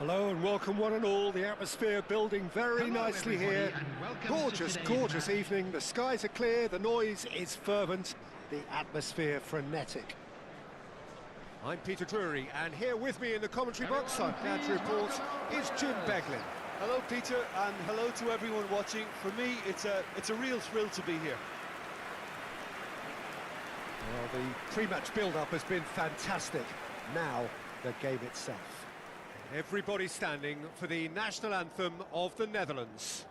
Hello and welcome one and all. The atmosphere building very nicely here. Gorgeous, gorgeous evening. The skies are clear, the noise is fervent, the atmosphere frenetic. I'm Peter Drury, and here with me in the commentary box, I'm glad to report, is Jim Beglin. Hello Peter, and hello to everyone watching. For me, it's a real thrill to be here. Well, the pre-match build-up has been fantastic. Now, the game itself. Everybody standing for the national anthem of the Netherlands.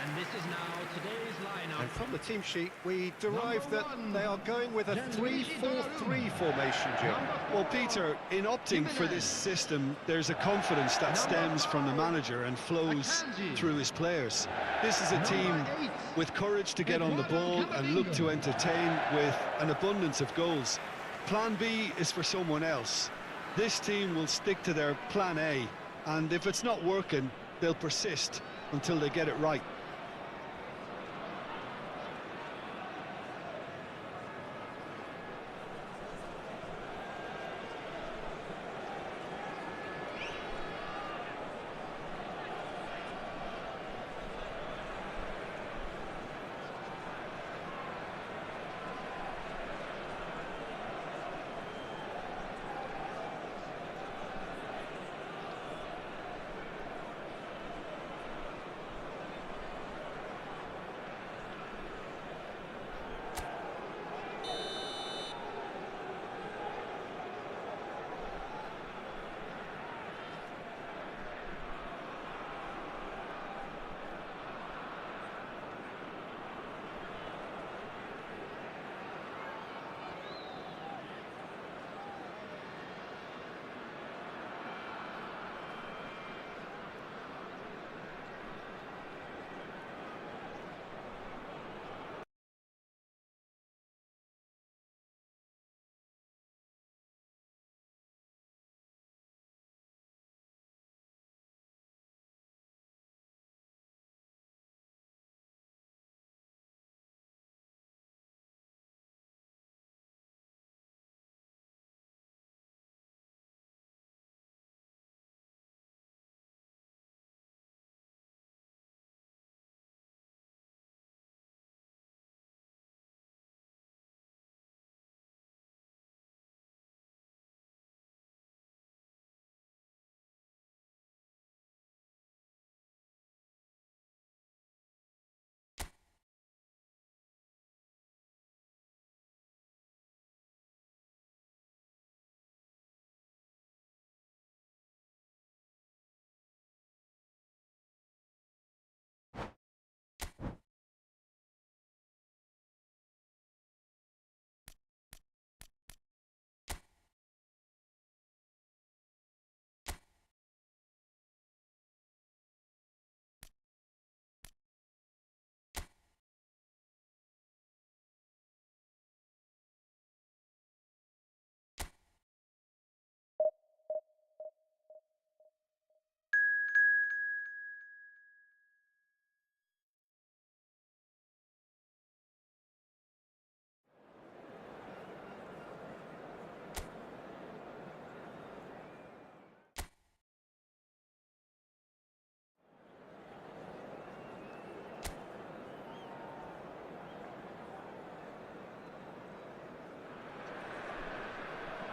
And this is now today's lineup. And from the team sheet, we derive that they are going with a 3-4-3 formation, Jim. Well, Peter, in opting for this system, there's a confidence that stems from the manager and flows through his players. This is a team with courage to get on the ball and look to entertain with an abundance of goals. Plan B is for someone else. This team will stick to their plan A, and if it's not working, they'll persist until they get it right.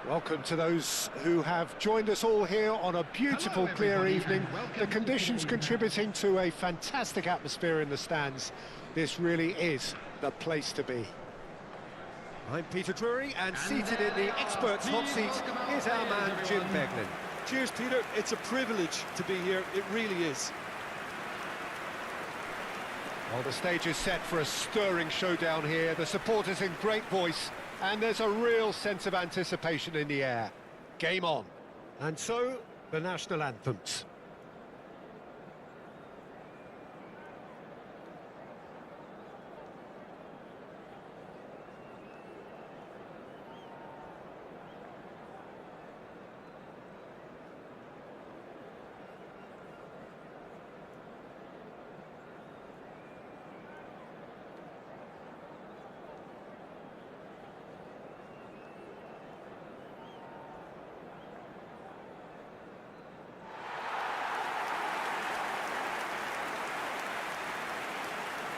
Welcome to those who have joined us all here on a beautiful, clear evening. The conditions contributing to a fantastic atmosphere in the stands. This really is the place to be. I'm Peter Drury, and seated in the experts' hot seat is our man Jim Beglin. Cheers, Peter. It's a privilege to be here. It really is. Well, the stage is set for a stirring showdown here. The supporters in great voice And there's a real sense of anticipation in the air. Game on. And so, the national anthems.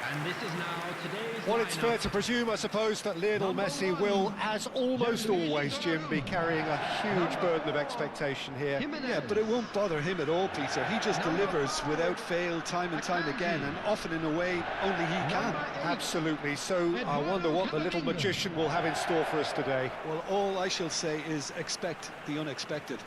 And this is now today's Well, it's lineup. fair to presume, I suppose, that Lionel Messi will, as almost always, Jim, be carrying a huge burden of expectation here. Yeah, but it won't bother him at all, Peter. He just delivers without fail time and time again, and often in a way only he can. Absolutely. So I wonder what the little magician will have in store for us today. Well, all I shall say is expect the unexpected.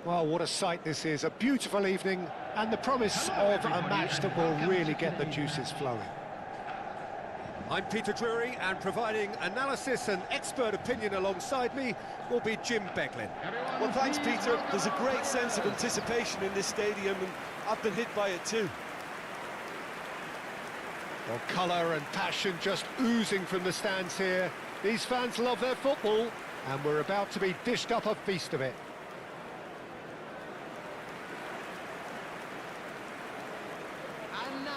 Well, what a sight this is. A beautiful evening and the promise of a match that will really get the juices flowing. I'm Peter Drury, and providing analysis and expert opinion alongside me will be Jim Beglin. Well, thanks, Peter. There's a great sense of anticipation in this stadium, and I've been hit by it too. Well, colour and passion just oozing from the stands here. These fans love their football, and we're about to be dished up a feast of it. And now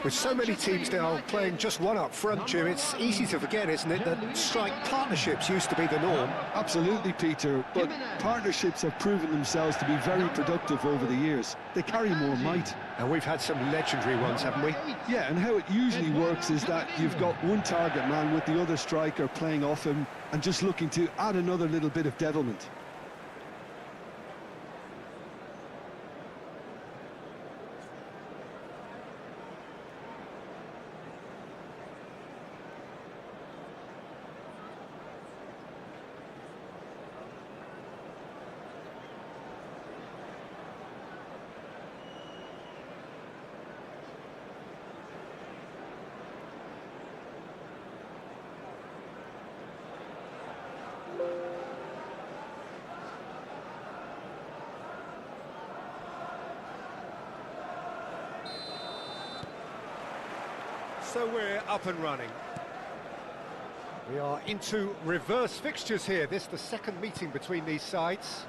With so many teams now playing just one up front, Jim, it's easy to forget, isn't it, that strike partnerships used to be the norm. Absolutely, Peter, but partnerships have proven themselves to be very productive over the years. They carry more might. And we've had some legendary ones, haven't we? Yeah, and how it usually works is that you've got one target man with the other striker playing off him and just looking to add another little bit of devilment. So we're up and running. We are into reverse fixtures here. This is the second meeting between these sides.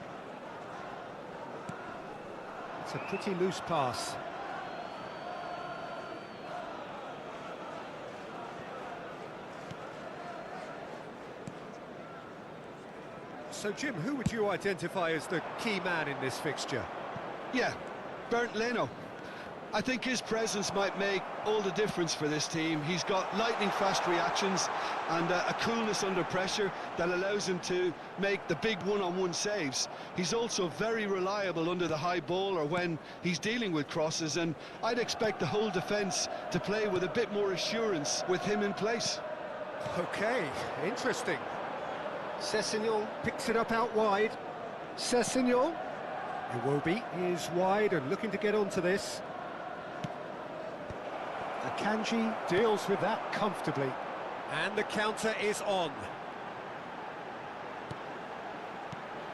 It's a pretty loose pass. So, Jim, who would you identify as the key man in this fixture? Yeah, 𝗟𝗩𝗘. I think his presence might make all the difference for this team. He's got lightning-fast reactions and a coolness under pressure that allows him to make the big one-on-one saves. He's also very reliable under the high ball or when he's dealing with crosses, and I'd expect the whole defence to play with a bit more assurance with him in place. Okay, interesting. 𝗟𝗓𝗡 picks it up out wide. 𝗟𝗓𝗡. Iwobi is wide and looking to get onto this. Akanji deals with that comfortably. And the counter is on.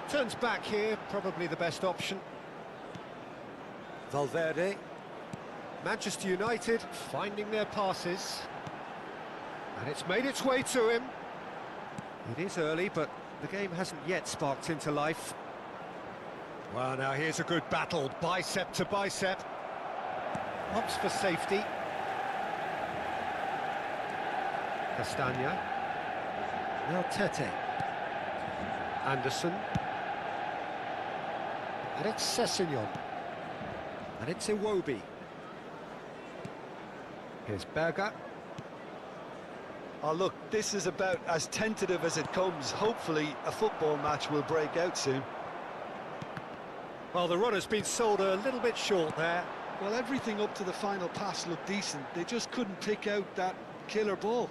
Turns back here, probably the best option. Valverde. Manchester United finding their passes. And it's made its way to him. It is early, but the game hasn't yet sparked into life. Well, now here's a good battle, bicep to bicep. Opts for safety. Castagna. Now Tete. Anderson. And it's 𝗟𝗓𝗡. And it's Iwobi. Here's Berger. Oh, look, this is about as tentative as it comes. Hopefully, a football match will break out soon. Well, the run has been sold a little bit short there. Well, everything up to the final pass looked decent. They just couldn't pick out that killer ball.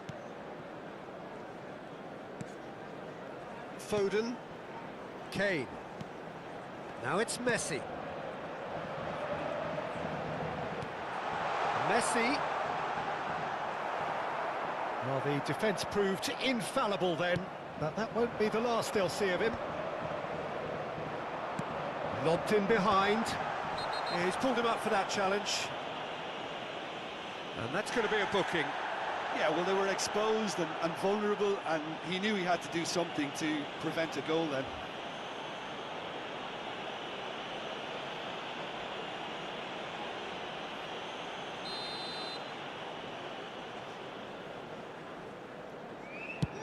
Foden. Kane. Now it's Messi. Messi. Well, the defence proved infallible then, but that won't be the last they'll see of him. Lobbed in behind. He's pulled him up for that challenge. And that's going to be a booking. Yeah, well, they were exposed and vulnerable, and he knew he had to do something to prevent a goal then.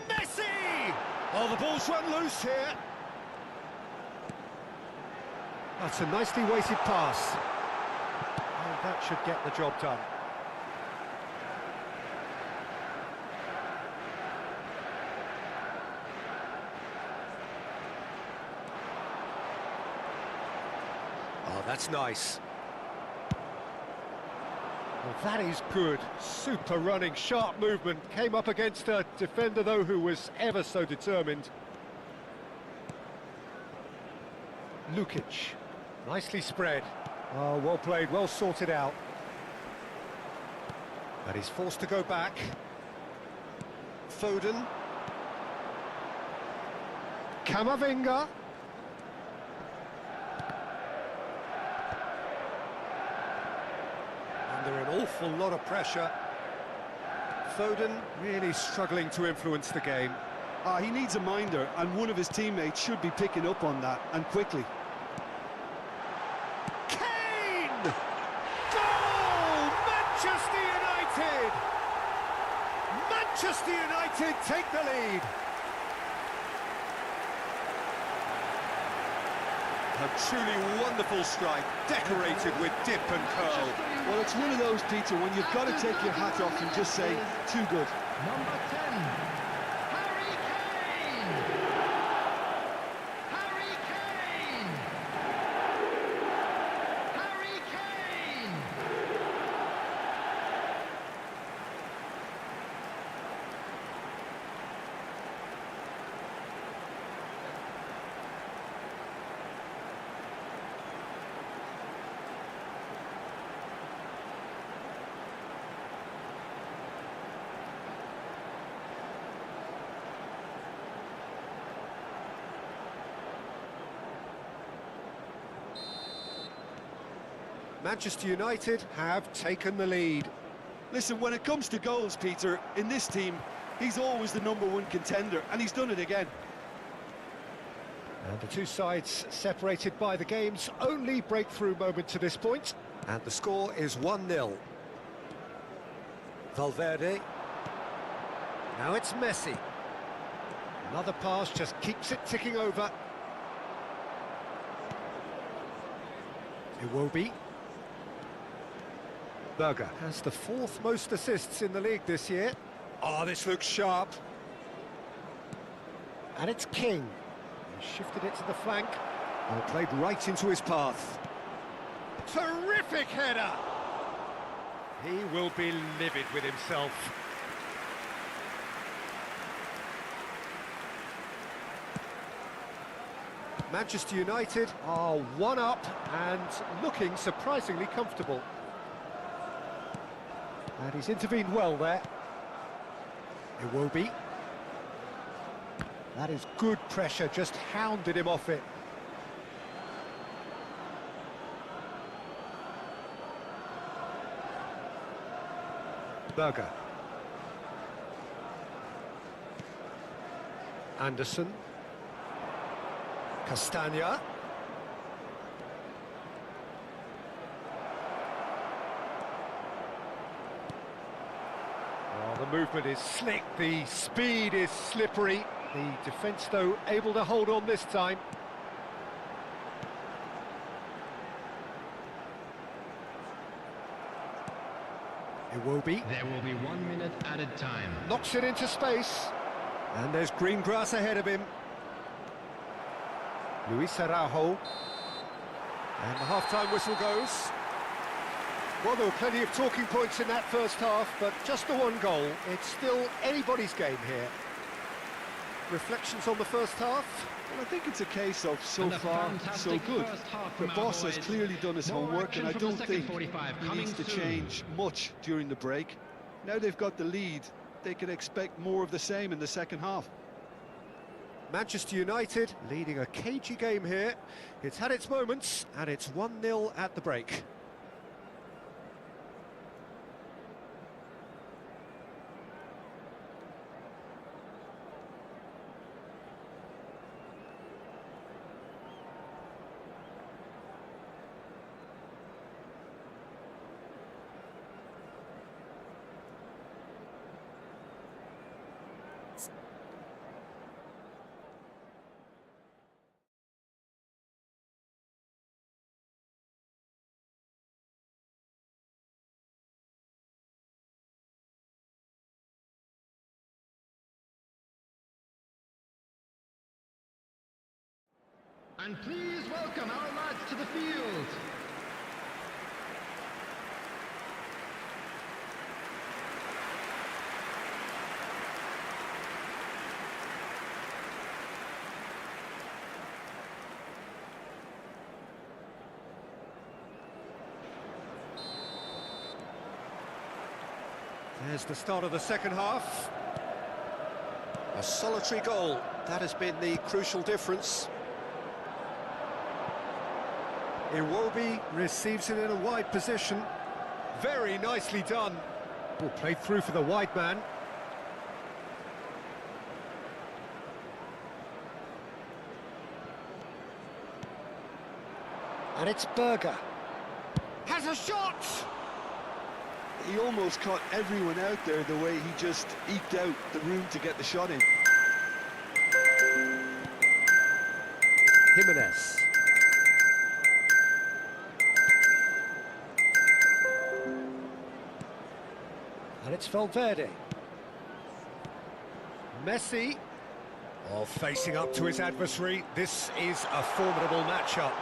Messi! Oh, the ball's run loose here. That's a nicely weighted pass. Oh, that should get the job done. Oh, that's nice. Well, that is good. Super running, sharp movement. Came up against a defender, though, who was ever so determined. Lukic. Nicely spread. Oh, well played, well sorted out. But he's forced to go back. Foden. Camavinga. Under an awful lot of pressure. Foden really struggling to influence the game. He needs a minder, and one of his teammates should be picking up on that, and quickly. Kane! Goal! Manchester United! Manchester United take the lead. A truly wonderful strike, decorated with dip and curl. Well, it's one of those, Peter, when you've got to take your hat off and just say, too good. Number 10, Harry Kane! Harry Kane! Harry Kane! Manchester United have taken the lead. Listen, when it comes to goals, Peter, in this team, he's always the #1 contender, and he's done it again. And the two sides separated by the game's only breakthrough moment to this point. And the score is 1-0. Valverde. Now it's Messi. Another pass just keeps it ticking over. Iwobi. Berger has the 4th most assists in the league this year. Oh, this looks sharp. And it's King. He shifted it to the flank. And it played right into his path. Terrific header! He will be livid with himself. Manchester United are 1 up and looking surprisingly comfortable. And he's intervened well there. Iwobi. That is good pressure, just hounded him off it. Berger. Anderson. Castagna. Oh, the movement is slick, the speed is slippery. The defence, though, able to hold on this time. Iwobi. There will be 1 minute added time. Knocks it into space. And there's green grass ahead of him. Luis Araujo. And the half-time whistle goes. Well, there were plenty of talking points in that first half, but just the 1 goal. It's still anybody's game here. Reflections on the first half? Well, I think it's a case of so far, so good. The boss has clearly done his homework, and I don't think he needs to change much during the break. Now they've got the lead, they can expect more of the same in the second half. Manchester United leading a cagey game here. It's had its moments, and it's 1-0 at the break. And please welcome our lads to the field. There's the start of the second half. A solitary goal. That has been the crucial difference. Iwobi receives it in a wide position. Very nicely done. Ball played through for the wide man. And it's Berger. Has a shot! He almost caught everyone out there the way he just eked out the room to get the shot in. Jimenez. And it's Valverde. Messi. Oh, facing up to his adversary. This is a formidable matchup.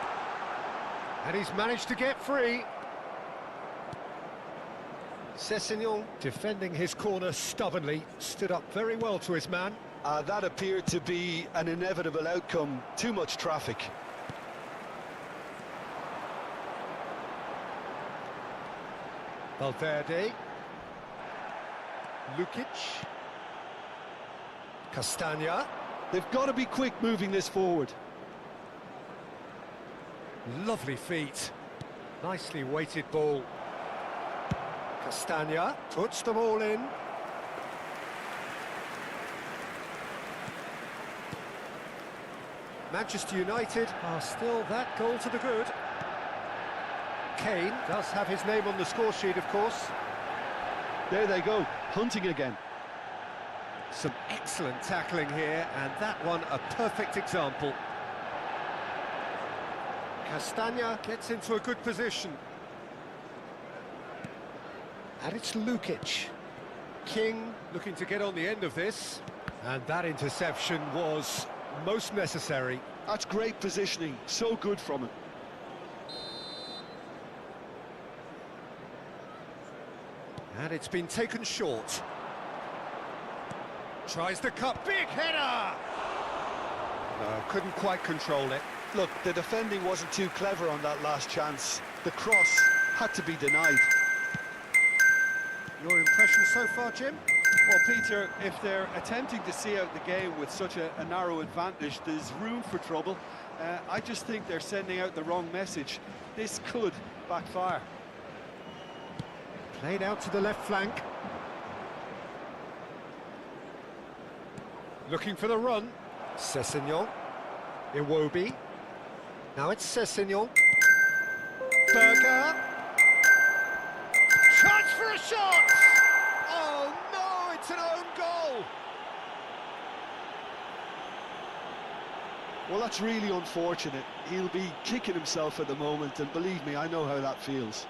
And he's managed to get free. Sessegnon defending his corner stubbornly, stood up very well to his man. That appeared to be an inevitable outcome. Too much traffic. Valverde. Lukic. Castagna. They've got to be quick moving this forward. Lovely feet. Nicely weighted ball. Castagna puts the ball in. Manchester United are still that goal to the good. Kane does have his name on the score sheet, of course. There they go, hunting again. Some excellent tackling here, and that one a perfect example. Castagna gets into a good position. And it's Lukic. King looking to get on the end of this. And that interception was most necessary. That's great positioning, so good from him. And it's been taken short. Tries the cut, big header! No, couldn't quite control it. Look, the defending wasn't too clever on that last chance. The cross had to be denied. Your impression so far, Jim? Well, Peter, if they're attempting to see out the game with such a narrow advantage, there's room for trouble. I just think they're sending out the wrong message. This could backfire. Played out to the left flank. Looking for the run. Sessegnon. Iwobi. Now it's Sessegnon. Berger. Chance for a shot! Oh no, it's an own goal! Well, that's really unfortunate. He'll be kicking himself at the moment, and believe me, I know how that feels.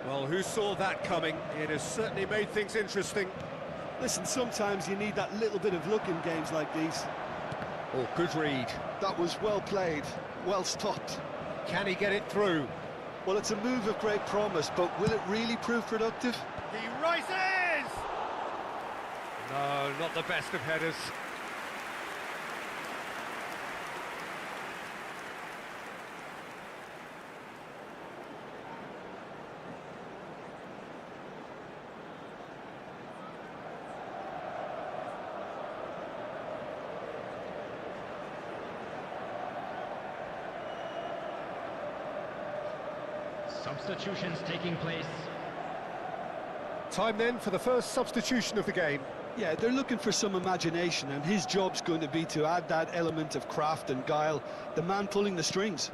Well, who saw that coming? It has certainly made things interesting. Listen, sometimes you need that little bit of luck in games like these. Oh, good read. That was well played, well stopped. Can he get it through? Well, it's a move of great promise, but will it really prove productive? He rises! No, not the best of headers. Substitutions taking place. Time then for the first substitution of the game. Yeah, they're looking for some imagination, and his job's going to be to add that element of craft and guile, the man pulling the strings.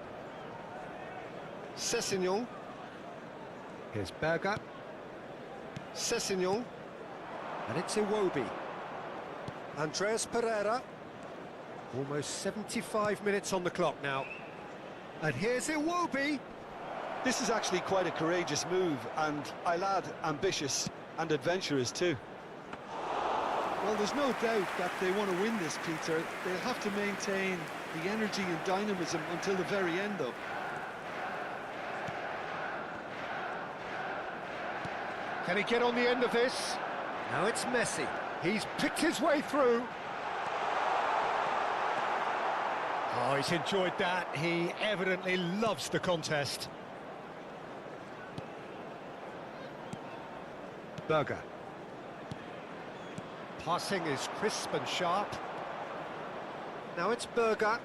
Sessegnon. Here's Berger. Sessegnon. And it's Iwobi. Andreas Pereira. Almost 75 minutes on the clock now. And here's Iwobi. This is actually quite a courageous move, and I'll add ambitious and adventurous too. Well, there's no doubt that they want to win this, Peter. They'll have to maintain the energy and dynamism until the very end, though. Can he get on the end of this? Now it's Messi. He's picked his way through. Oh, he's enjoyed that. He evidently loves the contest. 𝗟𝗩𝗓. Passing is crisp and sharp. Now it's 𝗟𝗓𝗓.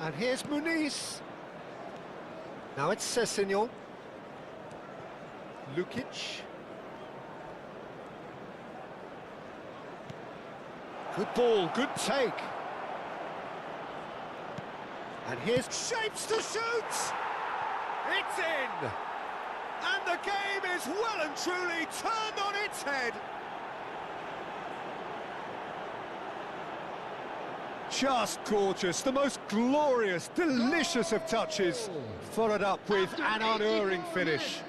And here's Muniz. Now it's 𝗟𝗓𝗡. Lukic. Good ball, good take. And here's shapes to shoot! It's in! And the game is well and truly turned on its head. Just gorgeous, the most glorious, delicious of touches, followed up with an unerring finish.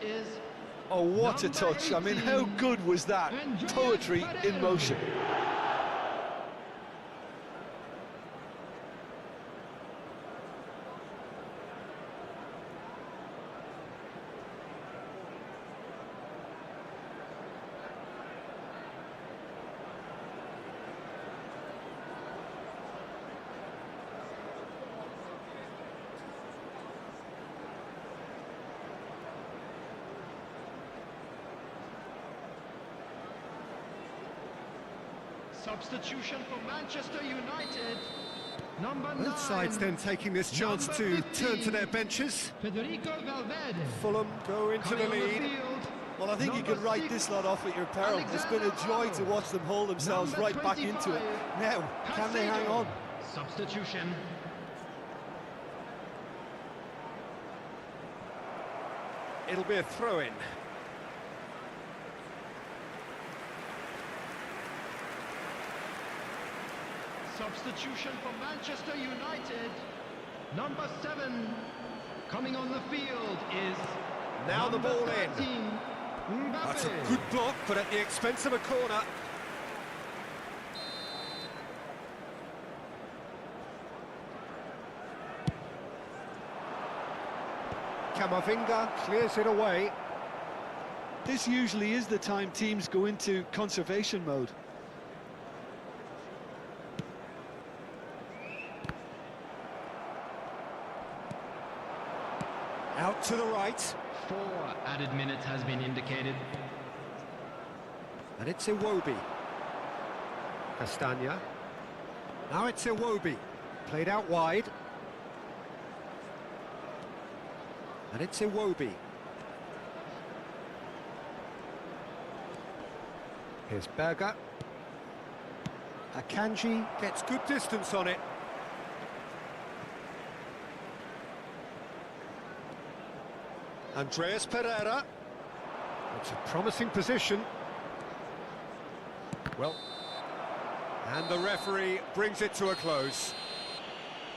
Oh, what a touch. I mean, how good was that? Poetry in motion. Substitution for Manchester United. Number 9. Both sides then taking this chance to turn to their benches. Federico Valverde. Fulham go into the lead. Well, I think you can write this lot off at your peril. It's been a joy to watch them hold themselves right back into it. Now, can they hang on? Substitution. It'll be a throw-in. Substitution for Manchester United. Number 7 coming on the field is Now the ball in. 13, That's a Mbappe. good block, but at the expense of a corner. Camavinga clears it away. This usually is the time teams go into conservation mode. Out to the right. 4 added minutes has been indicated. And it's Iwobi. Castagna. Now it's Iwobi. Played out wide. And it's Iwobi. Here's 𝗟𝗓𝗓. Akanji gets good distance on it. Andreas Pereira. It's a promising position. Well, and the referee brings it to a close.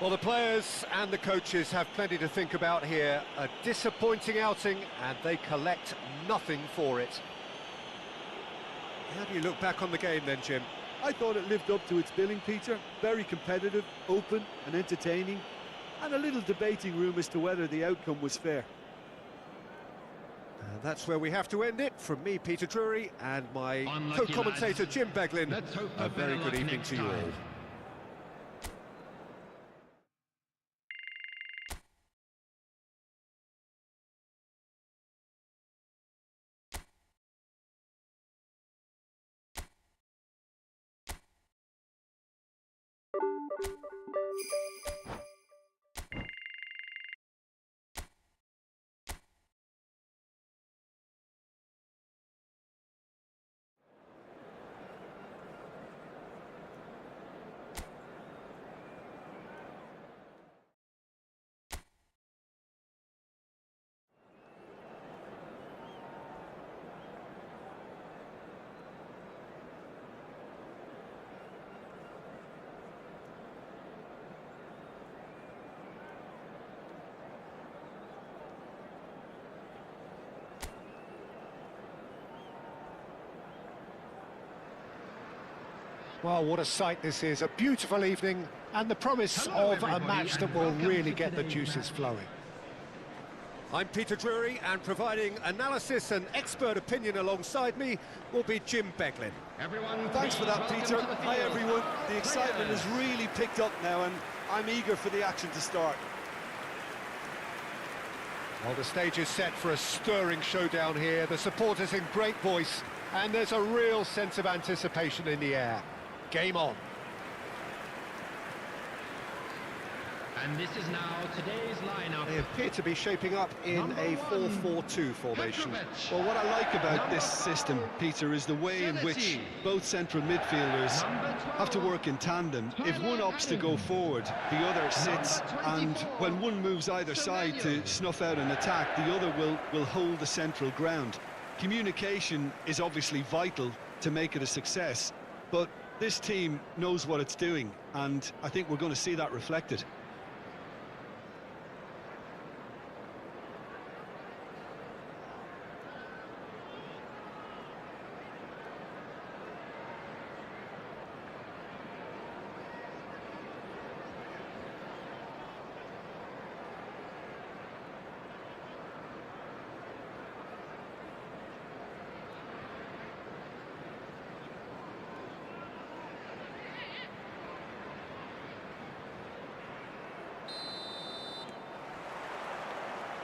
Well, the players and the coaches have plenty to think about here. A disappointing outing, and they collect nothing for it. How do you look back on the game then, Jim? I thought it lived up to its billing, Peter. Very competitive, open and entertaining, and a little debating room as to whether the outcome was fair. And that's where we have to end it. From me, Peter Drury, and my Unlucky co-commentator, lads. Jim Beglin. Let's hope for A very better good luck evening next to you all. time. Well, what a sight this is. A beautiful evening, and the promise Hello, of a everybody, match that and will welcome really to get the today's juices match. flowing. I'm Peter Drury, and providing analysis and expert opinion alongside me will be Jim Beglin. Everyone, Thanks for that, welcome Peter. to the Hi, field. everyone. The excitement Players. has really picked up now, and I'm eager for the action to start. Well, the stage is set for a stirring showdown here. The supporters in great voice, and there's a real sense of anticipation in the air. Game on. And this is now today's lineup. They appear to be shaping up in a 4-4-2 formation. Well, what I like about this system, Peter, is the way in which both central midfielders have to work in tandem. If one opts to go forward, the other sits, and when one moves either side to snuff out an attack, the other will hold the central ground. Communication is obviously vital to make it a success, but this team knows what it's doing, and I think we're going to see that reflected.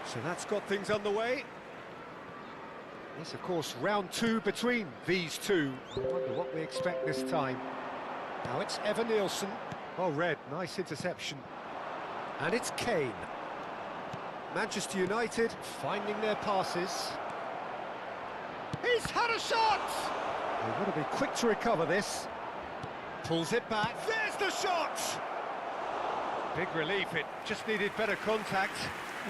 So that's got things underway. Yes, of course, round two between these two. I wonder what we expect this time. Now it's 𝗟𝗓𝗡. Oh, Red, nice interception. And it's Kane. Manchester United finding their passes. He's had a shot! They've got to be quick to recover this. Pulls it back. There's the shot! Big relief, it just needed better contact.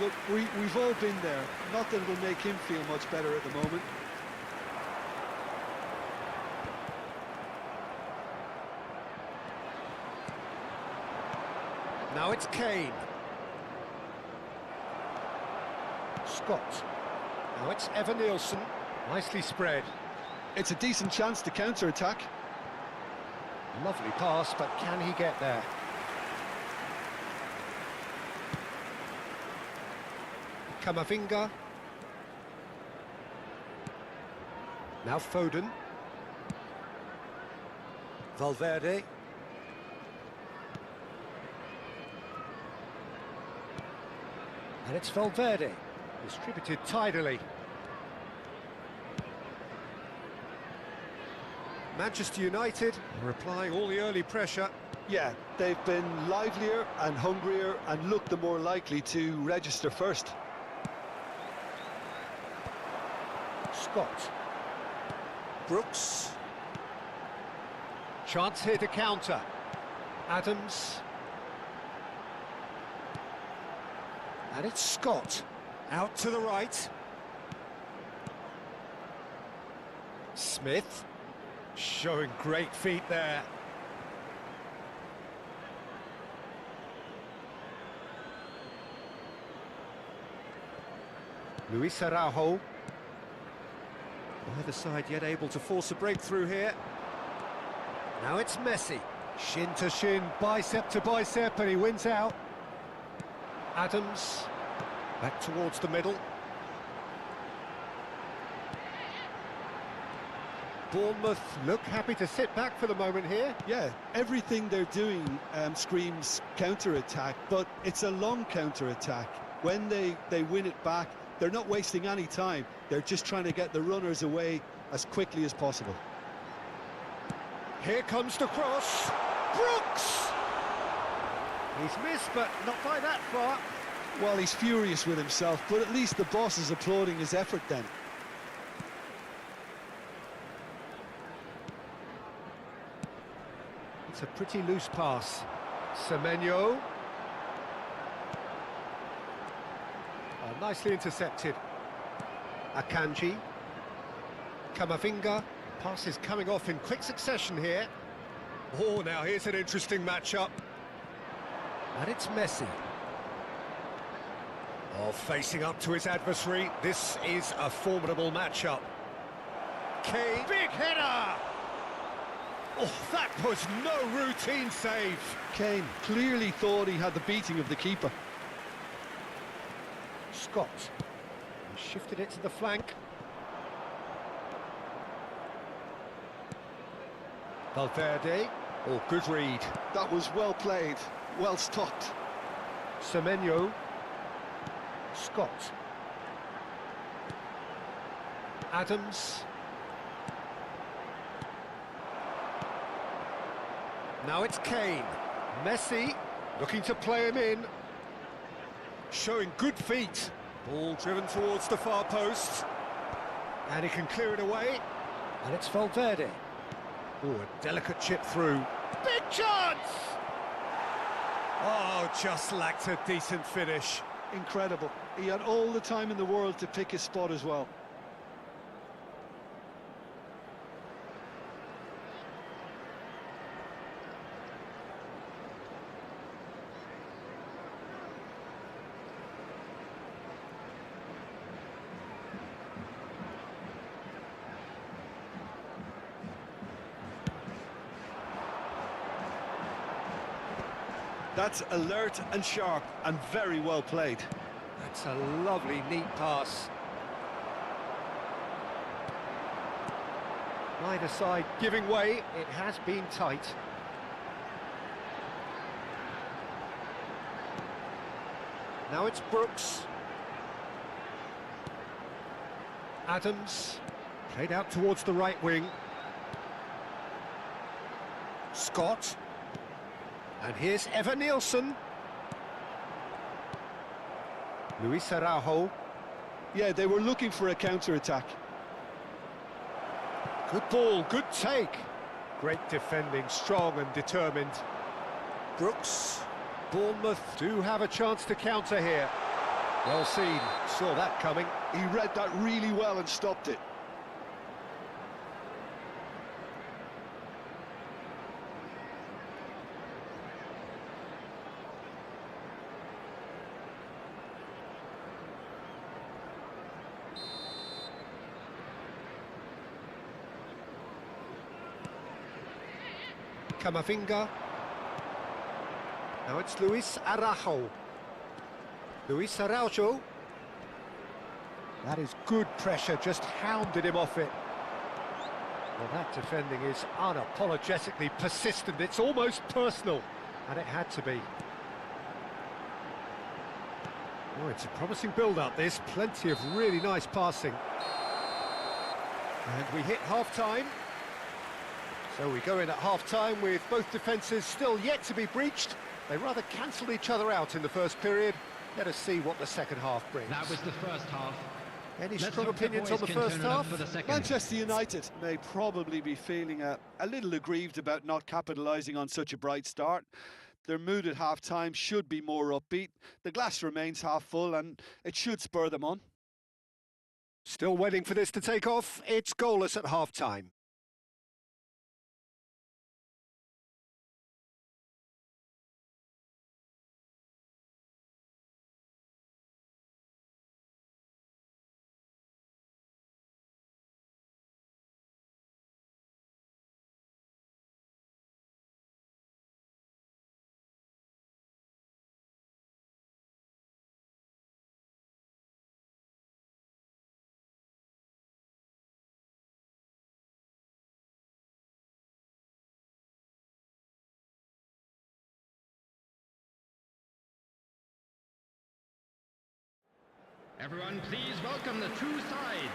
Look, we've all been there. Not that it'll make him feel much better at the moment. Now it's Kane. Scott. Now it's 𝗟𝗓𝗡. Nicely spread. It's a decent chance to counter-attack. Lovely pass, but can he get there? Camavinga. Now Foden. Valverde. And it's Valverde. Distributed tidily. Manchester United are applying all the early pressure. Yeah, they've been livelier and hungrier and looked the more likely to register first. Scott. Brooks. Chance here to counter. Adams. And it's Scott. Out to the right. Smith. Showing great feet there. Luis Araujo. Neither side yet able to force a breakthrough here. Now it's Messi. Shin to shin, bicep to bicep, and he wins out. Adams. Back towards the middle. Bournemouth look happy to sit back for the moment here. Yeah, everything they're doing screams counter-attack, but it's a long counter-attack. When they win it back, they're not wasting any time. They're just trying to get the runners away as quickly as possible. Here comes the cross. Brooks! He's missed, but not by that far. Well, he's furious with himself, but at least the boss is applauding his effort then. It's a pretty loose pass. Semenyo. Oh, nicely intercepted. Akanji. Camavinga. Pass is coming off in quick succession here. Oh, now here's an interesting matchup. And it's Messi. Oh, facing up to his adversary. This is a formidable matchup. Kane. Big header! Oh, that was no routine save. Kane clearly thought he had the beating of the keeper. Scott. He shifted it to the flank. Valverde. Oh, good read. That was well played, well stopped. Semenyo. Scott. Adams. Now it's Kane. Messi looking to play him in. Showing good feet. Ball driven towards the far post. And he can clear it away. And it's Valverde. Oh, a delicate chip through. Big chance! Oh, just lacked a decent finish. Incredible. He had all the time in the world to pick his spot as well. That's alert and sharp and very well played. That's a lovely, neat pass. Neither side giving way. It has been tight. Now it's Brooks. Adams. Played out towards the right wing. Scott. And here's Evan Nielsen. Luis Araujo. Yeah, they were looking for a counter-attack. Good ball, good take. Great defending, strong and determined. Brooks. Bournemouth do have a chance to counter here. Well seen, saw that coming. He read that really well and stopped it. Camavinga. Now it's Luis Araujo. Luis Araujo. That is good pressure, just hounded him off it. Well, that defending is unapologetically persistent. It's almost personal, and it had to be. Oh, it's a promising build-up, this. Plenty of really nice passing. And we hit half-time. So we go in at half-time with both defences still yet to be breached. They rather cancelled each other out in the first period. Let us see what the second half brings. That was the first half. Any strong opinions on the first half? Manchester United may probably be feeling a little aggrieved about not capitalising on such a bright start. Their mood at half-time should be more upbeat. The glass remains half full and it should spur them on. Still waiting for this to take off. It's goalless at half-time. Everyone, please welcome the two sides.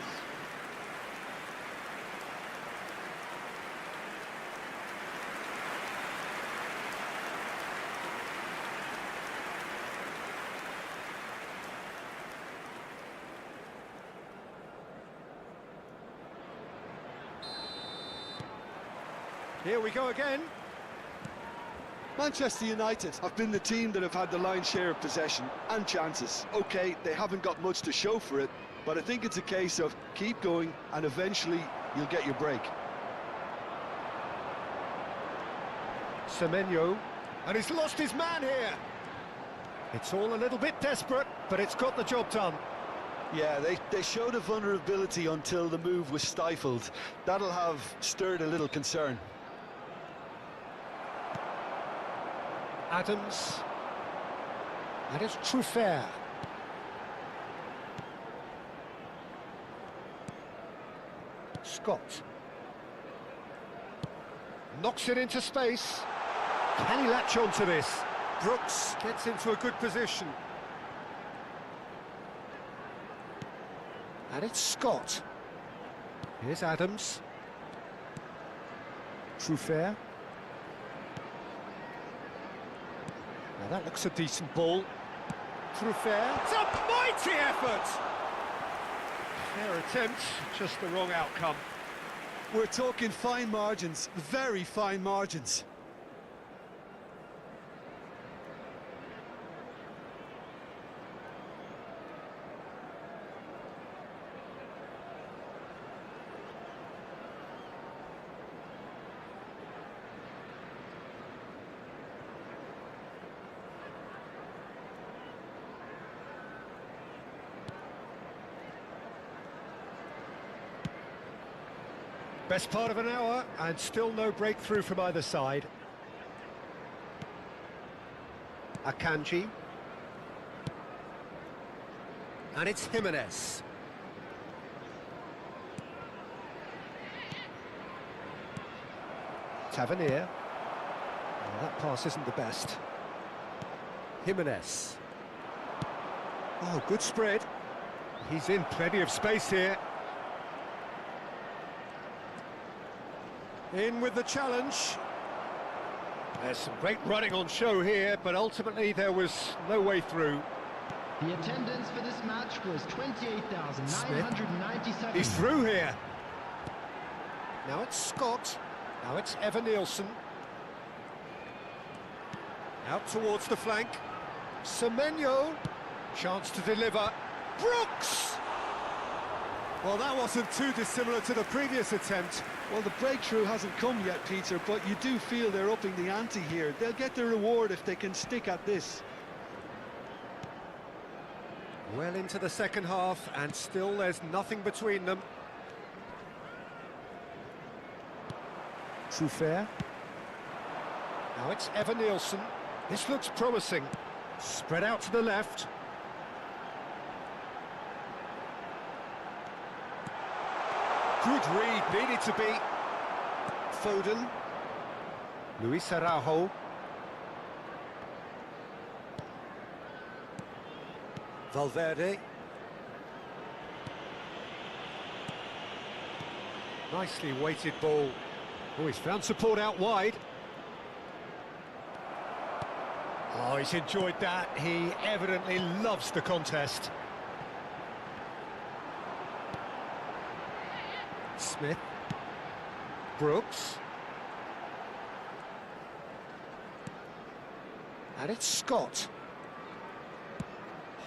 Here we go again. Manchester United have been the team that have had the lion's share of possession and chances. OK, they haven't got much to show for it, but I think it's a case of keep going and eventually you'll get your break. Semenyo, and he's lost his man here. It's all a little bit desperate, but it's got the job done. Yeah, they showed a vulnerability until the move was stifled. That'll have stirred a little concern. Adams. That is 𝗟𝗓𝗓. Scott. Knocks it into space. Can he latch onto this? Brooks gets into a good position. And it's Scott. Here's Adams. 𝗟𝗩𝗩𝗘. Now that looks a decent ball. 𝗟𝗩𝗩𝗘. It's a mighty effort! Fair attempt, just the wrong outcome. We're talking fine margins, very fine margins. Best part of an hour, and still no breakthrough from either side. Akanji. And it's Jimenez. Tavernier. Oh, that pass isn't the best. Jimenez. Oh, good spread. He's in plenty of space here. In with the challenge. There's some great running on show here, but ultimately there was no way through. The attendance for this match was 28,997. He's through here. Now it's Scott. Now it's Evan-Nielsen. Out towards the flank. Semenyo. Chance to deliver. Brooks! Well, that wasn't too dissimilar to the previous attempt. Well, the breakthrough hasn't come yet, Peter, but you do feel they're upping the ante here. They'll get their reward if they can stick at this. Well into the second half, and still there's nothing between them. 𝗟𝗩𝗑. Now it's Evan-Nielsen. This looks promising. Spread out to the left. Good read, needed to be. Foden. Luis Araujo. Valverde. Nicely weighted ball. Oh, he's found support out wide. Oh, he's enjoyed that. He evidently loves the contest. Smith. Brooks. And it's Scott.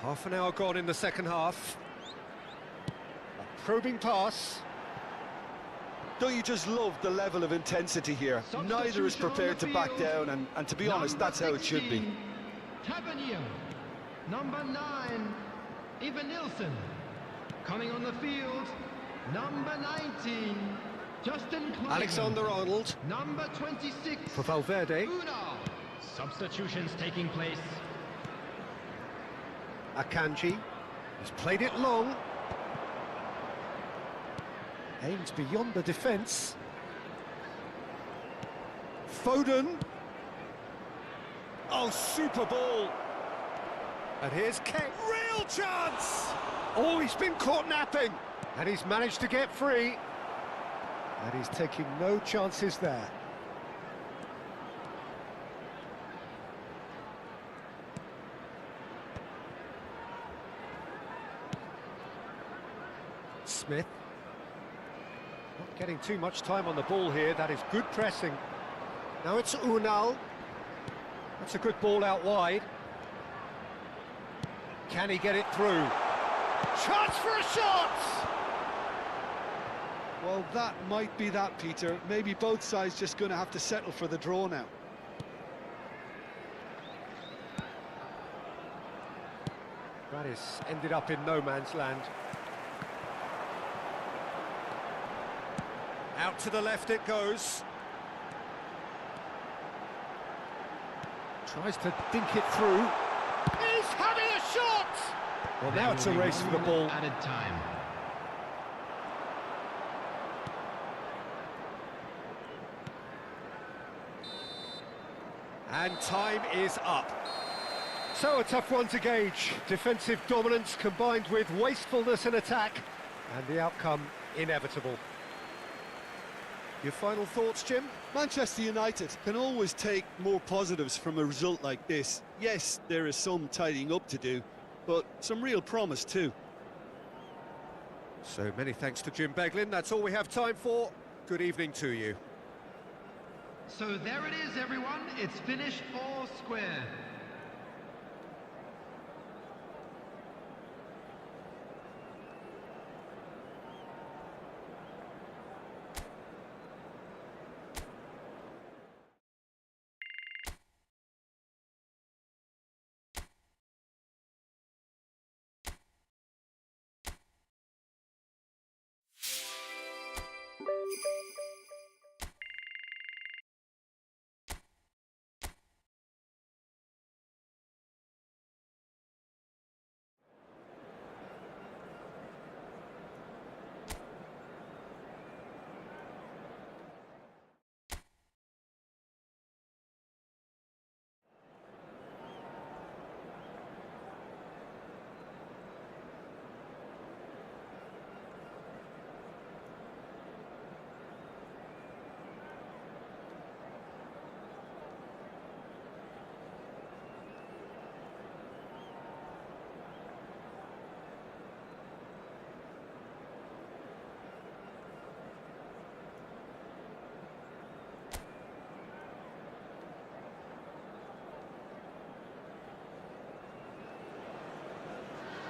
Half an hour gone in the second half. A probing pass. Don't you just love the level of intensity here? Neither is prepared to back down, and to be honest, that's how it should be. Tavernier. Number 9, Evan-Nielsen. Coming on the field, number 19, Justin Kleiman. Alexander-Arnold. Number 26, For Valverde. Unal. Substitutions taking place. Akanji. He's played it long. Aims beyond the defence. Foden. Oh, super ball. And here's Kane. Real chance! Oh, he's been caught napping. And he's managed to get free. And he's taking no chances there. Smith. Not getting too much time on the ball here. That is good pressing. Now it's Unal. That's a good ball out wide. Can he get it through? Chance for a shot! Well, that might be that, Peter. Maybe both sides just going to have to settle for the draw now. That is ended up in no man's land. Out to the left it goes. Tries to dink it through. He's having a shot! Well, now it's a race for the ball. Added time. And time is up. So a tough one to gauge. Defensive dominance combined with wastefulness in attack, and the outcome inevitable. Your final thoughts, Jim? Manchester United can always take more positives from a result like this. Yes, there is some tidying up to do, but some real promise too. So many thanks to Jim Beglin. That's all we have time for. Good evening to you. So there it is, everyone. It's finished all square.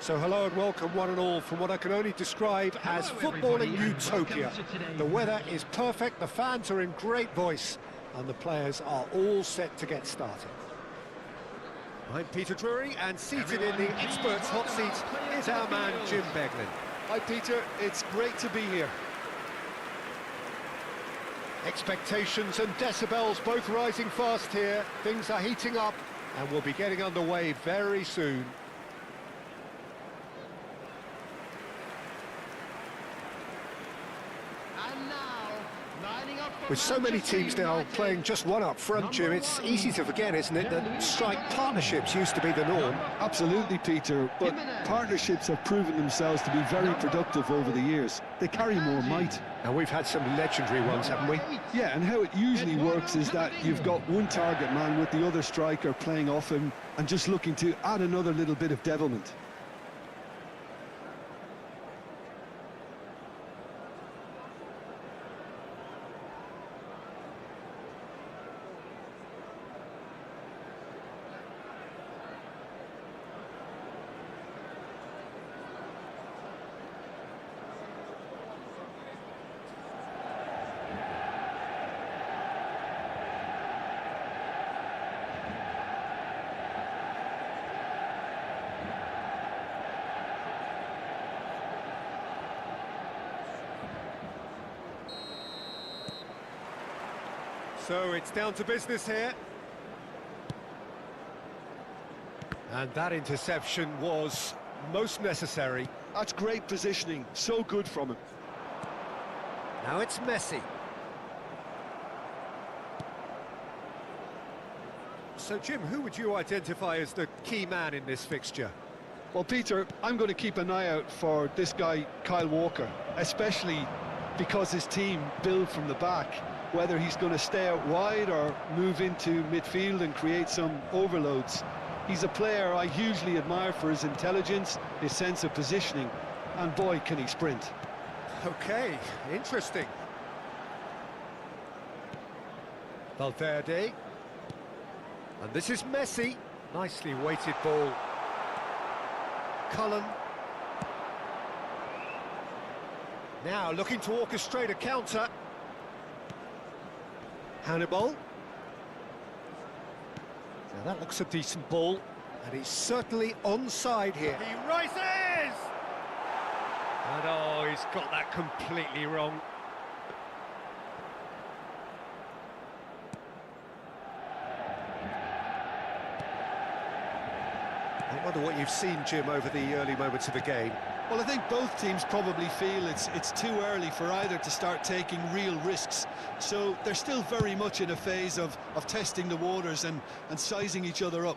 So hello and welcome one and all from what I can only describe as footballing utopia. The weather is perfect, the fans are in great voice, and the players are all set to get started. I'm Peter Drury, and seated in the experts' hot seat is our man Jim Beglin. Hi Peter, it's great to be here. Expectations and decibels both rising fast here. Things are heating up, and we'll be getting underway very soon. With so many teams now playing just one up front, Jim, it's easy to forget, isn't it, that strike partnerships used to be the norm. Absolutely, Peter, but partnerships have proven themselves to be very productive over the years. They carry more might. And we've had some legendary ones, haven't we? Yeah, and how it usually works is that you've got one target man with the other striker playing off him and just looking to add another little bit of devilment. So it's down to business here. And that interception was most necessary. That's great positioning, so good from him. Now it's Messi. So Jim, who would you identify as the key man in this fixture? Well, Peter, I'm going to keep an eye out for this guy, Kyle Walker, especially because his team build from the back. Whether he's going to stay out wide or move into midfield and create some overloads. He's a player I hugely admire for his intelligence, his sense of positioning, and boy, can he sprint. Okay, interesting. Valverde. And this is Messi. Nicely weighted ball. Cullen. Now looking to orchestrate a counter. Hannibal. Now that looks a decent ball, and he's certainly onside here. He rises! And oh, he's got that completely wrong. I wonder what you've seen, Jim, over the early moments of the game. Well, I think both teams probably feel it's too early for either to start taking real risks. So they're still very much in a phase of testing the waters and sizing each other up.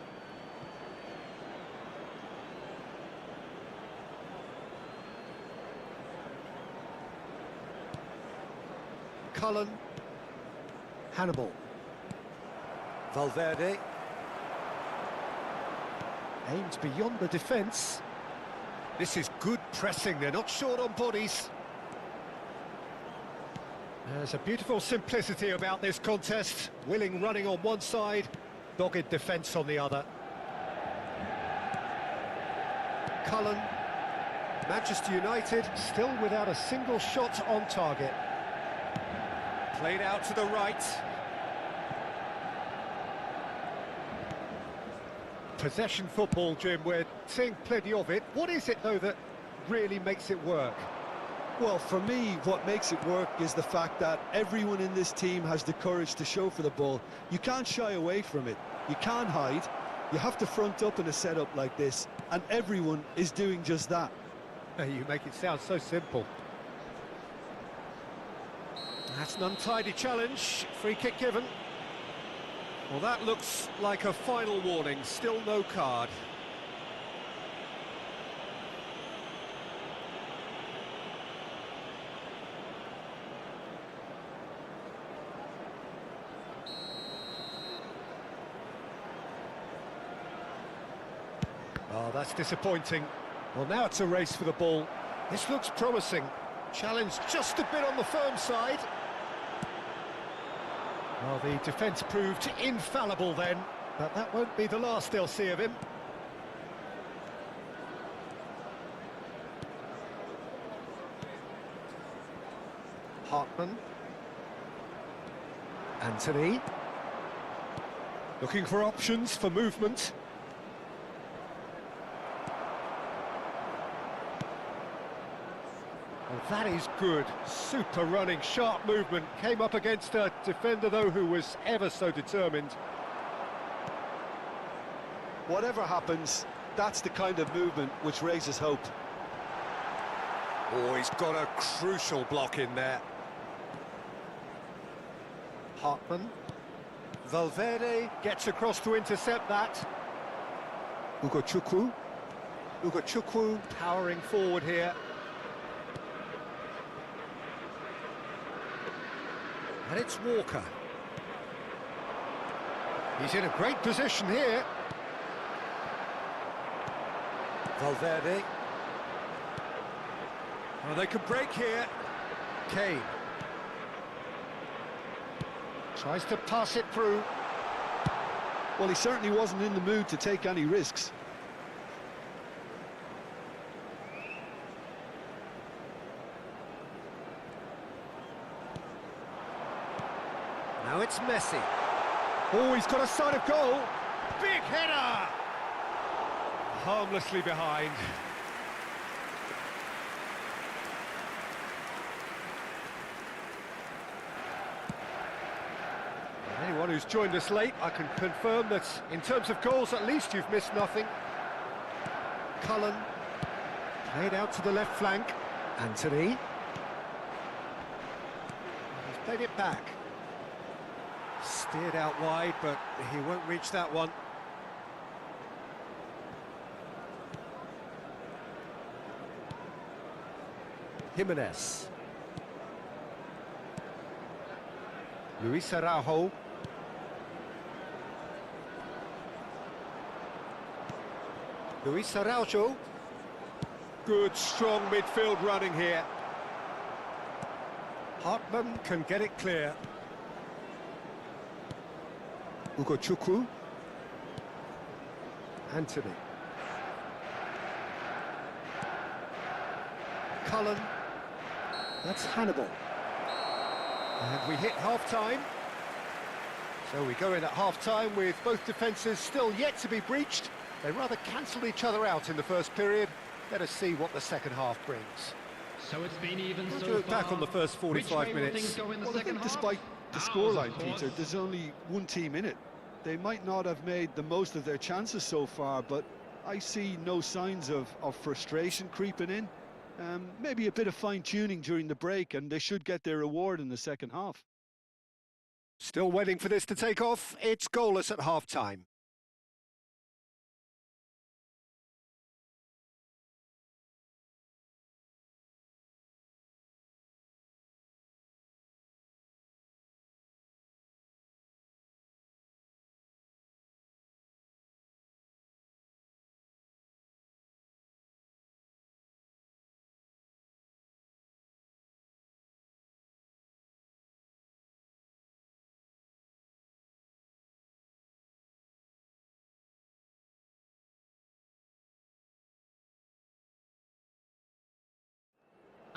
Cullen. Hannibal. Valverde. Aims beyond the defence. This is good pressing, they're not short on bodies. There's a beautiful simplicity about this contest. Willing running on one side, dogged defence on the other. Cullen. Manchester United still without a single shot on target. Played out to the right. Possession football, Jim, we're seeing plenty of it. What is it, though, that really makes it work? Well, for me, what makes it work is the fact that everyone in this team has the courage to show for the ball. You can't shy away from it. You can't hide. You have to front up in a setup like this, and everyone is doing just that. You make it sound so simple. That's an untidy challenge. Free kick given. Well, that looks like a final warning. Still no card. Oh, that's disappointing. Well, now it's a race for the ball. This looks promising. Challenge just a bit on the firm side. Well, the defence proved infallible then, but that won't be the last they'll see of him. Hartman. Anthony. Looking for options for movement. Well, that is good. Super running, sharp movement. Came up against a defender, though, who was ever so determined. Whatever happens, that's the kind of movement which raises hope. Oh, he's got a crucial block in there. Hartman. Valverde gets across to intercept that. Ugachukwu powering forward here. And it's Walker. He's in a great position here. Valverde. Oh, they could break here. Kane. Tries to pass it through. Well, he certainly wasn't in the mood to take any risks. Now it's Messi. Oh, he's got a sight of goal. Big header! Harmlessly behind. Anyone who's joined us late, I can confirm that in terms of goals, at least you've missed nothing. Cullen. Played out to the left flank. Anthony. He's played it back. Steered out wide, but he won't reach that one. Jimenez. Luis Araujo. Luis Araujo. Good, strong midfield running here. Hartman can get it clear. Ugachukwu. Anthony. Cullen. That's Hannibal. And we hit half-time. So we go in at half-time with both defences still yet to be breached. They rather cancelled each other out in the first period. Let us see what the second half brings. So it's been even We'll so look far. back on the first 45 minutes. Well, I think despite the scoreline, Peter, there's only one team in it. They might not have made the most of their chances so far, but I see no signs of frustration creeping in. Maybe a bit of fine-tuning during the break, and they should get their reward in the second half. Still waiting for this to take off. It's goalless at half-time.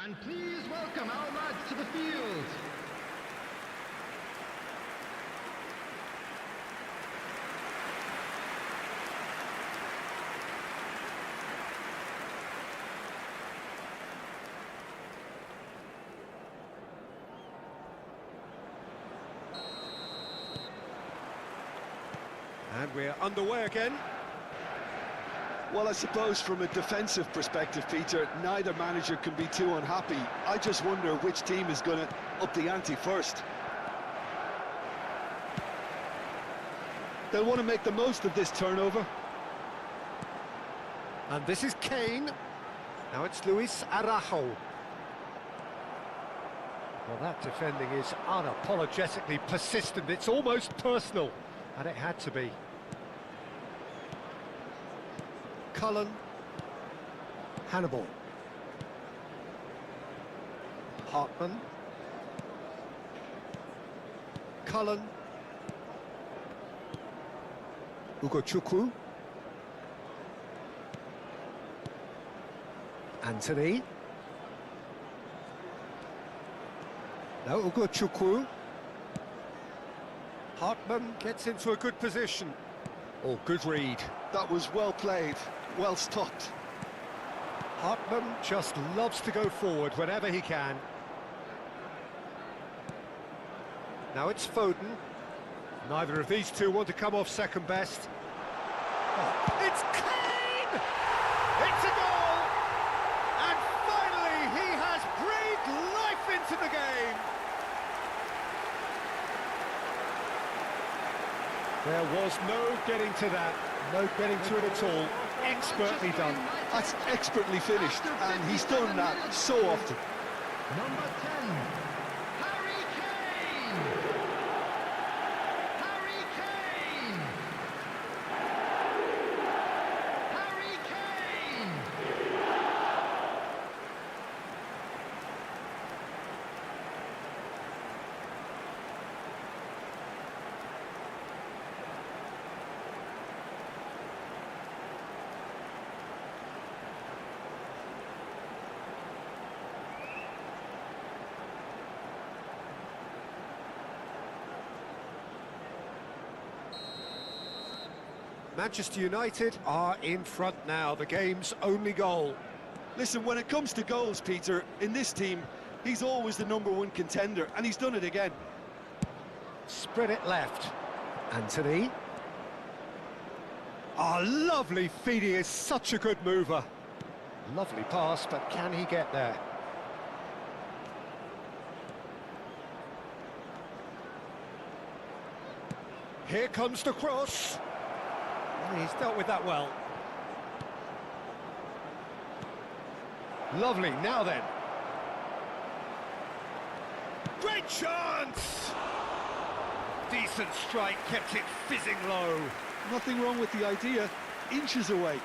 And please welcome our lads to the field. And we're underway again. Well, I suppose from a defensive perspective, Peter, neither manager can be too unhappy. I just wonder which team is going to up the ante first. They'll want to make the most of this turnover. And this is Kane. Now it's 𝗟𝗓𝗡. Well, that defending is unapologetically persistent. It's almost personal, and it had to be. Cullen, Hannibal, Hartman, Cullen, 𝗟𝗩𝗘, Anthony, now 𝗟𝗩𝗘, Hartman gets into a good position. Oh, good read. That was well played, well stopped. Hartman just loves to go forward whenever he can. Now it's Foden. Neither of these two want to come off second best. Oh, it's Kane! It's a goal! And finally he has breathed life into the game! There was no getting to that, no getting to it at all. Expertly done. That's expertly finished, and he's done that so often. Number 10, Harry Kane! Harry Kane! Harry Kane! Manchester United are in front now, the game's only goal. Listen, when it comes to goals, Peter, in this team, he's always the #1 contender, and he's done it again. Spread it left. Anthony. Oh, lovely feed, he is such a good mover. Lovely pass, but can he get there? Here comes the cross. He's dealt with that well. Lovely, now then. Great chance! Decent strike, kept it fizzing low. Nothing wrong with the idea, inches away.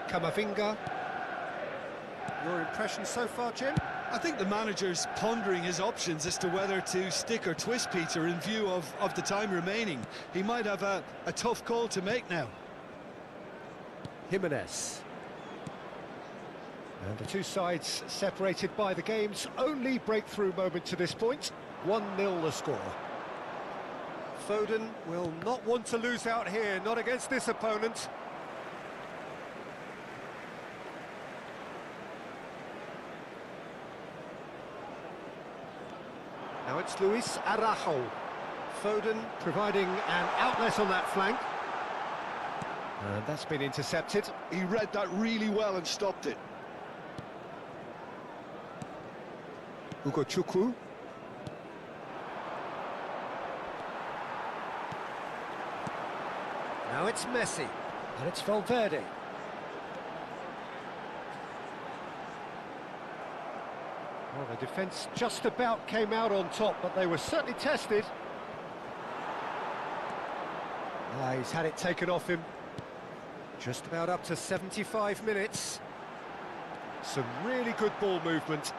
Camavinga. Your impression so far, Jim? I think the manager's pondering his options as to whether to stick or twist, Peter, in view of the time remaining. He might have a tough call to make now. Jimenez. And the two sides separated by the game's only breakthrough moment to this point. 1-0 the score. Foden will not want to lose out here, not against this opponent. Now it's 𝗟𝗓𝗡. Foden providing an outlet on that flank. And that's been intercepted. He read that really well and stopped it. 𝗟𝗩𝗘. Now it's Messi. And it's Valverde. Well, the defence just about came out on top, but they were certainly tested. He's had it taken off him. Just about up to 75 minutes. Some really good ball movement.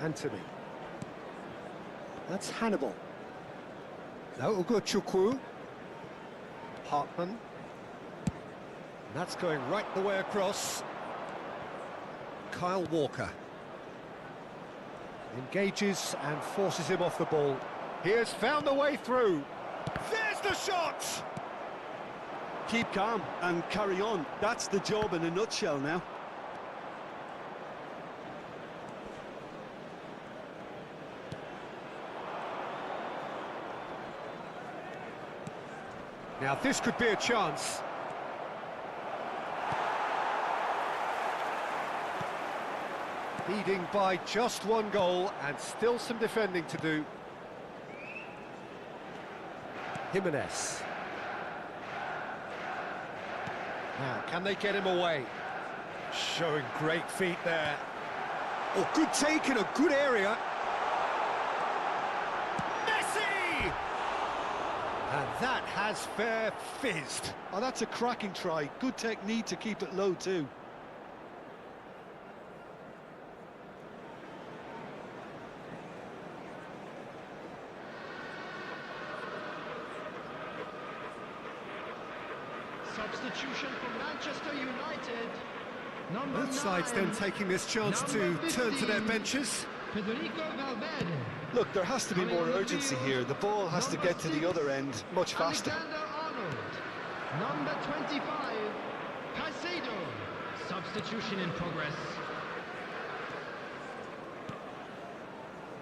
Anthony. That's Hannibal. 𝗟𝗓𝗩𝗘. Hartman. That's going right the way across. Kyle Walker. Engages and forces him off the ball. He has found the way through. There's the shot! Keep calm and carry on. That's the job in a nutshell now. Now this could be a chance. Leading by just one goal and still some defending to do. Jimenez. Now, can they get him away? Showing great feet there. Oh, good take in a good area. Messi! And that has fair fizzed. Oh, that's a cracking try. Good technique to keep it low too. Substitution for Manchester United. Number Both sides 9. then taking this chance to Number turn to their 15, benches. Federico Valverde. Look, there has to be more urgency here. The ball has to get to the other end much faster. Alexander-Arnold. Number 25, Caicedo. Substitution in progress.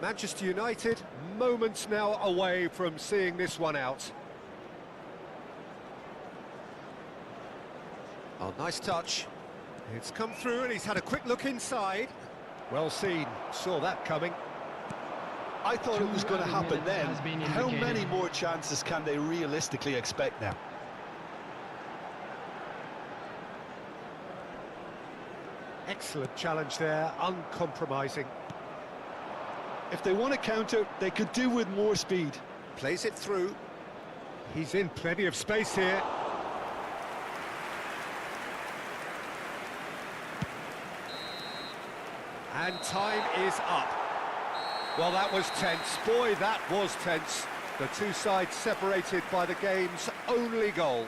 Manchester United, moments now away from seeing this one out. Oh, nice touch. It's come through and he's had a quick look inside. Well seen, saw that coming. I thought it was going to happen then. Has been How indicated. many more chances can they realistically expect now? Excellent challenge there, uncompromising. If they want to counter, they could do with more speed. Plays it through. He's in plenty of space here. And time is up. Well, that was tense. Boy, that was tense. The two sides separated by the game's only goal.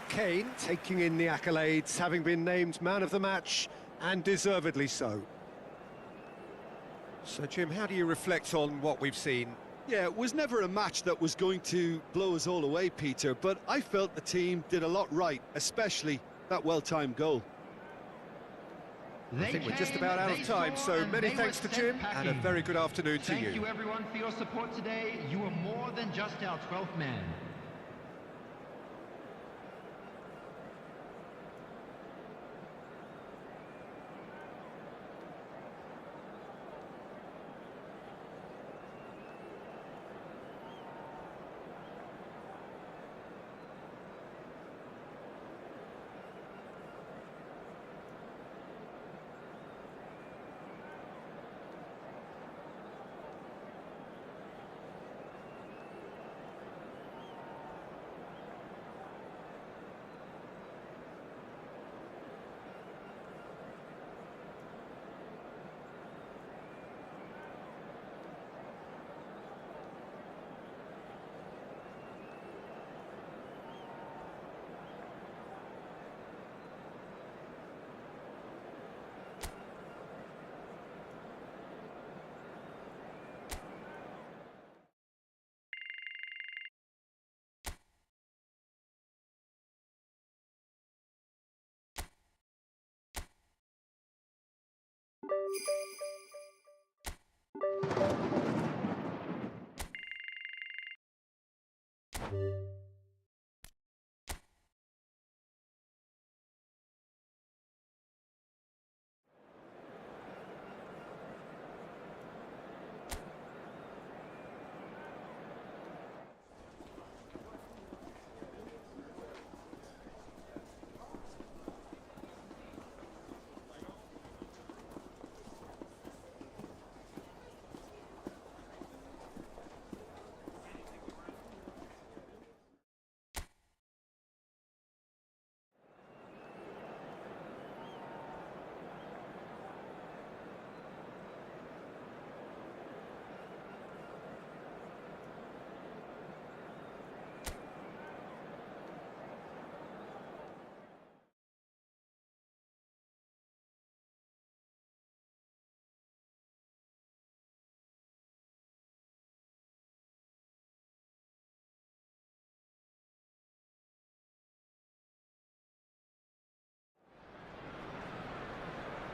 Kane taking in the accolades, having been named man of the match, and deservedly so. So, Jim, how do you reflect on what we've seen? Yeah, it was never a match that was going to blow us all away, Peter, but I felt the team did a lot right, especially that well-timed goal. I think we're just about out of time, so many thanks to Jim, and a very good afternoon to you. Thank you everyone for your support today. You are more than just our 12th man.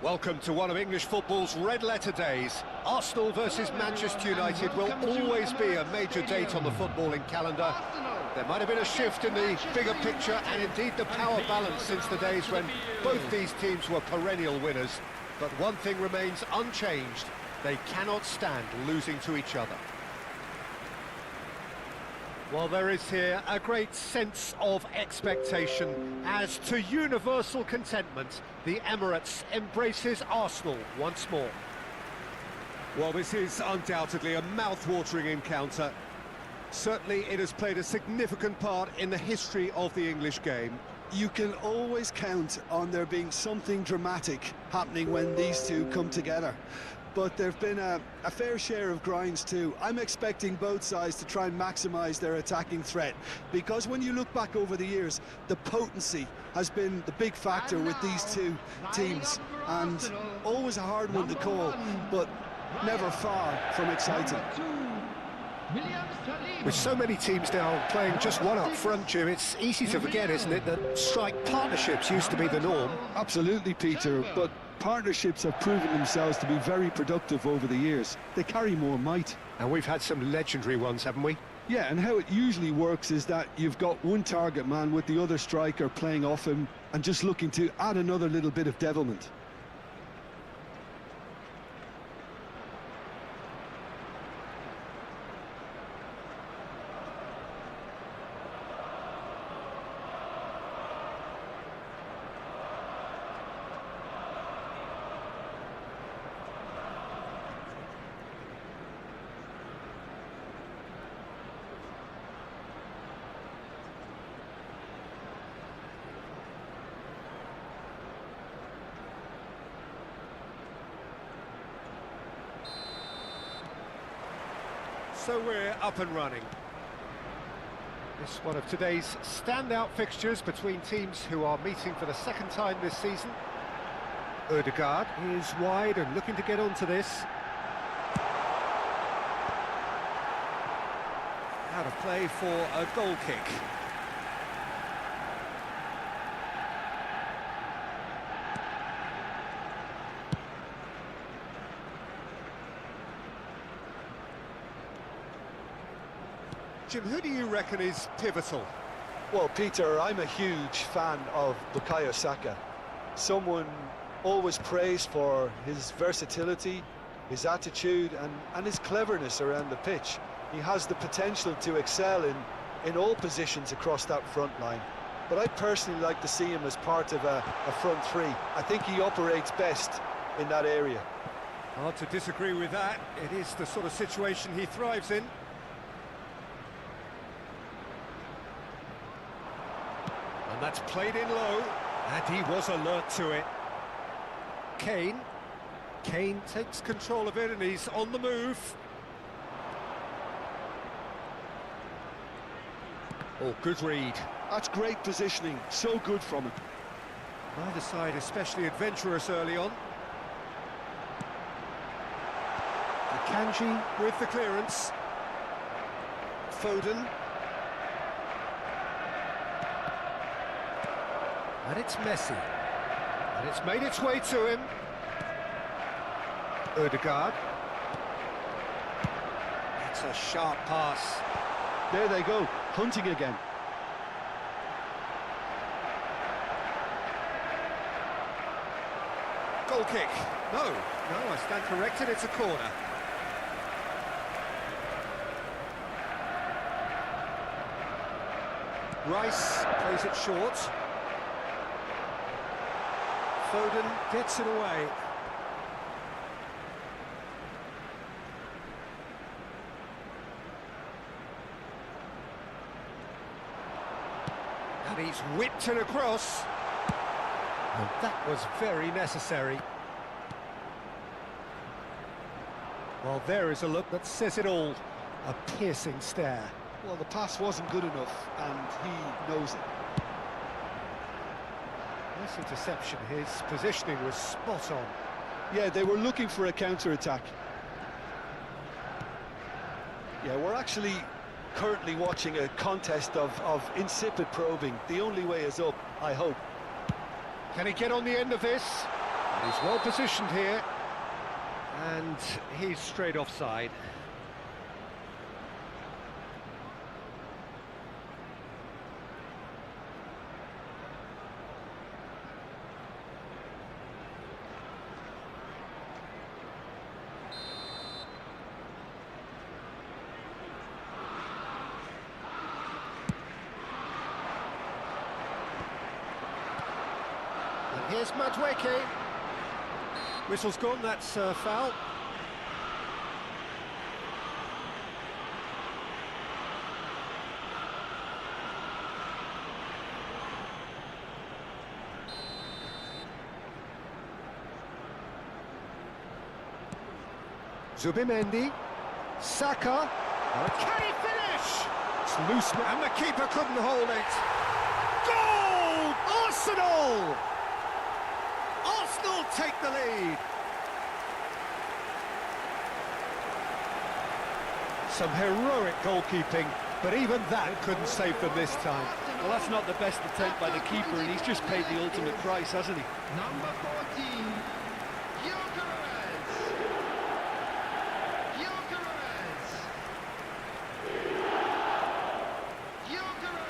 Welcome to one of English football's red-letter days. Arsenal versus Manchester United will always be a major date on the footballing calendar. There might have been a shift in the bigger picture and indeed the power balance since the days when both these teams were perennial winners. But one thing remains unchanged: they cannot stand losing to each other. Well, there is here a great sense of expectation as, to universal contentment, the Emirates embraces Arsenal once more. Well, this is undoubtedly a mouth-watering encounter. Certainly it has played a significant part in the history of the English game. You can always count on there being something dramatic happening when these two come together. But there have been a fair share of grinds too. I'm expecting both sides to try and maximise their attacking threat, because when you look back over the years, the potency has been the big factor with these two teams, and always a hard one to call, but never far from exciting. With so many teams now playing just one up front, Jim, it's easy to forget, isn't it, that strike partnerships used to be the norm. Absolutely, Peter, but partnerships have proven themselves to be very productive over the years. They carry more might. And we've had some legendary ones, haven't we? Yeah, and how it usually works is that you've got one target man with the other striker playing off him and just looking to add another little bit of devilment. So we're up and running. This is one of today's standout fixtures between teams who are meeting for the second time this season. 𝗟𝗩𝗘 is wide and looking to get onto this. Out of play for a goal kick. Jim, who do you reckon is pivotal? Well, Peter, I'm a huge fan of Bukayo Saka. Someone always praised for his versatility, his attitude and his cleverness around the pitch. He has the potential to excel in all positions across that front line. But I personally like to see him as part of a front three. I think he operates best in that area. Hard to disagree with that. It is the sort of situation he thrives in. And that's played in low, and he was alert to it. Kane takes control of it, and he's on the move. Oh, good read. That's great positioning, so good from him. Neither side especially adventurous early on. Akanji with the clearance. Foden. And it's Messi. And it's made its way to him. 𝗟𝗩𝗘. That's a sharp pass. There they go, hunting again. Goal kick. No, I stand corrected, it's a corner. Rice plays it short. Foden gets it away. And he's whipped it across. And that was very necessary. Well, there is a look that says it all. A piercing stare. Well, the pass wasn't good enough, and he knows it. Nice interception. His positioning was spot on. Yeah, they were looking for a counter-attack. Yeah, we're actually currently watching a contest of insipid probing. The only way is up, I hope. Can he get on the end of this? And he's well positioned here, and he's straight offside. And here's Madueke. Whistle's gone, that's foul. Zubimendi, Saka, can he finish? It's loose, and the keeper couldn't hold it. Goal! Arsenal! Arsenal take the lead. Some heroic goalkeeping, but even that couldn't save them this time. Well, that's not the best attempt by the keeper, and he's just paid the ultimate price, hasn't he? Number 14, Gyökeres. Gyökeres. Gyökeres.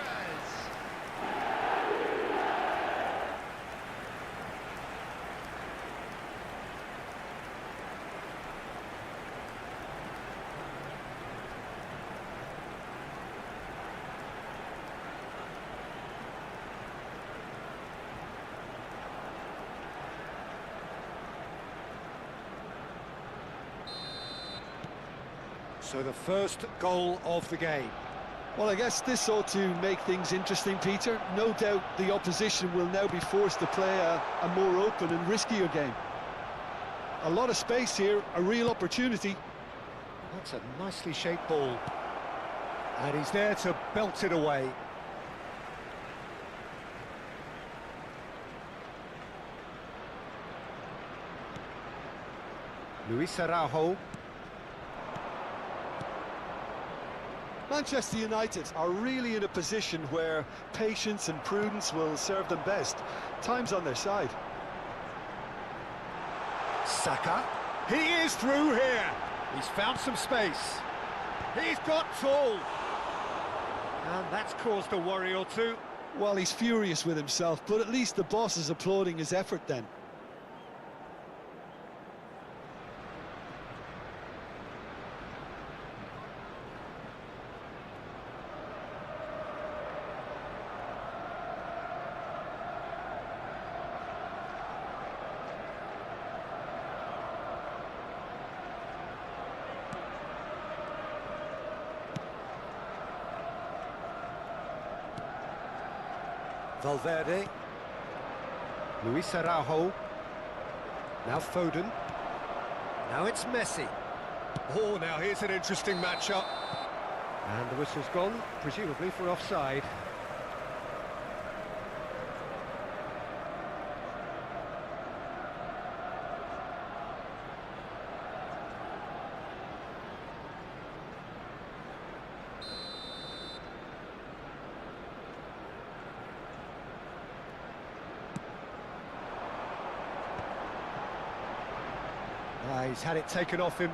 So the first goal of the game. Well, I guess this ought to make things interesting, Peter. No doubt the opposition will now be forced to play a more open and riskier game. A lot of space here, a real opportunity. That's a nicely shaped ball. And he's there to belt it away. Luis Araujo. Manchester United are really in a position where patience and prudence will serve them best. Time's on their side. Saka. He is through here. He's found some space. He's got tall. And that's caused a worry or two. Well, he's furious with himself, but at least the boss is applauding his effort then. Valverde. Luis Araujo. Now Foden. Now it's Messi. Oh, now here's an interesting matchup. And the whistle's gone, presumably for offside. He's had it taken off him.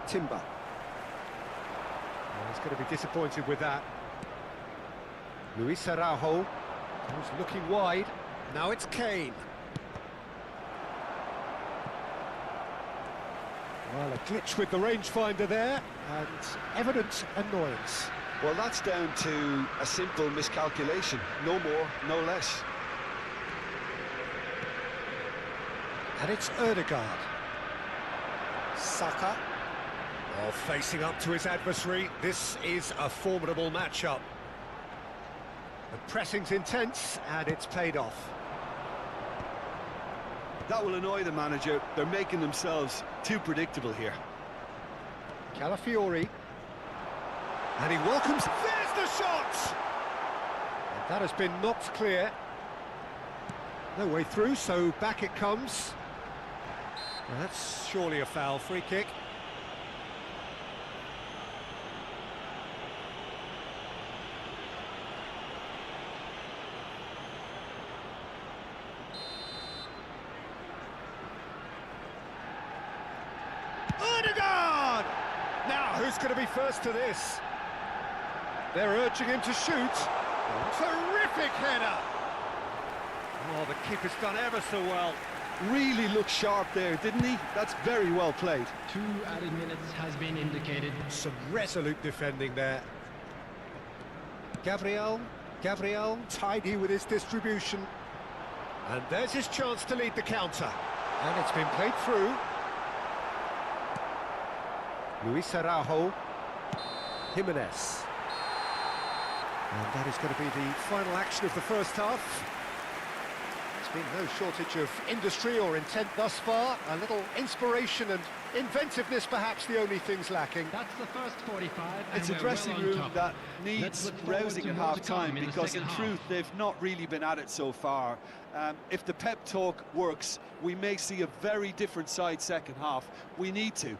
Timber. He's going to be disappointed with that. Luis Araujo. Who's looking wide. Now it's Kane. Well, a glitch with the rangefinder there, and evident annoyance. Well, that's down to a simple miscalculation. No more, no less. And it's 𝗟𝗑𝗩𝗘. Saka. Oh, facing up to his adversary. This is a formidable matchup. The pressing's intense, and it's paid off. That will annoy the manager. They're making themselves too predictable here. Calafiori. And he welcomes... There's the shot! And that has been knocked clear. No way through, so back it comes. That's surely a foul. Free kick. Odegaard! Now, who's going to be first to this? They're urging him to shoot. Terrific header! Oh, the keeper's done ever so well. Really looked sharp there, didn't he? That's very well played. 2 added minutes has been indicated. Some resolute defending there. Gabriel, tidy with his distribution. And there's his chance to lead the counter. And it's been played through. Luis Araujo. Jimenez. And that is going to be the final action of the first half. There's been no shortage of industry or intent thus far. A little inspiration and inventiveness, perhaps the only things lacking. That's the first 45. It's a dressing room that needs rousing at half-time, because in truth they've not really been at it so far. If the pep talk works, we may see a very different side second half. We need to.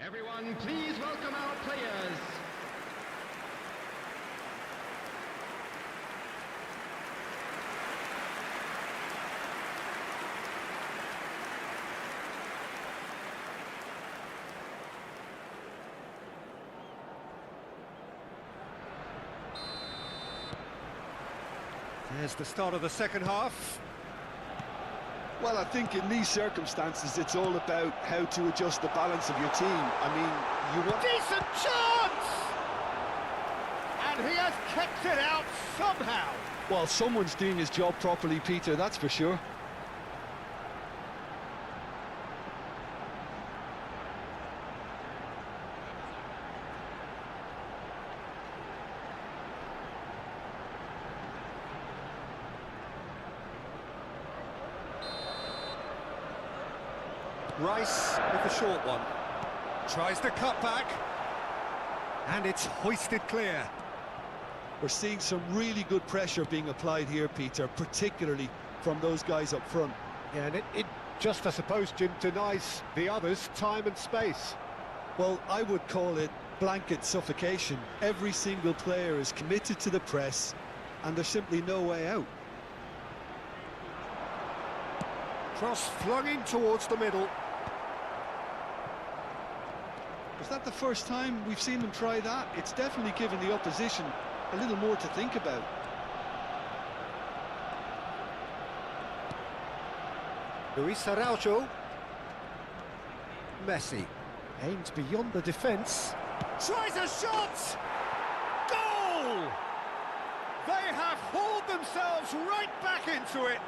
Everyone, please welcome our players. There's the start of the second half. Well, I think in these circumstances, it's all about how to adjust the balance of your team. I mean, you want... Decent chance! And he has kept it out somehow. Well, someone's doing his job properly, Peter, that's for sure. Rice with the short one. Tries the cut back. And it's hoisted clear. We're seeing some really good pressure being applied here, Peter, particularly from those guys up front. Yeah, and it just, I suppose, Jim, denies the others time and space. Well, I would call it blanket suffocation. Every single player is committed to the press, and there's simply no way out. Cross flung in towards the middle. Is that the first time we've seen them try that? It's definitely given the opposition a little more to think about. Luis Araujo. Messi aims beyond the defence. Tries a shot! Goal! They have hauled themselves right back into it.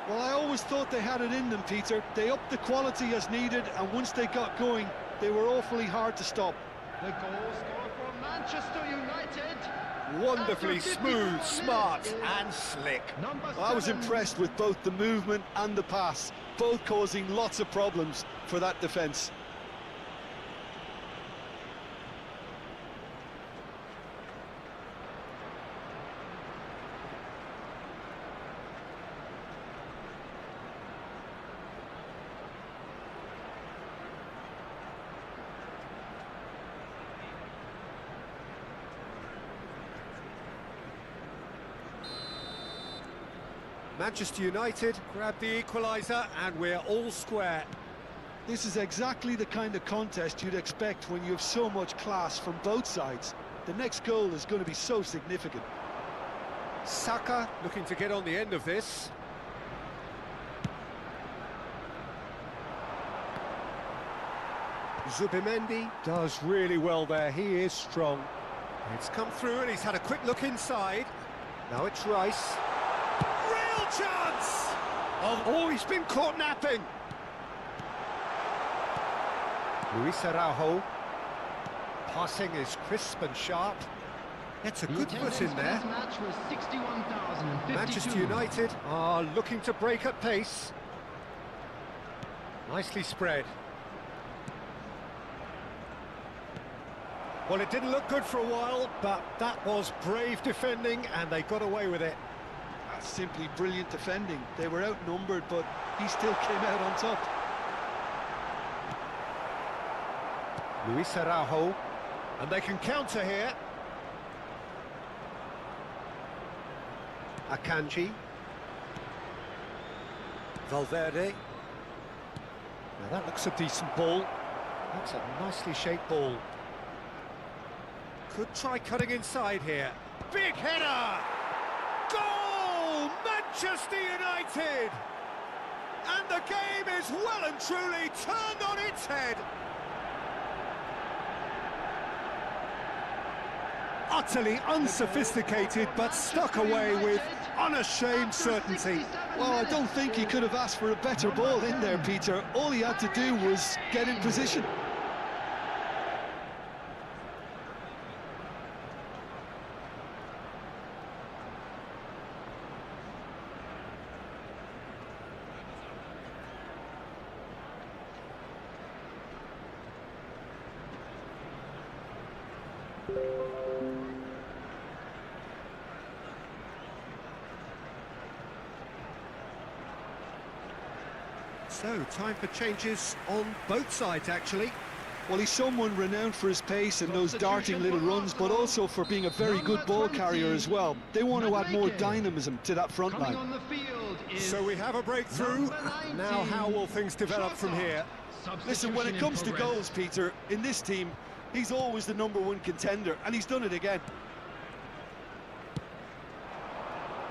Well, I always thought they had it in them, Peter. They upped the quality as needed, and once they got going, they were awfully hard to stop. The goal scorer for Manchester United. Wonderfully smooth, smart and slick. I was impressed with both the movement and the pass, both causing lots of problems for that defence. Manchester United grab the equaliser and we're all square. This is exactly the kind of contest you'd expect when you have so much class from both sides. The next goal is going to be so significant. Saka looking to get on the end of this. Zubimendi does really well there, he is strong. It's come through and he's had a quick look inside. Now it's Rice. Real chance! Oh, he's been caught napping. 𝗟𝗩𝗘. Passing is crisp and sharp. Gets a good foot in there. Match was 61,052. Manchester United are looking to break at pace. Nicely spread. Well, it didn't look good for a while, but that was brave defending, and they got away with it. That's simply brilliant defending. They were outnumbered, but he still came out on top. 𝗟𝗩𝗘. And they can counter here. Akanji. Valverde. Now that looks a decent ball. That's a nicely shaped ball. Could try cutting inside here. Big header! Goal! Manchester United! And the game is well and truly turned on its head. Utterly unsophisticated, but stuck away with unashamed certainty. Well, I don't think he could have asked for a better ball in there, Peter. All he had to do was get in position. So, time for changes on both sides, actually. Well, he's someone renowned for his pace and those darting little runs, but also for being a very good ball carrier as well. They want to add more dynamism to that front line. On the field is So we have a breakthrough. Now how will things develop from here? Listen, when it comes to goals, Peter, in this team, he's always the #1 contender, and he's done it again.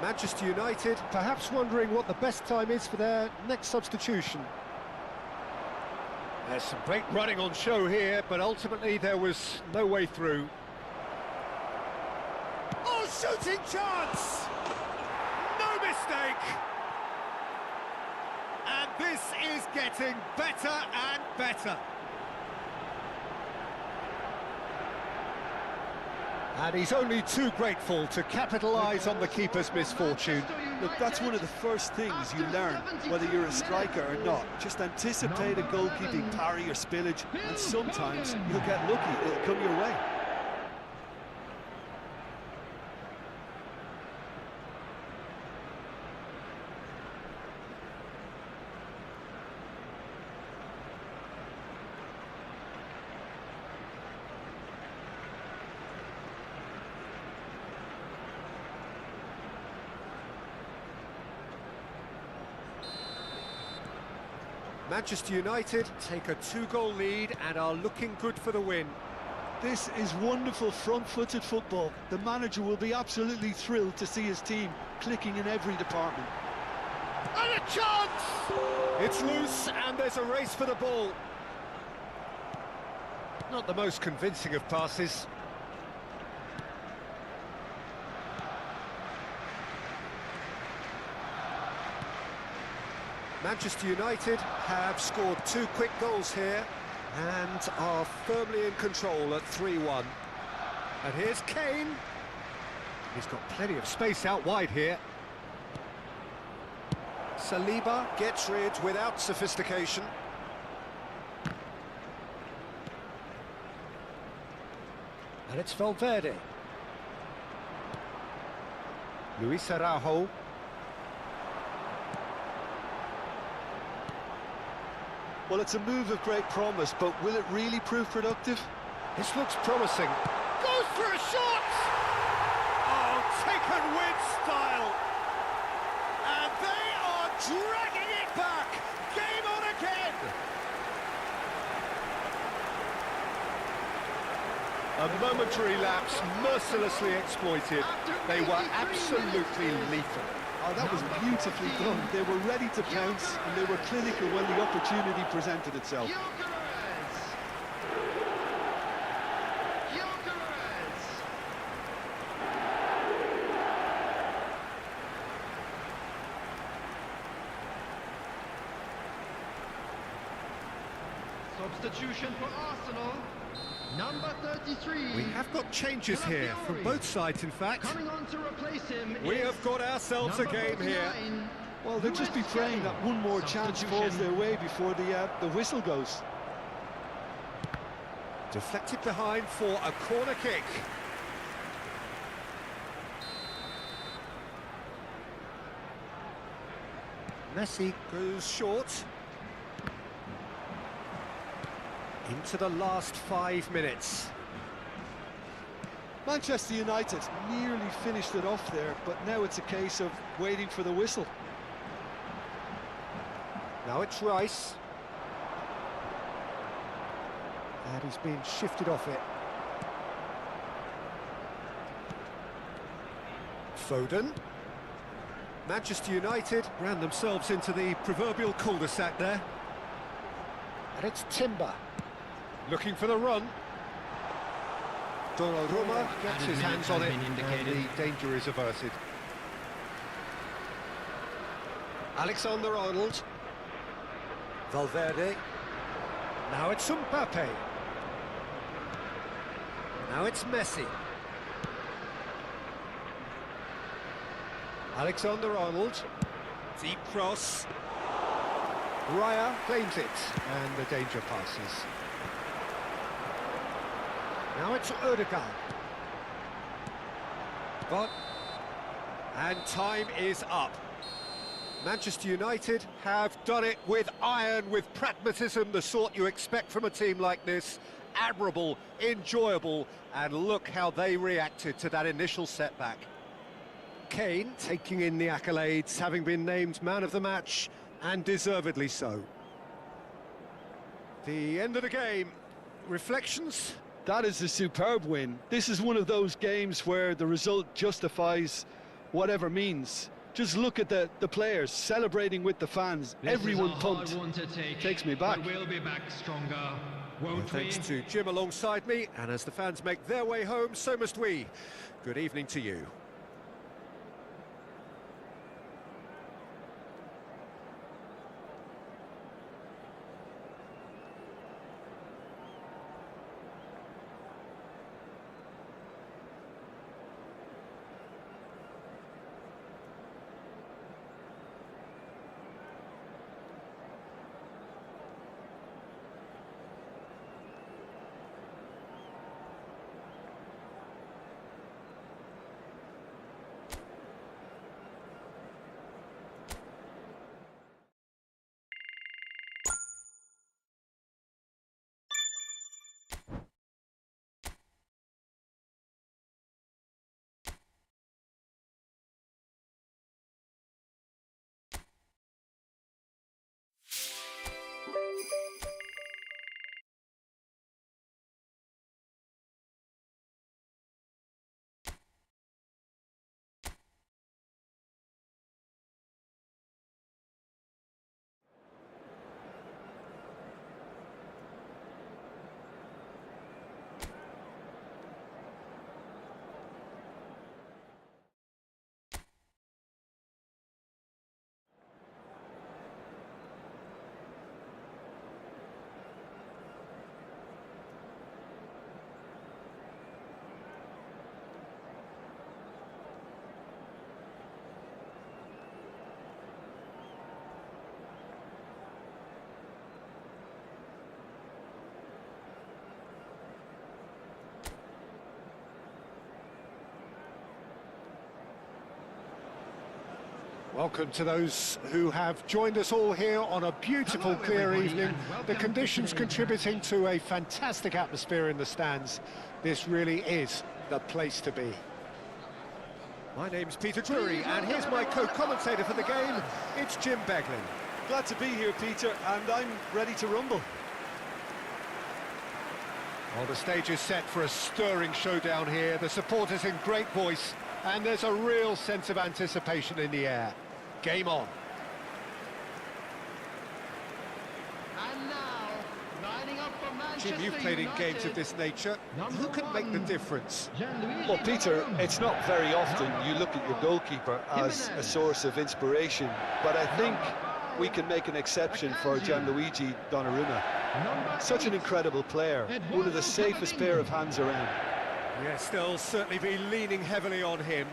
Manchester United perhaps wondering what the best time is for their next substitution. There's some great running on show here, but ultimately there was no way through. Oh, shooting chance! No mistake! And this is getting better and better. And he's only too grateful to capitalise on the keeper's misfortune. Look, that's one of the first things you learn, whether you're a striker or not. Just anticipate a goalkeeping parry or spillage, and sometimes you'll get lucky, it'll come your way. Manchester United take a 2-goal lead and are looking good for the win. This is wonderful front-footed football. The manager will be absolutely thrilled to see his team clicking in every department. And a chance! It's loose and there's a race for the ball. Not the most convincing of passes. Manchester United have scored 2 quick goals here and are firmly in control at 3-1. And here's Kane. He's got plenty of space out wide here. Saliba gets rid without sophistication. And it's Valverde. 𝗟𝗩𝗘. Well, it's a move of great promise, but will it really prove productive? This looks promising. Goes for a shot! Oh, taken with style! And they are dragging it back! Game on again! A momentary lapse mercilessly exploited. They were absolutely lethal. Oh, that was beautifully done. They were ready to pounce, and they were clinical when the opportunity presented itself. substitution for Arsenal, number 33. We have got changes here from both sides, in fact. Coming on to replace him. We have got ourselves a game here. Well, they'll just be praying that one more chance falls their way before the whistle goes. Deflected behind for a corner kick. Messi goes short. Into the last 5 minutes. Manchester United nearly finished it off there, but now it's a case of waiting for the whistle. Now it's Rice. And he's been shifted off it. Foden. Manchester United ran themselves into the proverbial cul-de-sac there. And it's Timber. Looking for the run. Donnarumma gets his hands on it, and the danger is averted. Alexander-Arnold. Valverde. Now it's Mbappe. Now it's Messi. Alexander-Arnold. Deep cross. Raya claims it, and the danger passes. Now it's 𝗟𝗑𝗩𝗘. And time is up. Manchester United have done it with iron, with pragmatism, the sort you expect from a team like this. Admirable, enjoyable, and look how they reacted to that initial setback. Kane taking in the accolades, having been named man of the match, and deservedly so. The end of the game. Reflections? That is a superb win. This is one of those games where the result justifies whatever means. Just look at the players celebrating with the fans. Everyone pumped. Takes me back. We'll be back stronger, won't we? Thanks to Jim alongside me, and as the fans make their way home, so must we. Good evening to you. Welcome to those who have joined us all here on a beautiful, clear evening. The conditions contributing to a fantastic atmosphere in the stands. This really is the place to be. My name's Peter Drury, and here's my co-commentator for the game. It's Jim Beglin. Glad to be here, Peter, and I'm ready to rumble. Well, the stage is set for a stirring showdown here. The supporters in great voice, and there's a real sense of anticipation in the air. Game on. And now, lining up for Manchester Jim, you've played in United. games of this nature. Who can make the difference? Well, Peter, it's not very often you look at your goalkeeper as a source of inspiration, but I think we can make an exception for Gianluigi Donnarumma. Such an incredible player, one of the safest pair of hands around. Yes, they'll certainly be leaning heavily on him.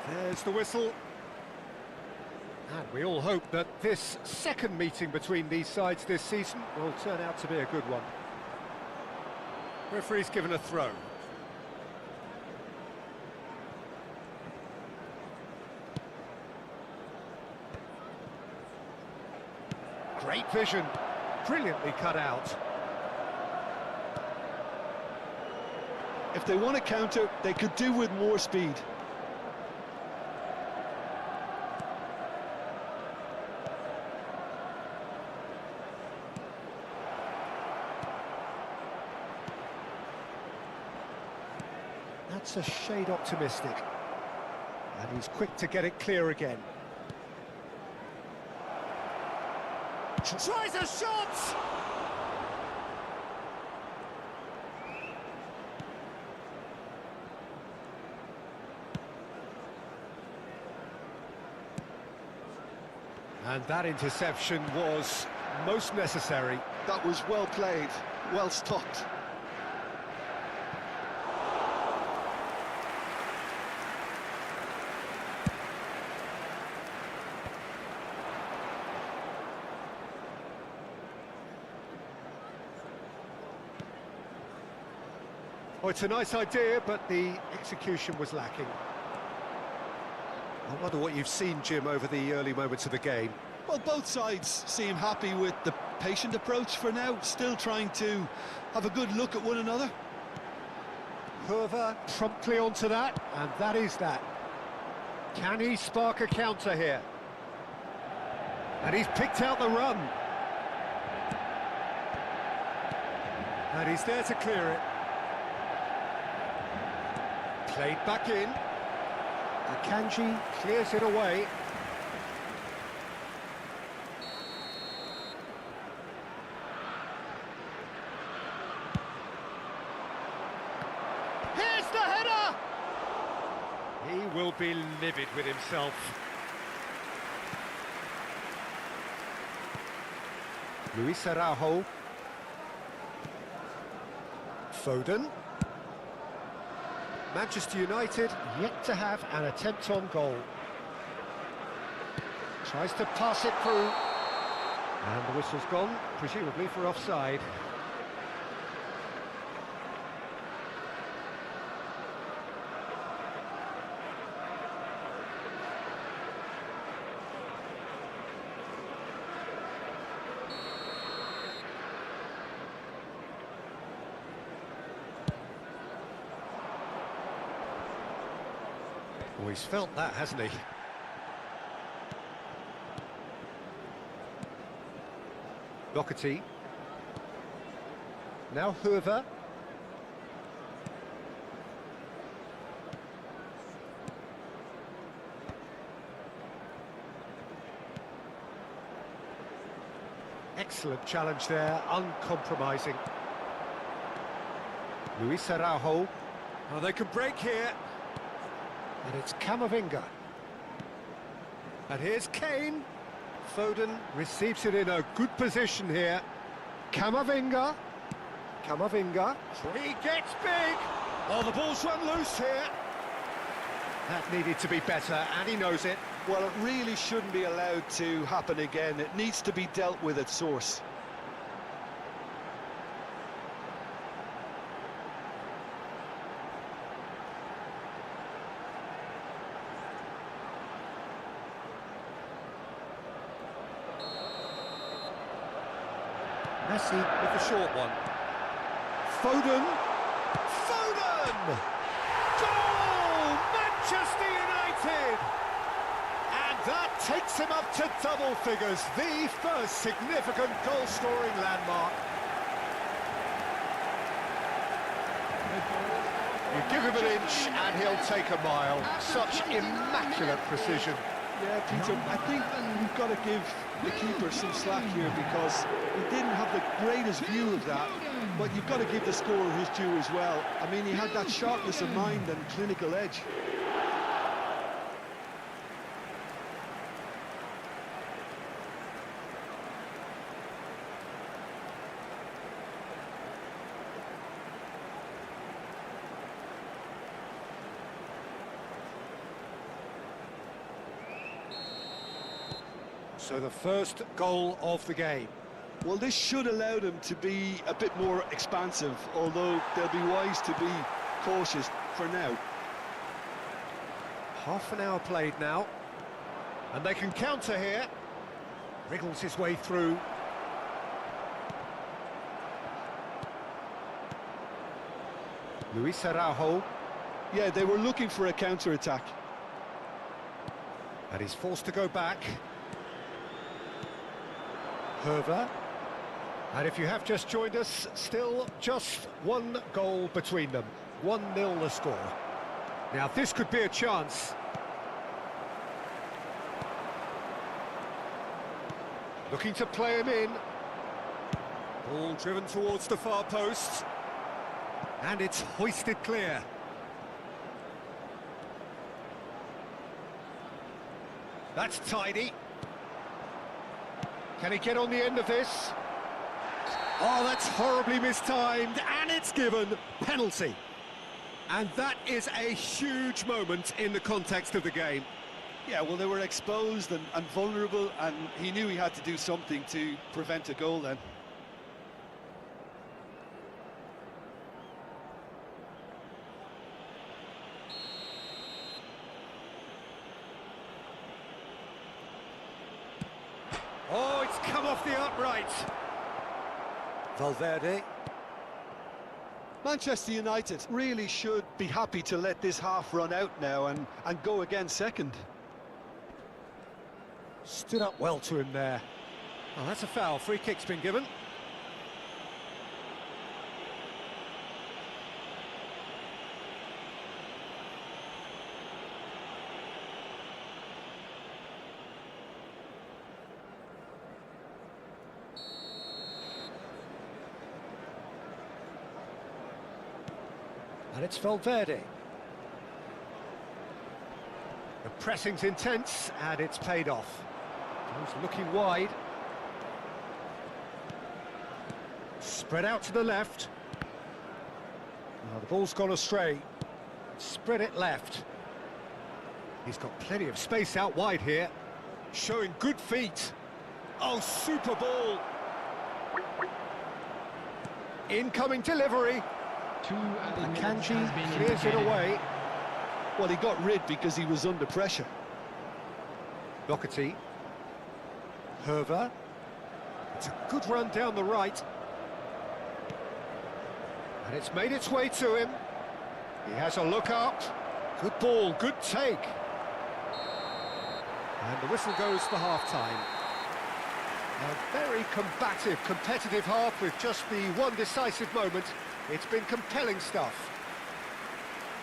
There's the whistle. And we all hope that this second meeting between these sides this season will turn out to be a good one. Referee's given a throw. Great vision, brilliantly cut out. If they want to counter, they could do with more speed. That's a shade optimistic. And he's quick to get it clear again. Tries a shot! And that interception was most necessary. That was well played, well stopped. Oh, it's a nice idea, but the execution was lacking. I wonder what you've seen, Jim, over the early moments of the game. Well, both sides seem happy with the patient approach for now, still trying to have a good look at one another. 𝗟𝗩𝗘 promptly onto that, and that is that. Can he spark a counter here? And he's picked out the run. And he's there to clear it. Played back in. Akanji clears it away. Here's the header! He will be livid with himself. Luis Araujo. Foden. Manchester United yet to have an attempt on goal. Tries to pass it through. And the whistle's gone, presumably for offside. Oh, he's felt that, hasn't he? Doherty. Now 𝗟𝗩𝗘. Excellent challenge there, uncompromising. Luis Araujo. Oh, they can break here. And it's 𝗟𝗩𝗡𝗋. And here's Kane. Foden receives it in a good position here. 𝗟𝗩𝗡𝗋. 𝗟𝗩𝗡𝗋. He gets big. Oh, the ball's run loose here. That needed to be better, and he knows it. Well, it really shouldn't be allowed to happen again. It needs to be dealt with at source. Messi with the short one. Foden. Foden! Goal! Manchester United! And that takes him up to double figures, the first significant goal-scoring landmark. You give him an inch and he'll take a mile. Such immaculate precision. Yeah, Peter, I think we've got to give the keeper some slack here because he didn't have the greatest view of that, but you've got to give the scorer his due as well. I mean, he had that sharpness of mind and clinical edge. So the first goal of the game. Well, this should allow them to be a bit more expansive, although they'll be wise to be cautious for now. Half an hour played now. And they can counter here. Wriggles his way through. Luis Araujo. Yeah, they were looking for a counter-attack. And he's forced to go back. 𝗟𝗩𝗘. And if you have just joined us, still just one goal between them. 1-0 the score. Now this could be a chance. Looking to play him in. Ball driven towards the far post. And it's hoisted clear. That's tidy. Can he get on the end of this? Oh, that's horribly mistimed, and it's given penalty. And that is a huge moment in the context of the game. Yeah, well, they were exposed and vulnerable, and he knew he had to do something to prevent a goal then. Oh, it's come off the upright. Valverde. Manchester United really should be happy to let this half run out now and go again second. Stood up well to him there. Oh, that's a foul. Free kick's been given. And it's Valverde. The pressing's intense, and it's paid off. He's looking wide. Spread out to the left. Now the ball's gone astray. Spread it left. He's got plenty of space out wide here. Showing good feet. Oh, super ball. Incoming delivery. Akanji clears it away. Well, he got rid because he was under pressure. Doherty. 𝗟𝗩𝗘. It's a good run down the right. And it's made its way to him. He has a look up. Good ball, good take. And the whistle goes for half-time. A very combative, competitive half with just the one decisive moment. It's been compelling stuff.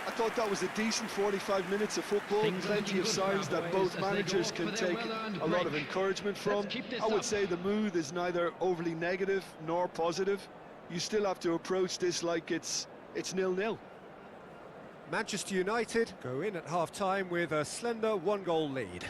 I thought that was a decent 45 minutes of football, plenty of signs that both managers can take a lot of encouragement from. I would say the mood is neither overly negative nor positive. You still have to approach this like it's 0-0. Manchester United go in at half-time with a slender one-goal lead.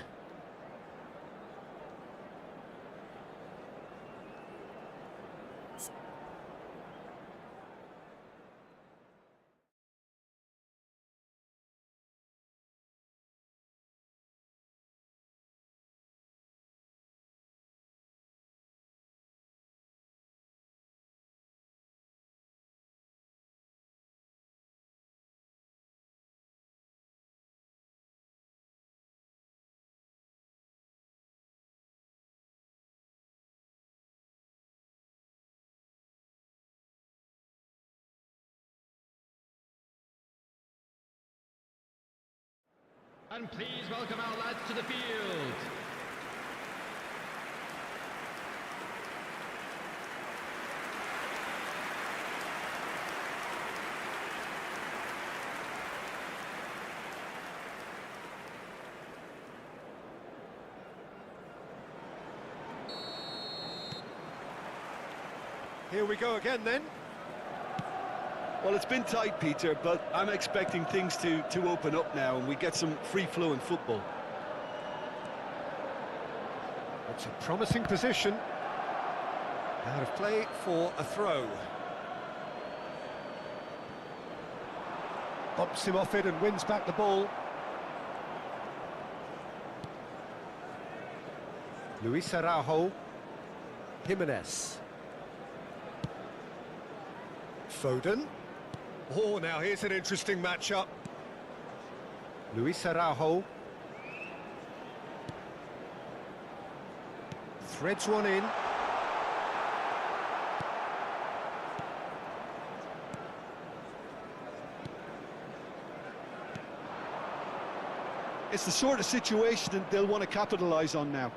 And please welcome our lads to the field. Here we go again then. Well, it's been tight, Peter, but I'm expecting things to open up now and we get some free-flowing football. It's a promising position. Out of play for a throw. Bumps him off it and wins back the ball. Luis Araujo. Jimenez. Foden. Oh, now here's an interesting matchup. Luis Araujo. Threads one in. It's the sort of situation that they'll want to capitalise on now.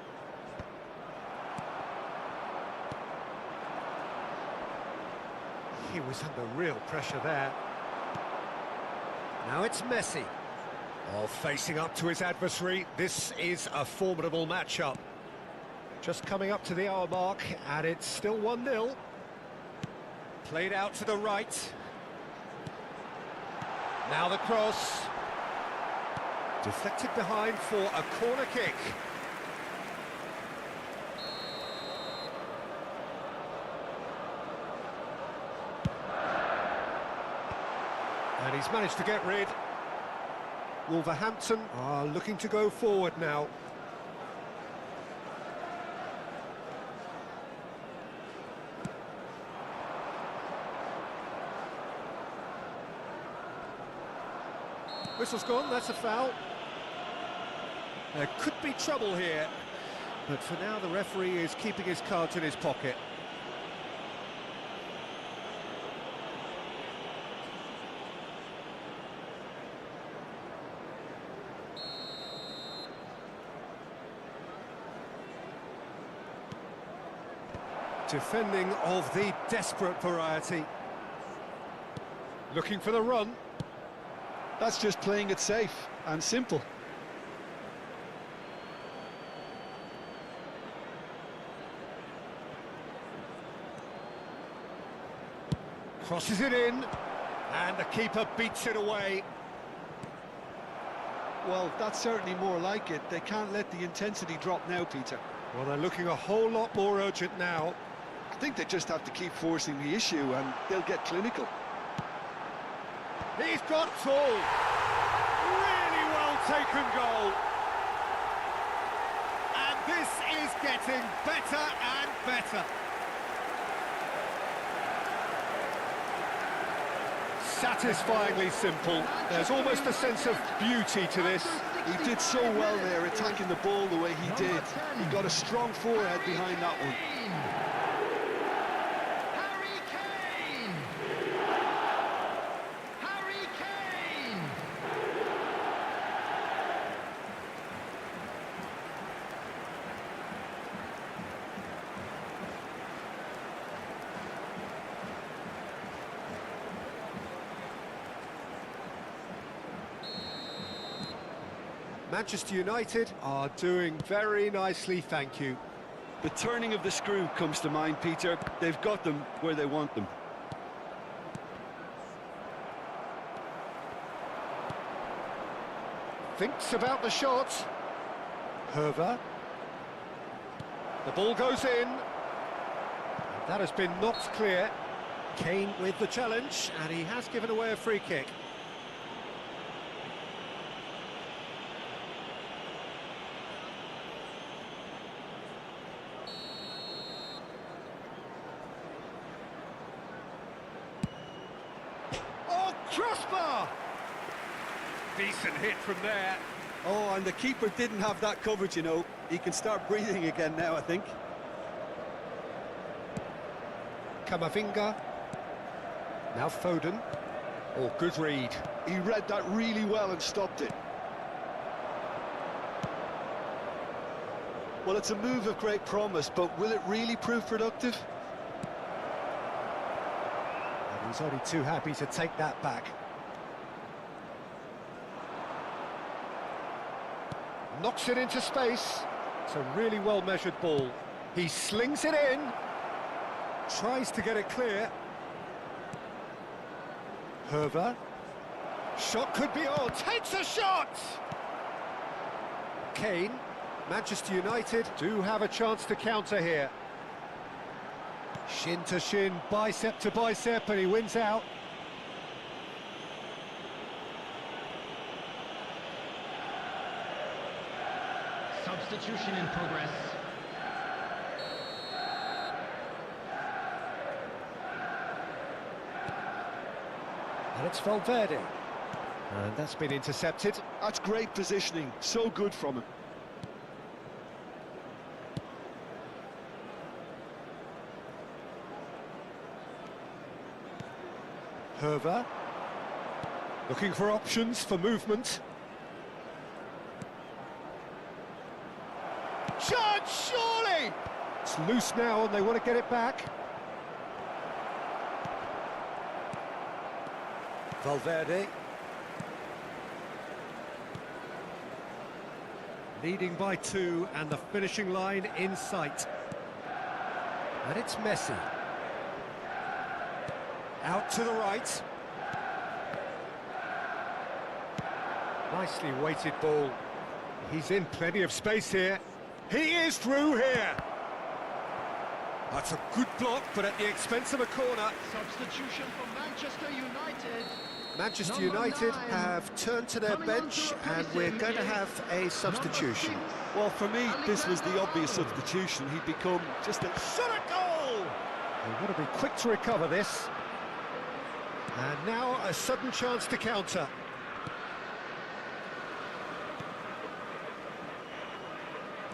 He was under real pressure there. Now it's Messi. Oh, facing up to his adversary. This is a formidable matchup. Just coming up to the hour mark, and it's still 1-0. Played out to the right. Now the cross. Deflected behind for a corner kick. And he's managed to get rid. Wolverhampton are looking to go forward now. Whistle's gone, that's a foul. There could be trouble here, but for now the referee is keeping his cards in his pocket. Defending of the desperate variety. Looking for the run. That's just playing it safe and simple. Crosses it in, and the keeper beats it away. Well, that's certainly more like it. They can't let the intensity drop now, Peter. Well, they're looking a whole lot more urgent now. I think they just have to keep forcing the issue and they'll get clinical. He's got all. Really well taken goal. And this is getting better and better. Satisfyingly simple. There's almost a sense of beauty to this. He did so well there, attacking the ball the way he did. He got a strong forehead behind that one. Harry Kane! Harry Kane! Manchester United are doing very nicely, thank you. The turning of the screw comes to mind, Peter. They've got them where they want them. Thinks about the shot. Herver. The ball goes in. That has been knocked clear. Kane with the challenge, and he has given away a free kick. Oh, crossbar! Decent hit from there. Oh, and the keeper didn't have that coverage, you know. He can start breathing again now, I think. Camavinga. Now Foden. Oh, good read. He read that really well and stopped it. Well, it's a move of great promise, but will it really prove productive? And he's only too happy to take that back. Knocks it into space. It's a really well-measured ball. He slings it in. Tries to get it clear. 𝗟𝗩𝗘. Shot could be on. Takes a shot! Kane. Manchester United do have a chance to counter here. Shin to shin, bicep to bicep, and he wins out. Substitution in progress. And it's 𝗟𝗪𝗘. And that's been intercepted. That's great positioning, so good from him. 𝗟𝗩𝗘. Looking for options for movement. Shot, surely! It's loose now and they want to get it back. 𝗟𝗪𝗘. Leading by 2 and the finishing line in sight. And it's Messi. Out to the right. Nicely weighted ball. He's in plenty of space here. He is through here. That's a good block, but at the expense of a corner. Substitution for Manchester United. Manchester Number United 9. have turned to their Coming on bench to and replace we're him going to is have a substitution. number 6. Well, for me, this was the obvious substitution. He'd become just a Shot a goal! They've got to be quick to recover this. And now a sudden chance to counter.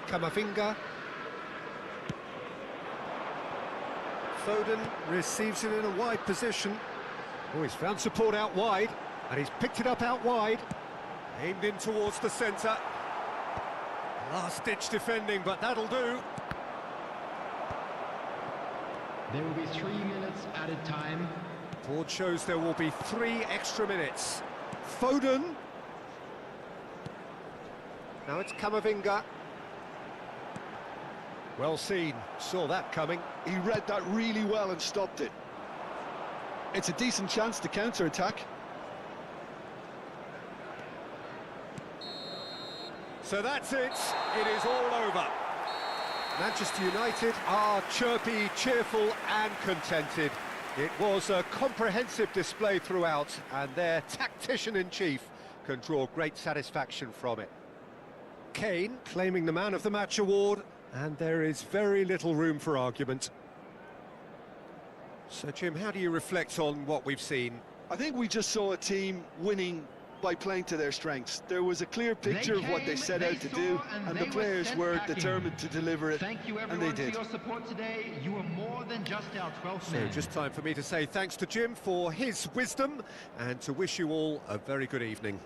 Camavinga. Foden receives it in a wide position. Oh, he's found support out wide, and he's picked it up out wide. Aimed in towards the centre. Last-ditch defending, but that'll do. There will be 3 minutes added time. Board shows there will be 3 extra minutes. Foden. Now it's Camavinga. Well seen, saw that coming. He read that really well and stopped it. It's a decent chance to counter-attack. So that's it, it is all over. Manchester United are chirpy, cheerful and contented. It was a comprehensive display throughout and their tactician-in-chief can draw great satisfaction from it. Kane claiming the Man of the Match award, and there is very little room for argument. So, Jim, how do you reflect on what we've seen? I think we just saw a team winning by playing to their strengths. There was a clear picture of what they set out to do, and the players were determined to deliver it, Thank you and everyone they did. for your support today. You were more than just our 12th So man. just time for me to say thanks to Jim for his wisdom and to wish you all a very good evening.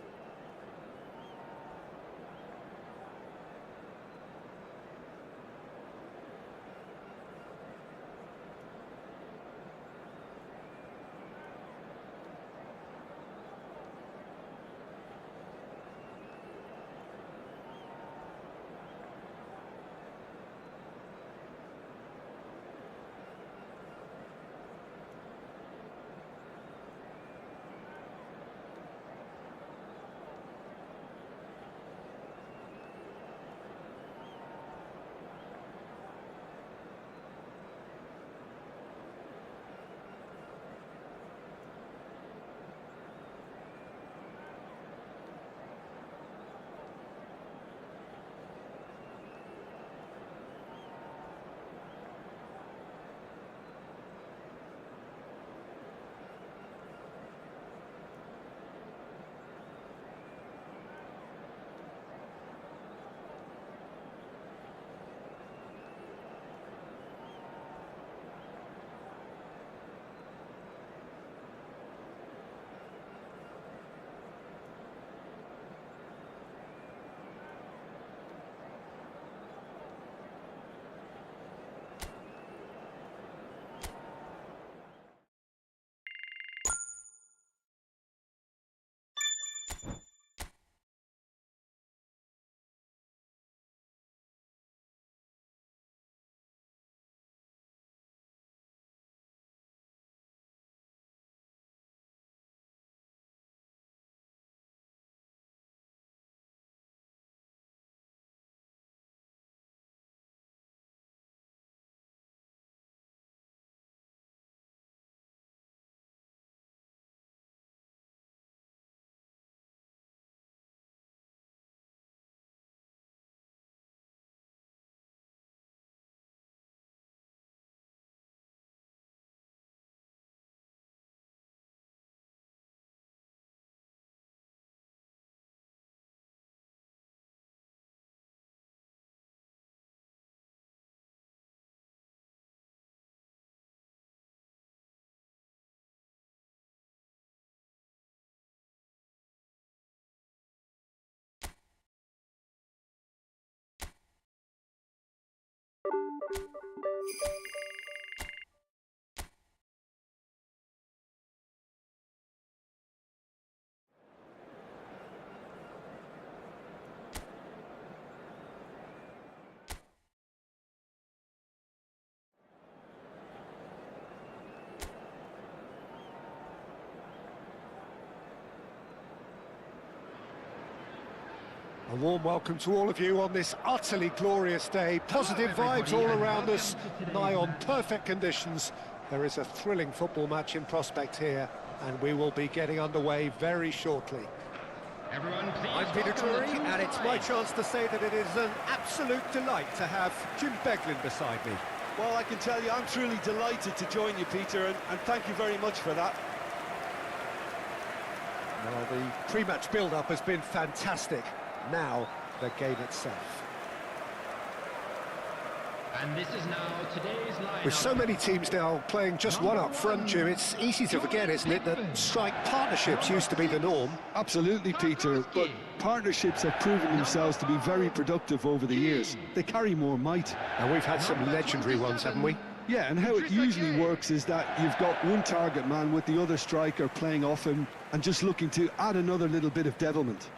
A warm welcome to all of you on this utterly glorious day. Positive vibes all around us, nigh on perfect conditions. There is a thrilling football match in prospect here, and we will be getting underway very shortly. Everyone, please. I'm Peter Drury, and it's my chance to say that it is an absolute delight to have Jim Beglin beside me. Well, I can tell you, I'm truly delighted to join you, Peter, and thank you very much for that. Well, the pre-match build-up has been fantastic. Now, the game itself. And this is now today's lineup. With so many teams now playing just one up front, Jim, it's easy to forget, isn't it, that strike partnerships used to be the norm. Absolutely, Peter, but partnerships have proven themselves to be very productive over the years. They carry more might. And we've had some legendary ones, haven't we? Yeah, and how it usually works is that you've got one target man with the other striker playing off him and just looking to add another little bit of devilment.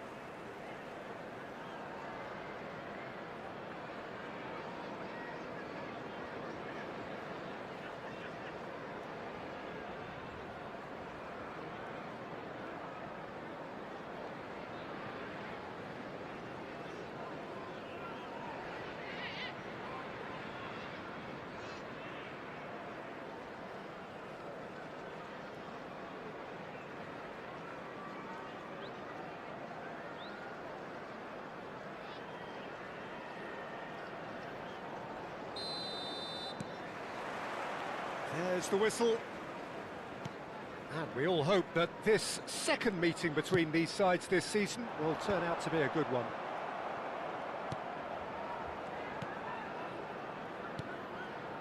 There's the whistle. And we all hope that this second meeting between these sides this season will turn out to be a good one.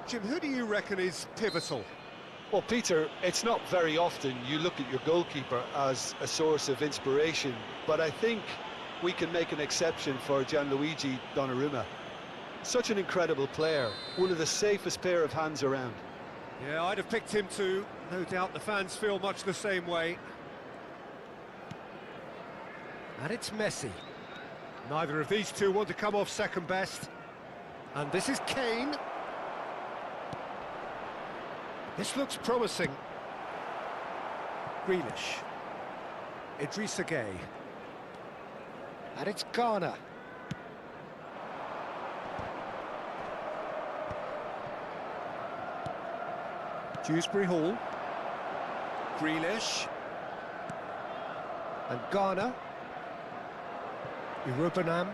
Jim, who do you reckon is pivotal? Well, Peter, it's not very often you look at your goalkeeper as a source of inspiration, but I think we can make an exception for Gianluigi Donnarumma. Such an incredible player, one of the safest pair of hands around. Yeah, I'd have picked him too. No doubt the fans feel much the same way. And it's Messi. Neither of these two want to come off second best. And this is Kane. This looks promising. Grealish. Idrissa Gueye. And it's Ghana. Dewsbury Hall. Grealish. And Ghana. Irubanam.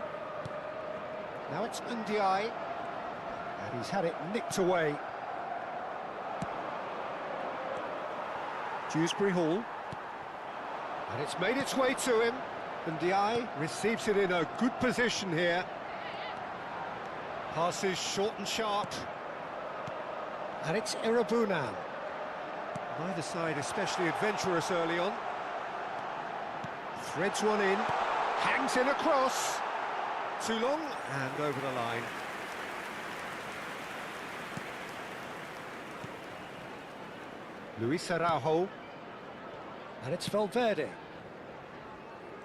Now it's Ndiaye. And he's had it nicked away. Dewsbury Hall. And it's made its way to him. Ndiaye receives it in a good position here. Passes short and sharp. And it's Irubanam. Neither side especially adventurous early on. Threads one in. Hangs in across. Too long and over the line. Luis Araujo. And it's Valverde.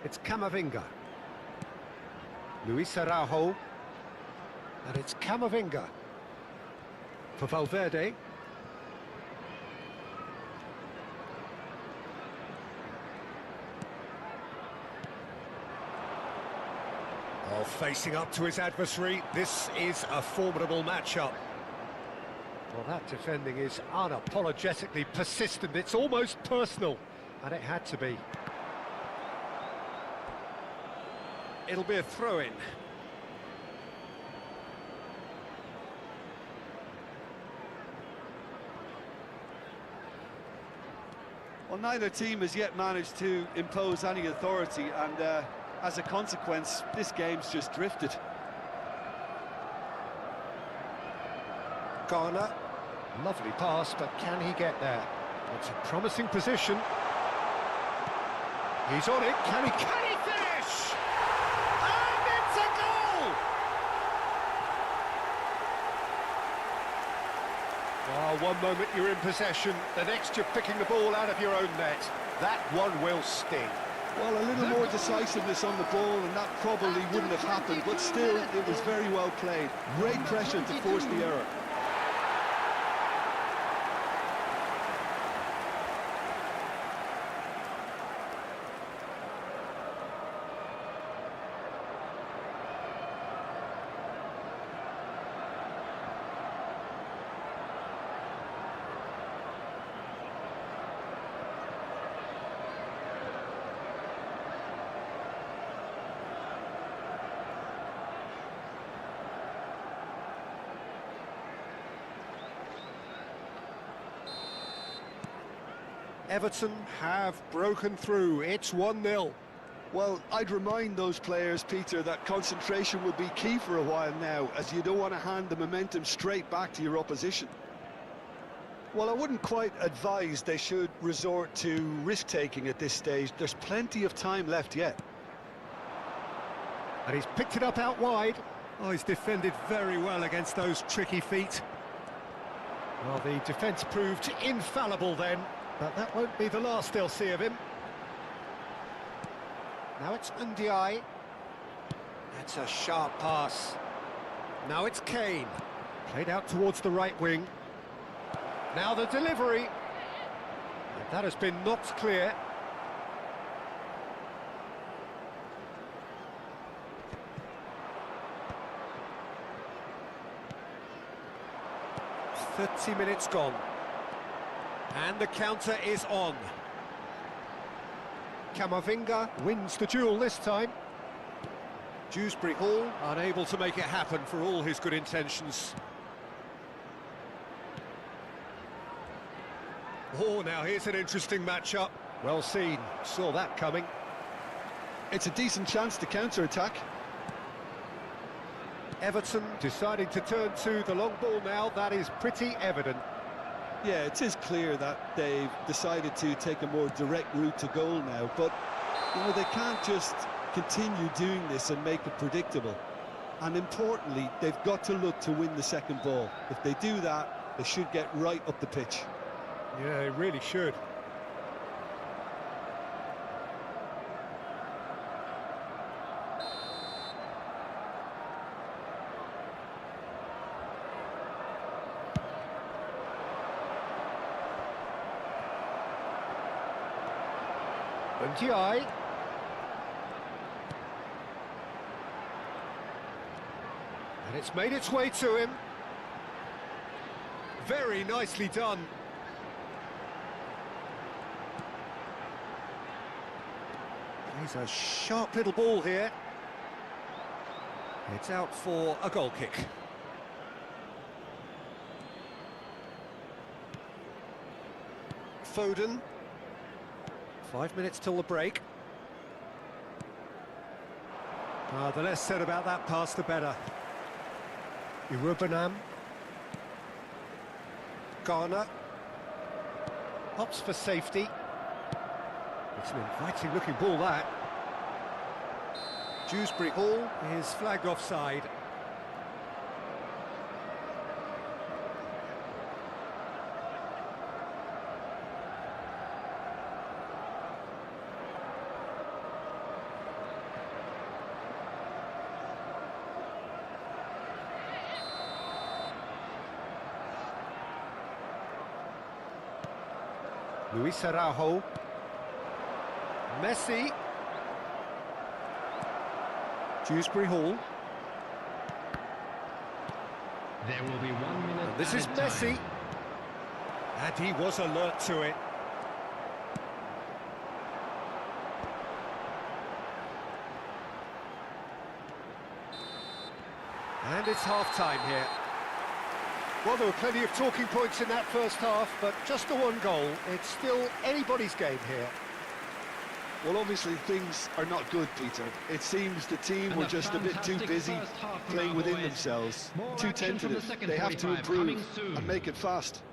It's Camavinga. Luis Araujo. And it's Camavinga. For Valverde. Oh, facing up to his adversary, this is a formidable matchup. Well, that defending is unapologetically persistent. It's almost personal, and it had to be. It'll be a throw-in. Well, neither team has yet managed to impose any authority, and as a consequence, this game's just drifted. Ghana, lovely pass, but can he get there? It's a promising position. He's on it, can he finish? And it's a goal! Oh, one moment you're in possession, the next you're picking the ball out of your own net. That one will sting. Well, a little more decisiveness on the ball, and that probably wouldn't have happened, but still, it was very well played. Great pressure to force the error. Everton have broken through. It's 1-0. Well, I'd remind those players, Peter, that concentration will be key for a while now, as you don't want to hand the momentum straight back to your opposition. Well, I wouldn't quite advise they should resort to risk-taking at this stage. There's plenty of time left yet. And he's picked it up out wide. Oh, he's defended very well against those tricky feet. Well, the defence proved infallible then, but that won't be the last they'll see of him. Now it's Ndiaye. That's a sharp pass. Now it's Kane. Played out towards the right wing. Now the delivery. And that has been knocked clear. "30 minutes gone. And the counter is on. Camavinga wins the duel this time. Dewsbury Hall unable to make it happen for all his good intentions. Oh, now here's an interesting matchup. Well seen, saw that coming. It's a decent chance to counter-attack. Everton deciding to turn to the long ball now, that is pretty evident. Yeah, it is clear that they've decided to take a more direct route to goal now, but you know, they can't just continue doing this and make it predictable. And importantly, they've got to look to win the second ball. If they do that, they should get right up the pitch. Yeah, they really should. Ndiaye. And it's made its way to him. Very nicely done. He's a sharp little ball here. It's out for a goal kick. Foden. 5 minutes till the break. The less said about that pass, the better. 𝗟𝗩𝗘. Garner. Opts for safety. It's an inviting looking ball, that. Dewsbury Hall is flagged offside. Luis Araujo. Messi. Dewsbury Hall. There will be 1 minute. And this is Messi. And he was alert to it. And it's half-time here. Well, there were plenty of talking points in that first half, but just the one goal. It's still anybody's game here. Well, obviously things are not good, Peter. It seems the team were just a bit too busy playing within themselves, too tentative. They have to improve and make it fast.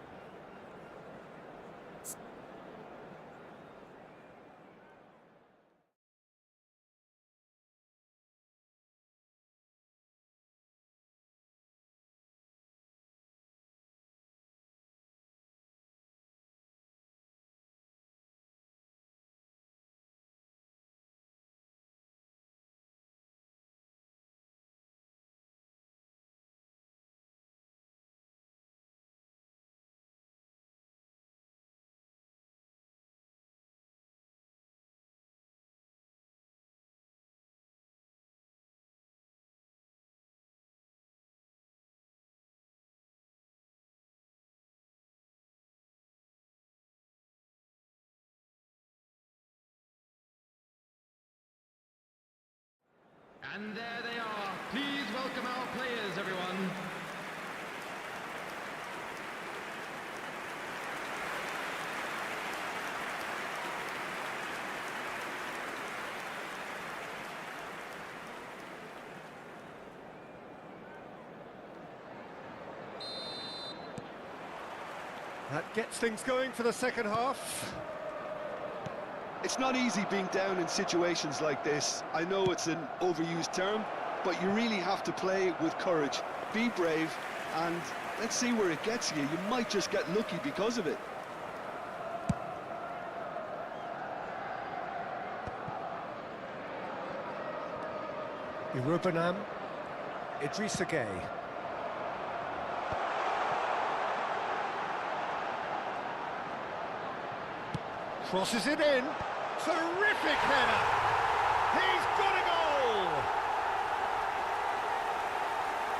And there they are. Please welcome our players, everyone. That gets things going for the second half. It's not easy being down in situations like this. I know it's an overused term, but you really have to play with courage. Be brave, and let's see where it gets you. You might just get lucky because of it. 𝗟𝗩𝗘, 𝗟𝗑𝗓𝗓. Crosses it in. Terrific header. He's got a goal.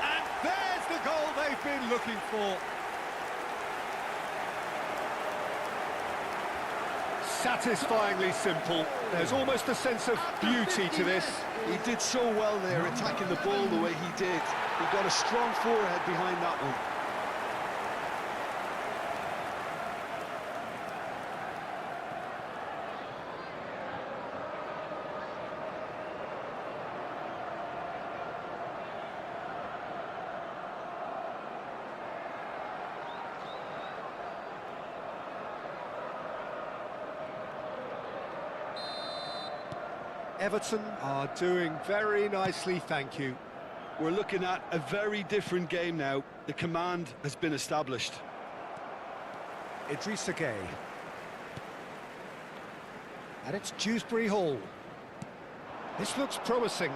And there's the goal they've been looking for. Satisfyingly simple. There's almost a sense of beauty to this. He did so well there, attacking the ball the way he did. He got a strong forehead behind that one. Everton are doing very nicely, thank you. We're looking at a very different game now. The command has been established. 𝗟𝗓𝗓. And it's Dewsbury Hall. This looks promising.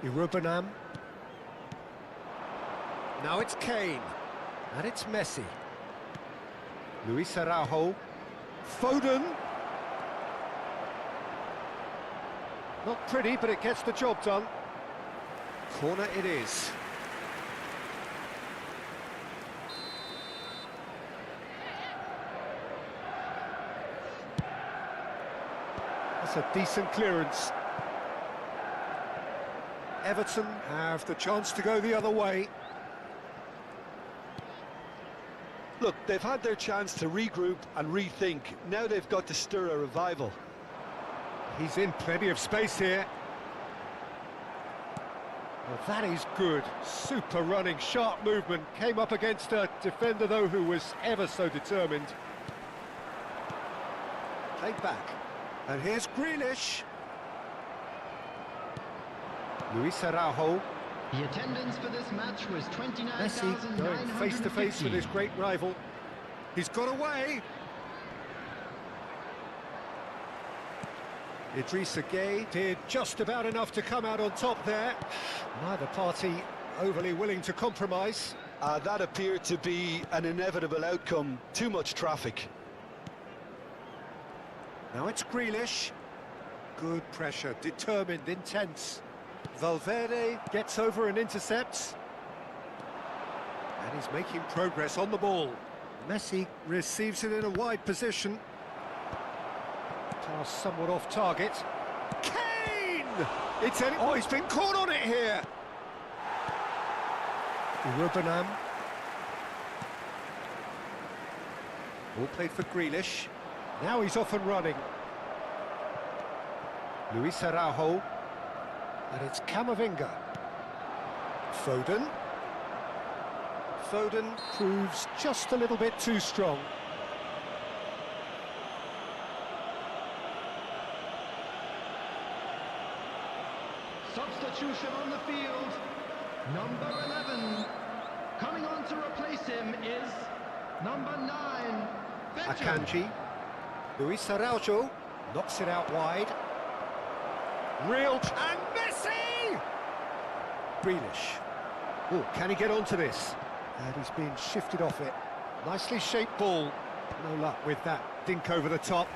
𝗟𝗩𝗘. Now it's Kane. And it's Messi. Luis Araujo. Foden. Not pretty, but it gets the job done. Corner it is. That's a decent clearance. Everton have the chance to go the other way. Look, they've had their chance to regroup and rethink. Now they've got to stir a revival. He's in plenty of space here. Well, that is good. Super running, sharp movement. Came up against a defender, though, who was ever so determined. Played back. And here's Grealish. Luis Araujo. The attendance for this match was 29,950. Messi going face-to-face with his great rival. He's got away. 𝗟𝗓𝗓 did just about enough to come out on top there. Neither party overly willing to compromise. That appeared to be an inevitable outcome. Too much traffic. Now it's Grealish. Good pressure, determined, intense. Valverde gets over and intercepts. And he's making progress on the ball. Messi receives it in a wide position. Pass somewhat off target. Kane! It's any... Oh, he's been caught on it here. 𝗟𝗩𝗘. Ball played for Grealish. Now he's off and running. Luis Araujo. And it's Camavinga. Foden. Foden proves just a little bit too strong. Substitution on the field. Number 11. Coming on to replace him is number 9. Akanji. Luis Araujo knocks it out wide. Real and Messi! Grealish. Oh, can he get onto this? And he's being shifted off it. Nicely shaped ball. No luck with that dink over the top.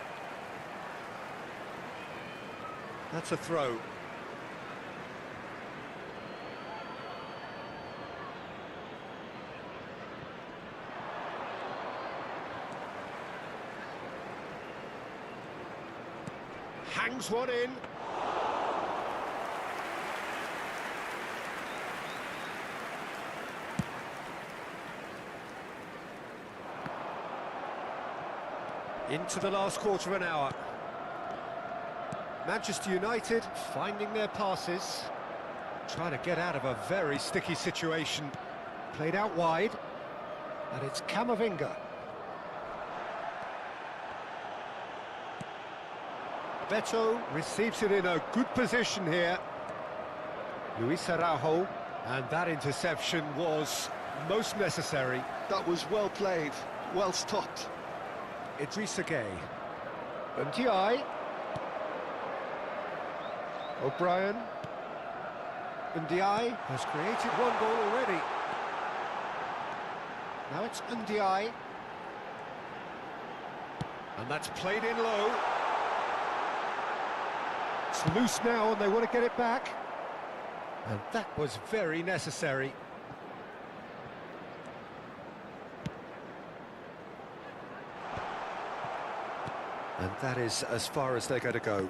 That's a throw. Hangs one in. Into the last quarter of an hour. Manchester United finding their passes, trying to get out of a very sticky situation. Played out wide, and it's Camavinga. Beto receives it in a good position here. 𝗟𝗩𝗘, and that interception was most necessary. That was well played, well stopped. Idrissa Gueye. Ndiaye. O'Brien. Ndiaye has created one goal already. Now it's Ndiaye. And that's played in low. It's loose now and they want to get it back. And that was very necessary. And that is as far as they're going to go.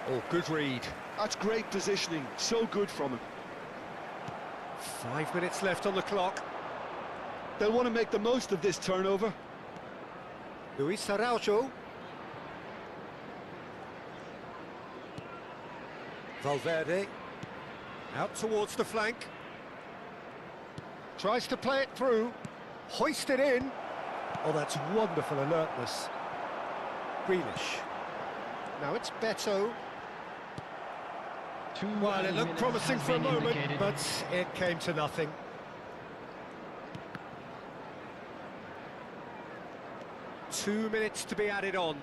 Oh, good read. That's great positioning, so good from him. 5 minutes left on the clock. They'll want to make the most of this turnover. 𝗟𝗩𝗘. Valverde. Out towards the flank. Tries to play it through. Hoist it in. Oh, that's wonderful alertness. Grealish. Now it's Beto. Well, it looked promising for a moment, but it came to nothing. 2 minutes to be added on.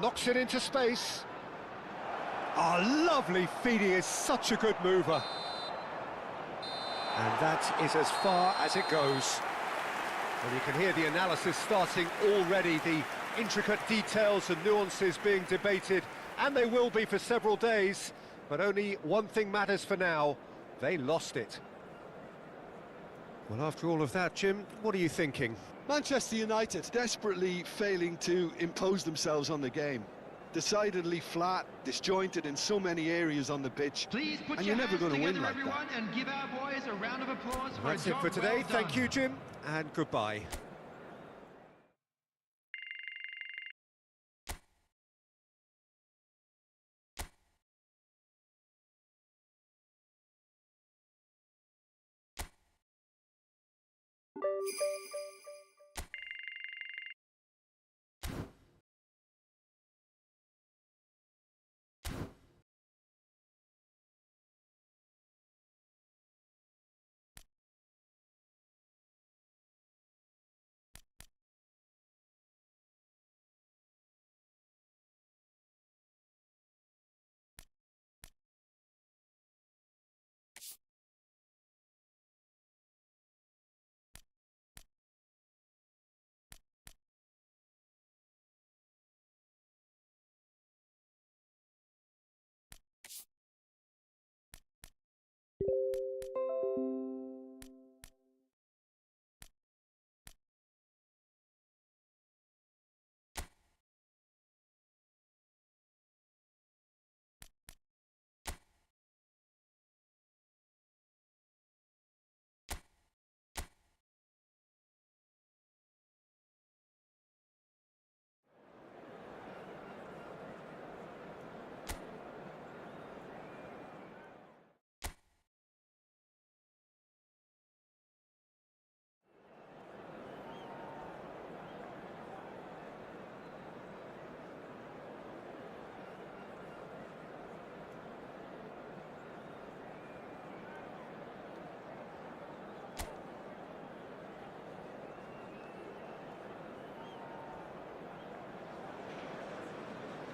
Knocks it into space. Oh, lovely feed. He is such a good mover. And that is as far as it goes. And you can hear the analysis starting already, the intricate details and nuances being debated, and they will be for several days. But only one thing matters for now: they lost it. Well, after all of that, Jim, what are you thinking? Manchester United desperately failing to impose themselves on the game. Decidedly flat, disjointed in so many areas on the pitch. Please put and your you're never hands going to win together, like everyone, that. and give our boys a round of applause for That's a it job for today. well Thank done. you, Jim, and goodbye.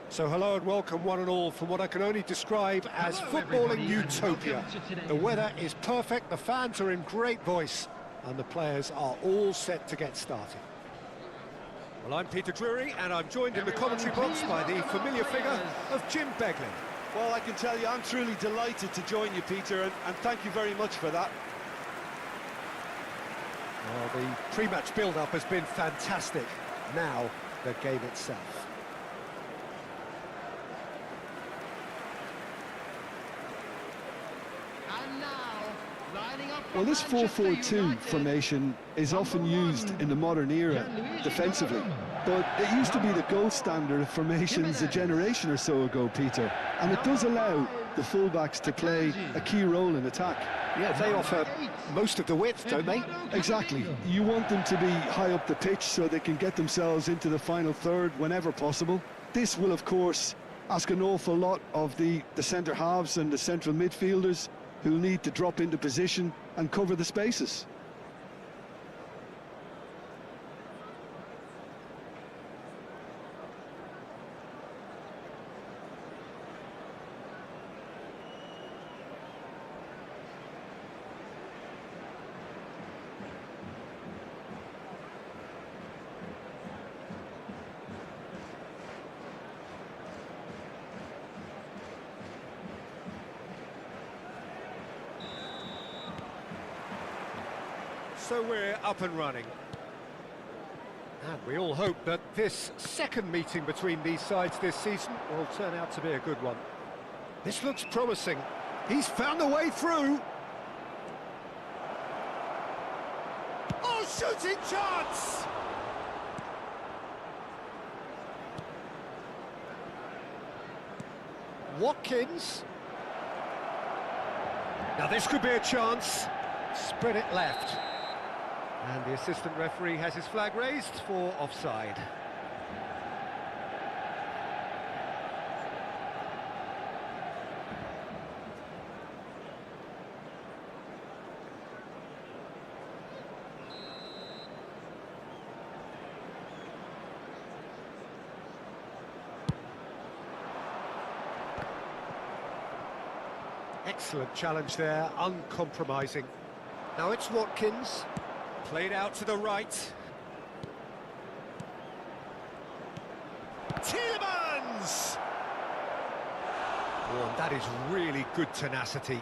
So hello and welcome one and all from what I can only describe as Hello, footballing everybody, and utopia. welcome to today's The weather is perfect, the fans are in great voice, and the players are all set to get started. Well, I'm Peter Drury, and I'm joined in the commentary box by the familiar figure of Jim Beglin. Well, I can tell you, I'm truly delighted to join you, Peter, and thank you very much for that. Well, the pre-match build-up has been fantastic. Now, the game itself. And now, Lining up for Well, this Manchester 4-4-2 United. formation is often used in the modern era defensively, but it used to be the gold standard of formations a generation or so ago, Peter, and it does allow the fullbacks to play a key role in attack. Yeah, they offer most of the width, don't they? Exactly. You want them to be high up the pitch so they can get themselves into the final third whenever possible. This will, of course, ask an awful lot of the centre halves and the central midfielders, who'll need to drop into position and cover the spaces. So we're up and running. And we all hope that this second meeting between these sides this season will turn out to be a good one. This looks promising. He's found the way through. Oh, shooting chance! Watkins. Now this could be a chance. Spread it left. And the assistant referee has his flag raised for offside. Excellent challenge there, uncompromising. Now it's Watkins. Played out to the right. Tielemans! Oh, and that is really good tenacity.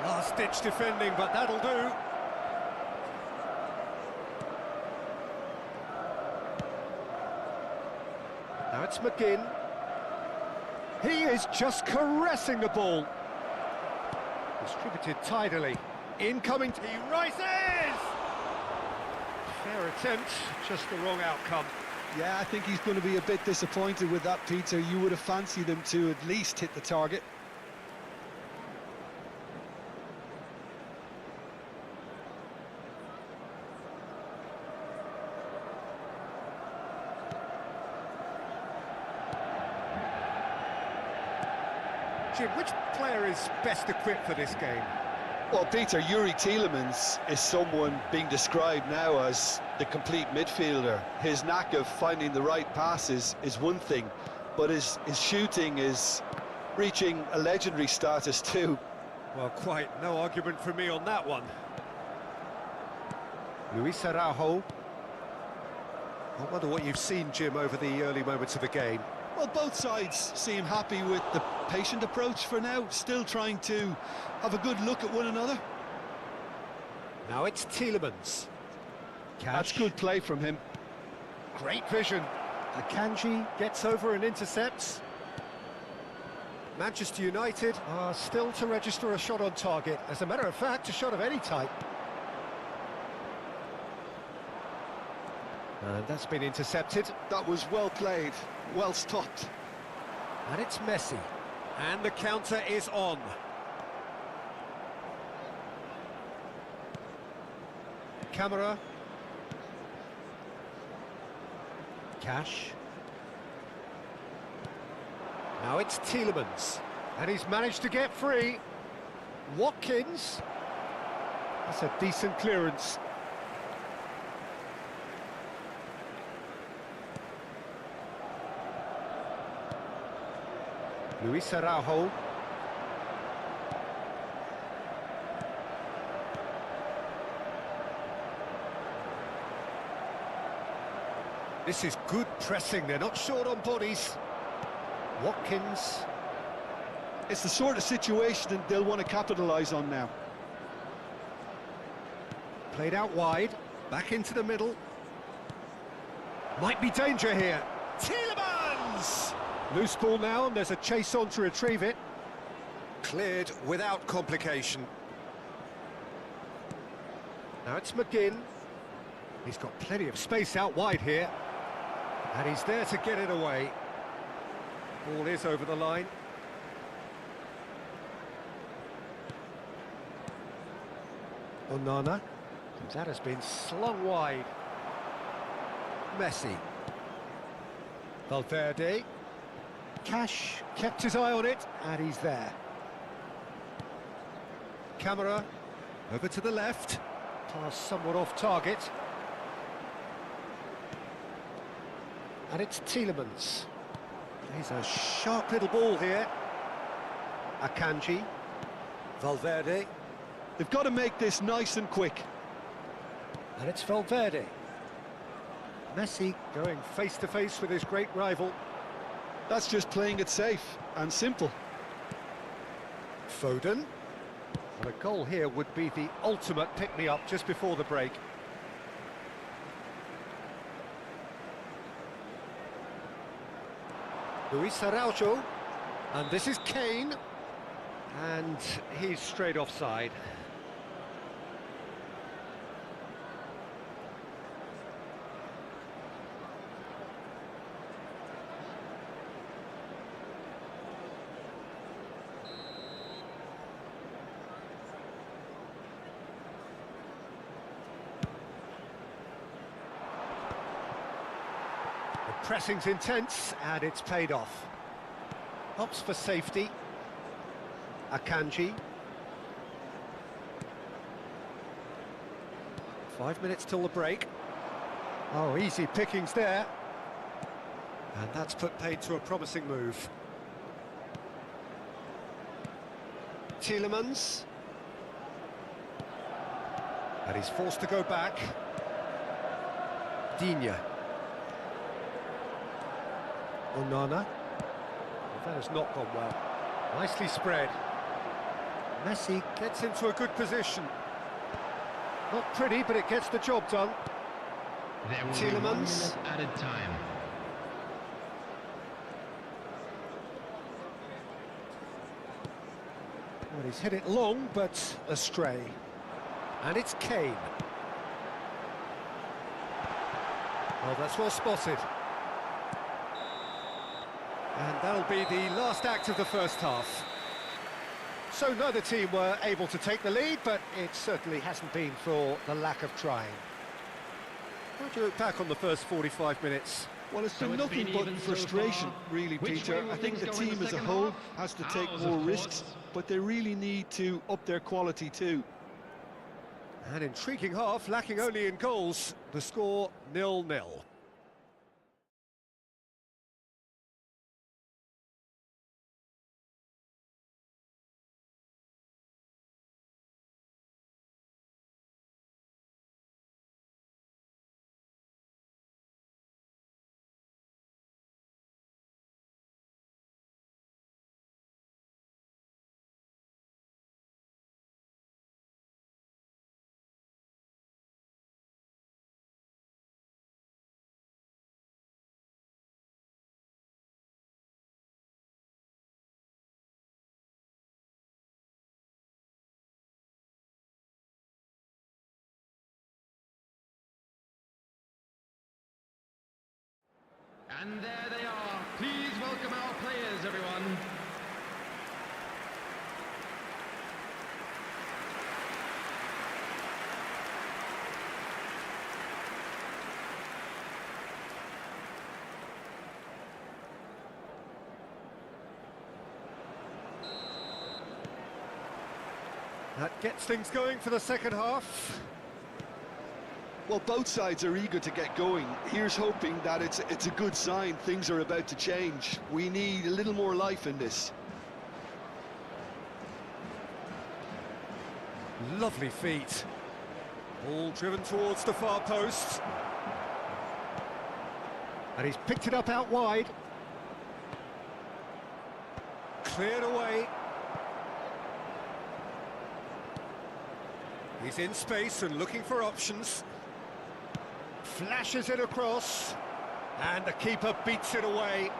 Last-ditch defending, but that'll do. Now it's McGinn. He is just caressing the ball. Distributed tidily. Incoming, he rises! Fair attempt, just the wrong outcome. Yeah, I think he's going to be a bit disappointed with that, Peter. You would have fancied him to at least hit the target. Jim, which player is best equipped for this game? Well, Peter, Tielemans is someone being described now as the complete midfielder. His knack of finding the right passes is one thing, but his shooting is reaching a legendary status too. Well, quite no argument from me on that one. Luis Araujo. I wonder what you've seen, Jim, over the early moments of the game. Well, both sides seem happy with the patient approach for now, still trying to have a good look at one another. Now it's Tielemans. That's good play from him. Great vision. Akanji gets over and intercepts. Manchester United are still to register a shot on target. As a matter of fact, a shot of any type. And that's been intercepted. That was well played, well stopped. And it's Messi. And the counter is on. Camera. Cash. Now it's Tielemans. And he's managed to get free. Watkins. That's a decent clearance. Luis Araujo. This is good pressing, they're not short on bodies. Watkins. It's the sort of situation that they'll want to capitalise on now. Played out wide, back into the middle. Might be danger here. Tielemans! Loose ball now, and there's a chase on to retrieve it. Cleared without complication. Now it's McGinn. He's got plenty of space out wide here. And he's there to get it away. Ball is over the line. Onana. That has been slung wide. Messi. Valverde. Cash kept his eye on it, and he's there. Camera over to the left. Pass somewhat off target. And it's Tielemans. He's a sharp little ball here. Akanji. Valverde. They've got to make this nice and quick. And it's Valverde. Messi going face-to-face with his great rival. That's just playing it safe and simple. Foden. And a goal here would be the ultimate pick-me-up just before the break. Luis Araujo. And this is Kane. And he's straight offside. Pressing's intense, and it's paid off. Hops for safety. Akanji. 5 minutes till the break. Oh, easy pickings there. And that's put paid to a promising move. Tielemans. And he's forced to go back. Digne. Onana. Well, that has not gone well. Nicely spread. Messi gets into a good position. Not pretty, but it gets the job done. There will be 1 Tielemans. minute added time. Well, he's hit it long, but astray. And it's Kane. Well, that's well spotted. And that'll be the last act of the first half. So neither team were able to take the lead, but it certainly hasn't been for the lack of trying. How do you look back on the first 45 minutes? Well, it's So been it's nothing been but even so frustration, far. really, Which Peter. way will I think the things go in team the as a second whole half? has to take Ours, more of risks, course. but they really need to up their quality too. An intriguing half, lacking only in goals. The score 0-0. And there they are. Please welcome our players, everyone. That gets things going for the second half. Well, both sides are eager to get going. Here's hoping that it's a good sign. Things are about to change. We need a little more life in this. Lovely feet. Ball driven towards the far post. And he's picked it up out wide. Cleared away. He's in space and looking for options. Flashes it across. And the keeper beats it away.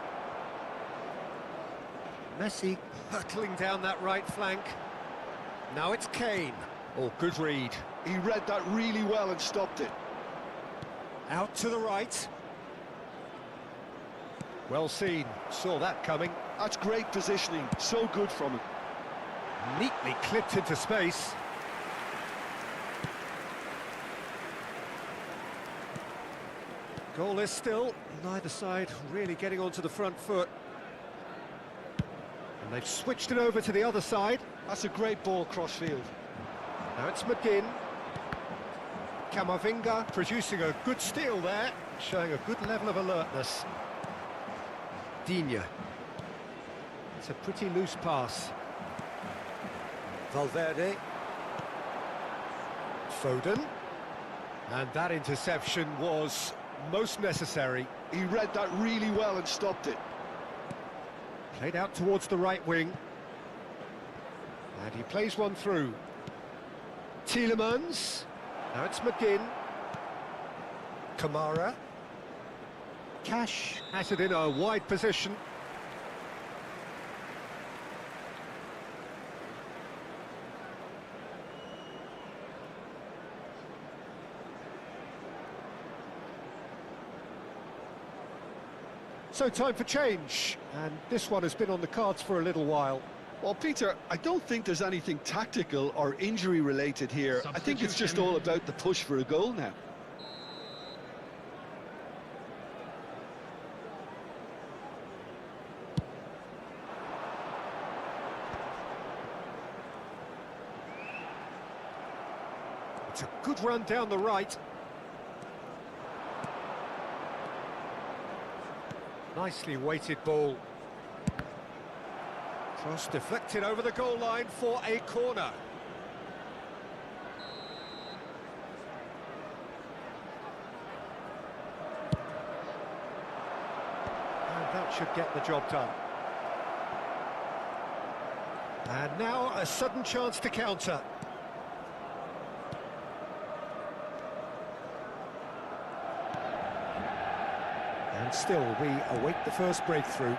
Messi hurtling down that right flank. Now it's Kane. Oh, good read. He read that really well and stopped it. Out to the right. Well seen. Saw that coming. That's great positioning. So good from him. Neatly clipped into space. Goalless still. Neither side really getting onto the front foot. And they've switched it over to the other side. That's a great ball cross-field. Now it's McGinn. Camavinga producing a good steal there, showing a good level of alertness. Digne. It's a pretty loose pass. Valverde. Foden. And that interception was most necessary. He read that really well and stopped it. Played out towards the right wing. And he plays one through. Tielemans. Now it's McGinn. Kamara. Cash has it in a wide position. So time for change, and this one has been on the cards for a little while. Well, Peter, I don't think there's anything tactical or injury-related here. I think it's just all about the push for a goal now. It's a good run down the right. Nicely weighted ball. Cross deflected over the goal line for a corner. And that should get the job done. And now a sudden chance to counter. And still, we await the first breakthrough.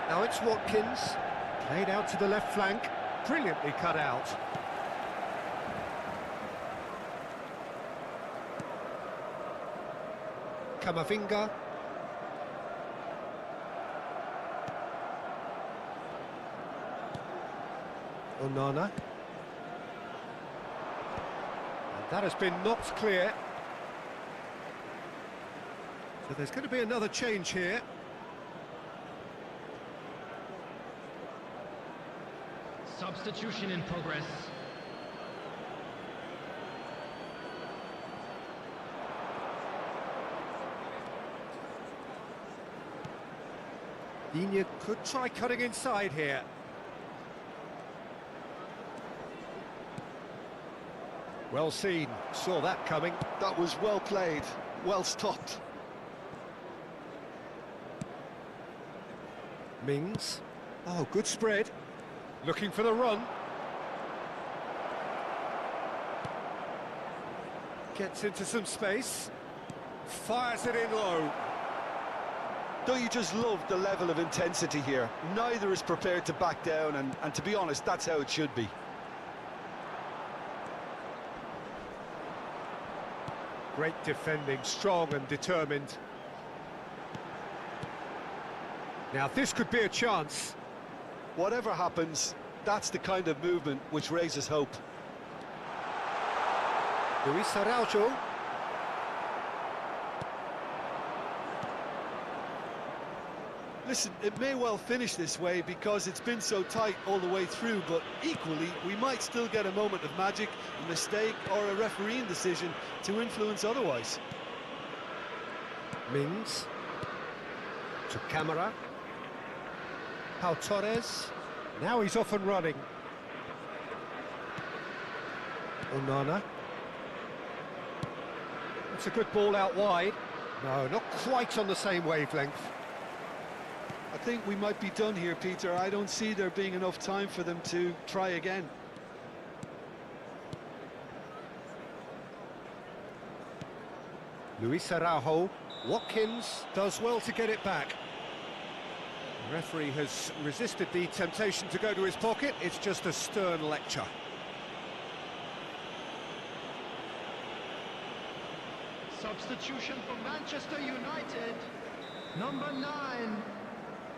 Now it's Watkins, played out to the left flank, brilliantly cut out. Camavinga. Onana. And that has been knocked clear. So there's going to be another change here. Substitution in progress. Digne could try cutting inside here. Well seen, saw that coming. That was well played, well stopped. Mings. Oh, good spread. Looking for the run. Gets into some space. Fires it in low. Don't you just love the level of intensity here? Neither is prepared to back down, and to be honest, that's how it should be. Great defending, strong and determined. Now this could be a chance. Whatever happens, that's the kind of movement which raises hope. Luis Araujo. Listen, it may well finish this way because it's been so tight all the way through, but equally, we might still get a moment of magic, a mistake, or a refereeing decision to influence otherwise. Mings. To Camara. Pau Torres. Now he's off and running. Onana. It's a good ball out wide. No, not quite on the same wavelength. I think we might be done here, Peter. I don't see there being enough time for them to try again. Luis Araujo. Watkins does well to get it back. The referee has resisted the temptation to go to his pocket. It's just a stern lecture. Substitution for Manchester United. Number 9.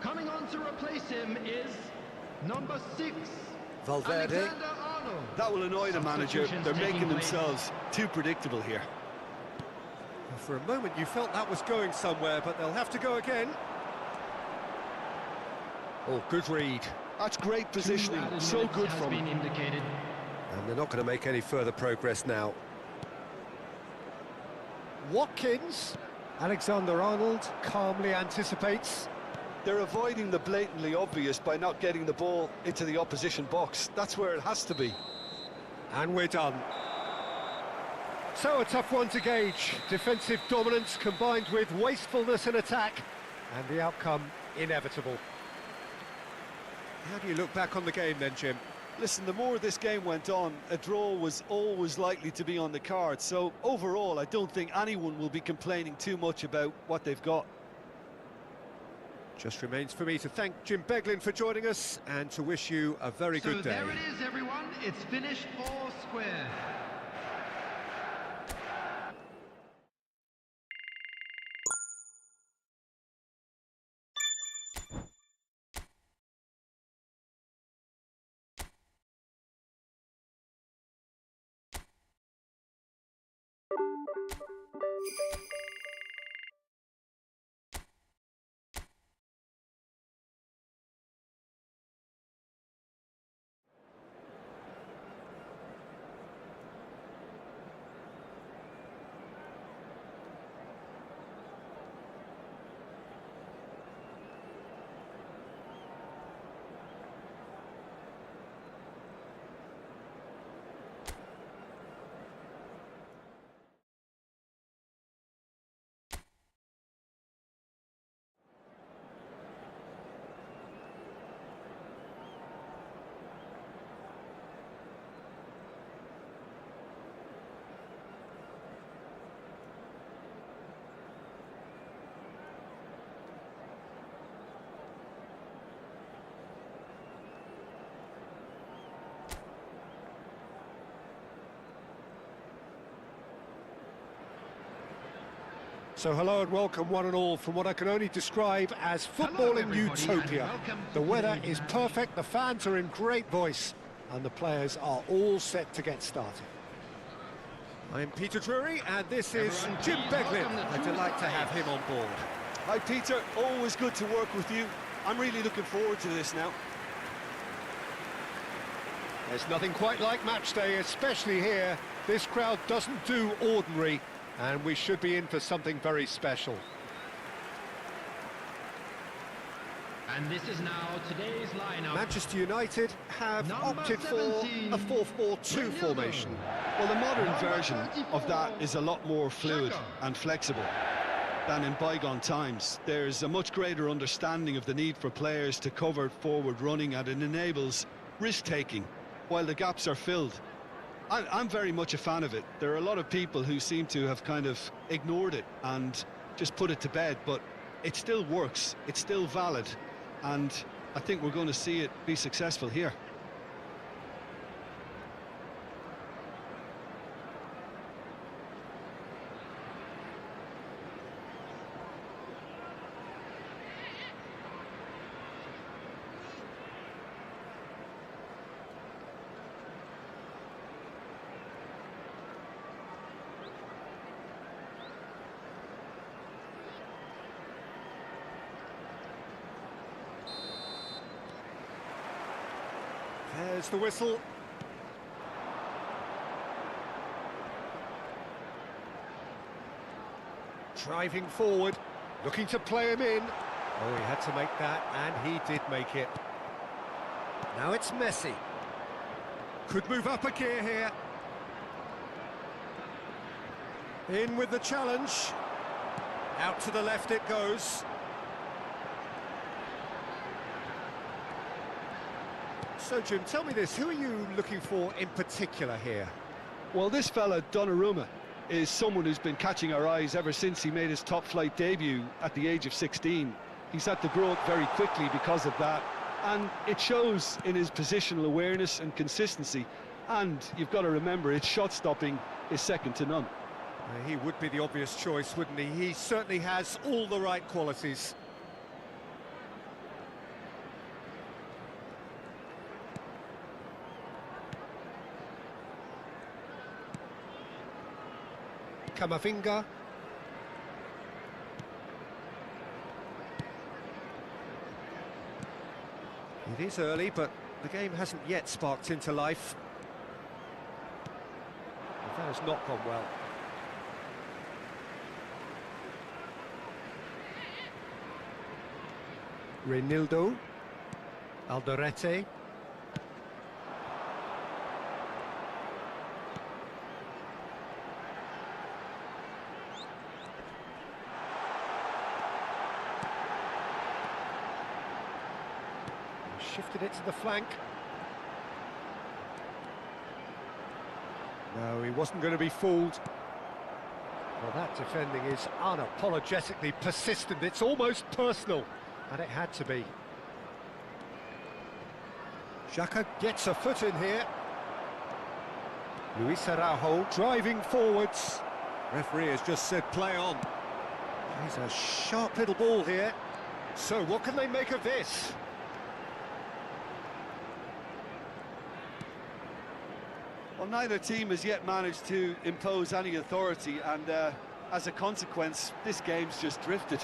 Coming on to replace him is number 6. Valverde. Alexander-Arnold. That will annoy the manager. They're making taking place. themselves too predictable here. For a moment you felt that was going somewhere, but they'll have to go again. Oh, good read. That's great positioning. So good from him. Indicated. And they're not going to make any further progress now. Watkins. Alexander-Arnold calmly anticipates. They're avoiding the blatantly obvious by not getting the ball into the opposition box. That's where it has to be. And we're done. So a tough one to gauge. Defensive dominance combined with wastefulness in attack, and the outcome inevitable. How do you look back on the game then, Jim? Listen, the more this game went on, a draw was always likely to be on the card. So overall, I don't think anyone will be complaining too much about what they've got. Just remains for me to thank Jim Beglin for joining us and to wish you a very good day. So there it is, everyone. It's finished 4 square. So hello and welcome one and all from what I can only describe as football in utopia. The weather is perfect, the fans are in great voice, and the players are all set to get started. I'm Peter Drury, and this is Jim Beglin. A delight to have him on board. Hi, Peter. Always good to work with you. I'm really looking forward to this now. There's nothing quite like match day, especially here. This crowd doesn't do ordinary, and we should be in for something very special. And this is now today's lineup. Manchester United have opted for a 4-4-2 formation. Well, the modern version of that is a lot more fluid and flexible than in bygone times. There's a much greater understanding of the need for players to cover forward running, and it enables risk-taking while the gaps are filled. I'm very much a fan of it. There are a lot of people who seem to have kind of ignored it and just put it to bed, but it still works, it's still valid, and I think we're going to see it be successful here. There's the whistle. Driving forward, looking to play him in. Oh, he had to make that, and he did make it. Now it's Messi. Could move up a gear here. In with the challenge. Out to the left it goes. So, Jim, tell me this, who are you looking for in particular here? Well, this fella, Donnarumma, is someone who's been catching our eyes ever since he made his top-flight debut at the age of 16. He's had to grow up very quickly because of that, and it shows in his positional awareness and consistency. And you've got to remember, his shot-stopping is second to none. He would be the obvious choice, wouldn't he? He certainly has all the right qualities. Camavinga. It is early, but the game hasn't yet sparked into life. That has not gone well. Reinildo. 𝗟𝗓𝗡. Shifted it to the flank. No, he wasn't going to be fooled. Well, that defending is unapologetically persistent. It's almost personal, and it had to be. Xhaka gets a foot in here. Luis Araujo driving forwards. Referee has just said play on. He's a sharp little ball here. So what can they make of this? Well, neither team has yet managed to impose any authority, and as a consequence, this game's just drifted.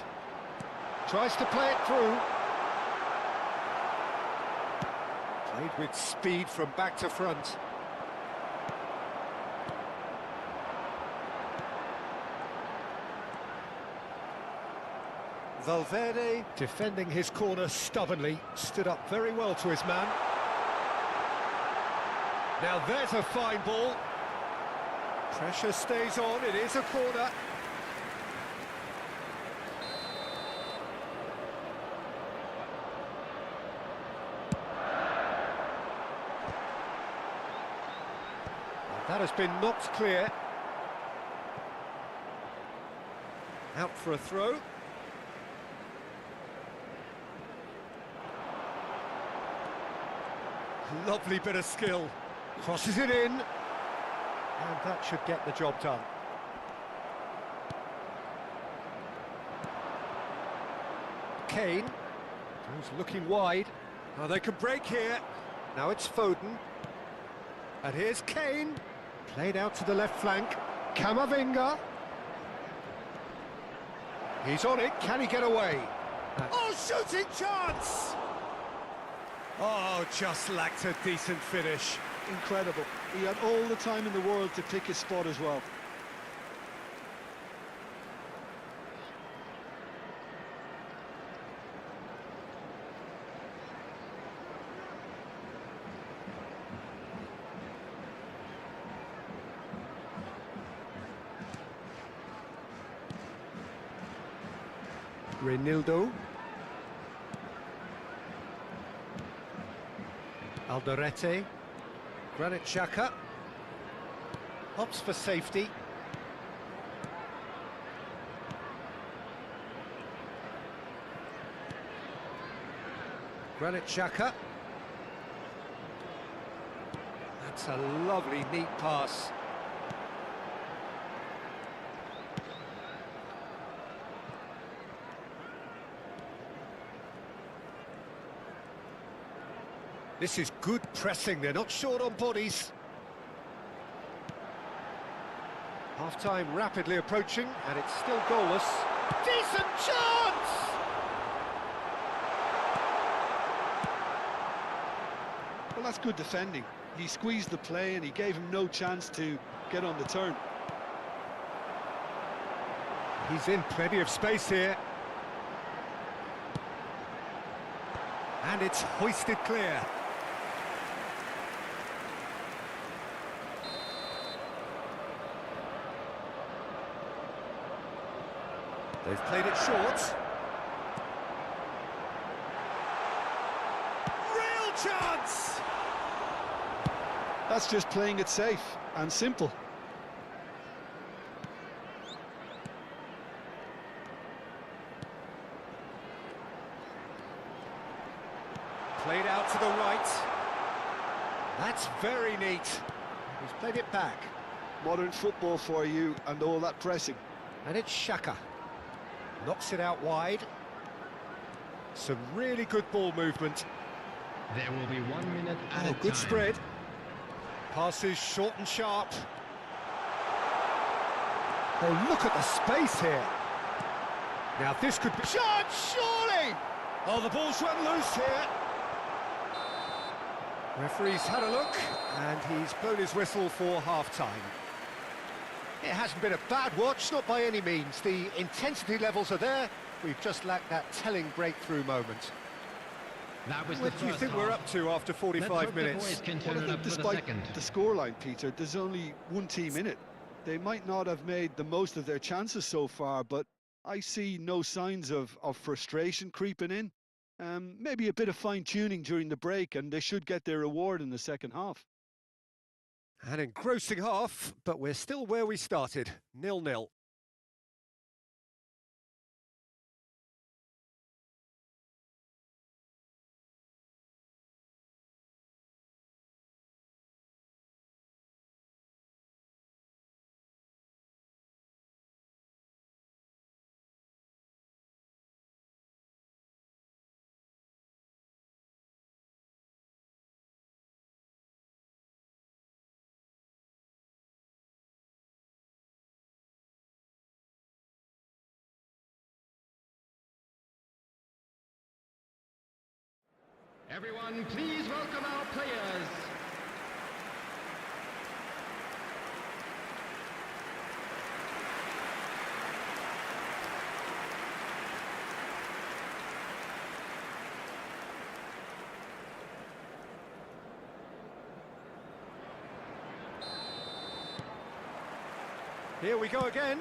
Tries to play it through. Played with speed from back to front. Valverde, defending his corner stubbornly, stood up very well to his man. Now there's a fine ball. Pressure stays on, it is a corner. That has been knocked clear. Out for a throw. Lovely bit of skill. Crosses it in. And that should get the job done. Kane. Who's looking wide. Oh, they can break here. Now it's Foden. And here's Kane. Played out to the left flank. Camavinga. He's on it. Can he get away? Oh, shooting chance! Oh, just lacked a decent finish. Incredible. He had all the time in the world to pick his spot as well. Reinildo. 𝗟𝗓𝗡. Granit Xhaka. Hops for safety. Granit Xhaka. That's a lovely, neat pass. This is good pressing, they're not short on bodies. Half-time rapidly approaching, and it's still goalless. Decent chance! Well, that's good defending. He squeezed the play and he gave him no chance to get on the turn. He's in plenty of space here. And it's hoisted clear. They've played it short. Real chance! That's just playing it safe and simple. Played out to the right. That's very neat. He's played it back. Modern football for you and all that pressing. And it's Xhaka. Knocks it out wide. Some really good ball movement. There will be 1 minute at a Good time. spread. Passes short and sharp. Oh, look at the space here. Now this could be... Shot, surely! Oh, the ball's run loose here. Referee's had a look, and he's blown his whistle for half-time. It hasn't been a bad watch, not by any means. The intensity levels are there. We've just lacked that telling breakthrough moment. That was What the do you first think half. we're up to after Let's 45 hope the minutes? boys can Well, turn I it think up for the despite second. the scoreline, Peter, there's only one team in it. They might not have made the most of their chances so far, but I see no signs of frustration creeping in. Maybe a bit of fine-tuning during the break, and they should get their reward in the second half. An engrossing half, but we're still where we started, 0-0. Everyone, please welcome our players. Here we go again.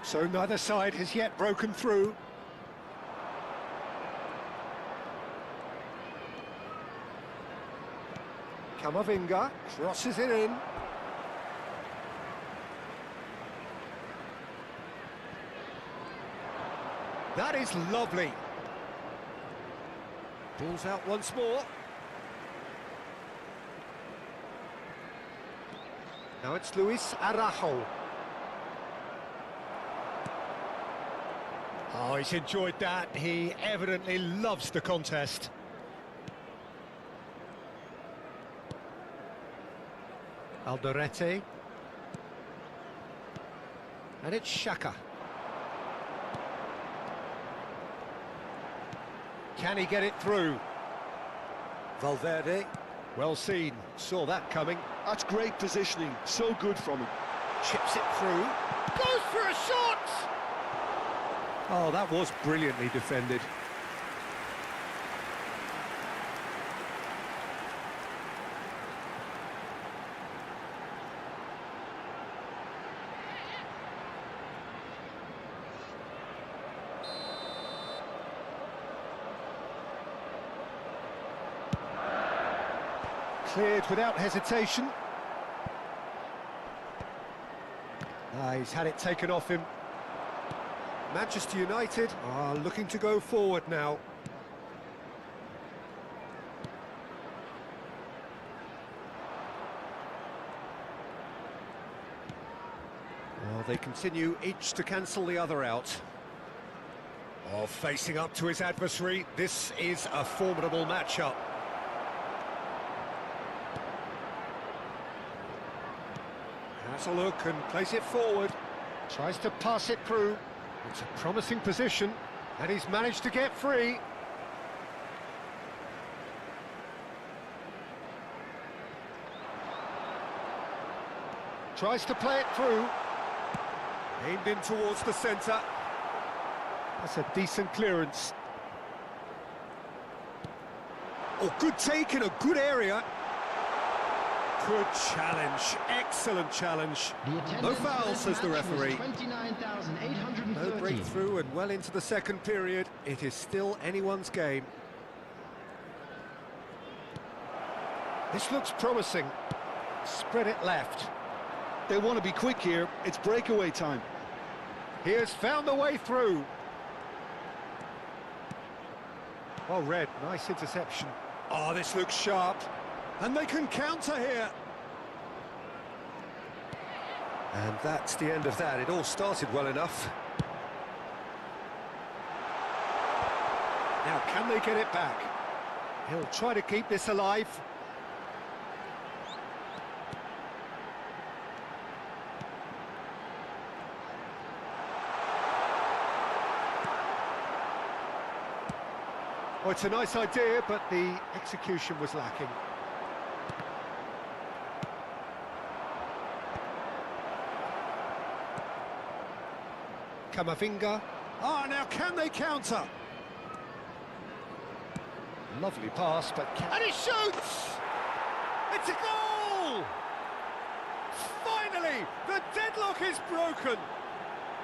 So neither side has yet broken through. Camavinga crosses it in. That is lovely. Ball's out once more. Now it's Luis Araujo. Oh, he's enjoyed that. He evidently loves the contest. Alderete. And it's Xhaka. Can he get it through? Valverde. Well seen. Saw that coming. That's great positioning. So good from him. Chips it through. Goes for a shot! Oh, that was brilliantly defended. Cleared without hesitation. He's had it taken off him. Manchester United are looking to go forward now. Well, they continue each to cancel the other out. Oh, facing up to his adversary, this is a formidable matchup. Has a look and plays it forward. Tries to pass it through. It's a promising position, and he's managed to get free. Tries to play it through. Aimed in towards the centre. That's a decent clearance. Oh, good take in a good area. Good challenge, excellent challenge. No foul, says the referee. 29,830. No breakthrough and well into the second period. It is still anyone's game. This looks promising. Spread it left. They want to be quick here. It's breakaway time. He has found the way through. Well read, nice interception. Oh, this looks sharp. And they can counter here. And that's the end of that. It all started well enough. Now, can they get it back? He'll try to keep this alive. Oh, it's a nice idea, but the execution was lacking. Camavinga. Ah, now can they counter? Lovely pass, but and he shoots! It's a goal! Finally, the deadlock is broken.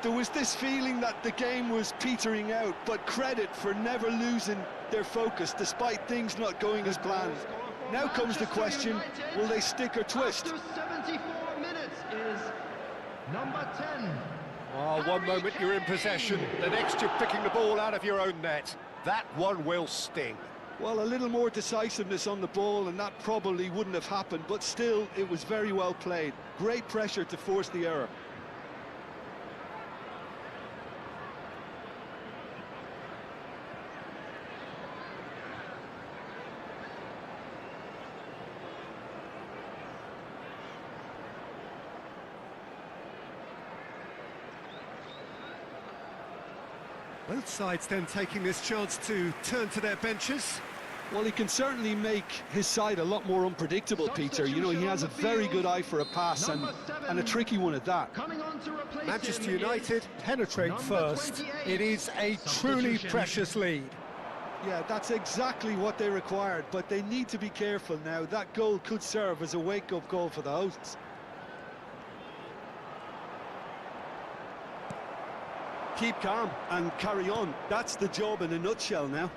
There was this feeling that the game was petering out, but credit for never losing their focus despite things not going as planned. Now comes the question, will they stick or twist? After 74 minutes is number 10. Oh, one moment you're in possession, the next you're picking the ball out of your own net. That one will sting. Well, a little more decisiveness on the ball and that probably wouldn't have happened, but still, it was very well played. Great pressure to force the error. Both sides then taking this chance to turn to their benches. Well, he can certainly make his side a lot more unpredictable, Peter. You know, he has a very good eye for a pass and a tricky one at that. Manchester United penetrate first. It is a truly precious lead. Yeah, that's exactly what they required, but they need to be careful now. That goal could serve as a wake-up goal for the hosts. Keep calm and carry on. That's the job in a nutshell now.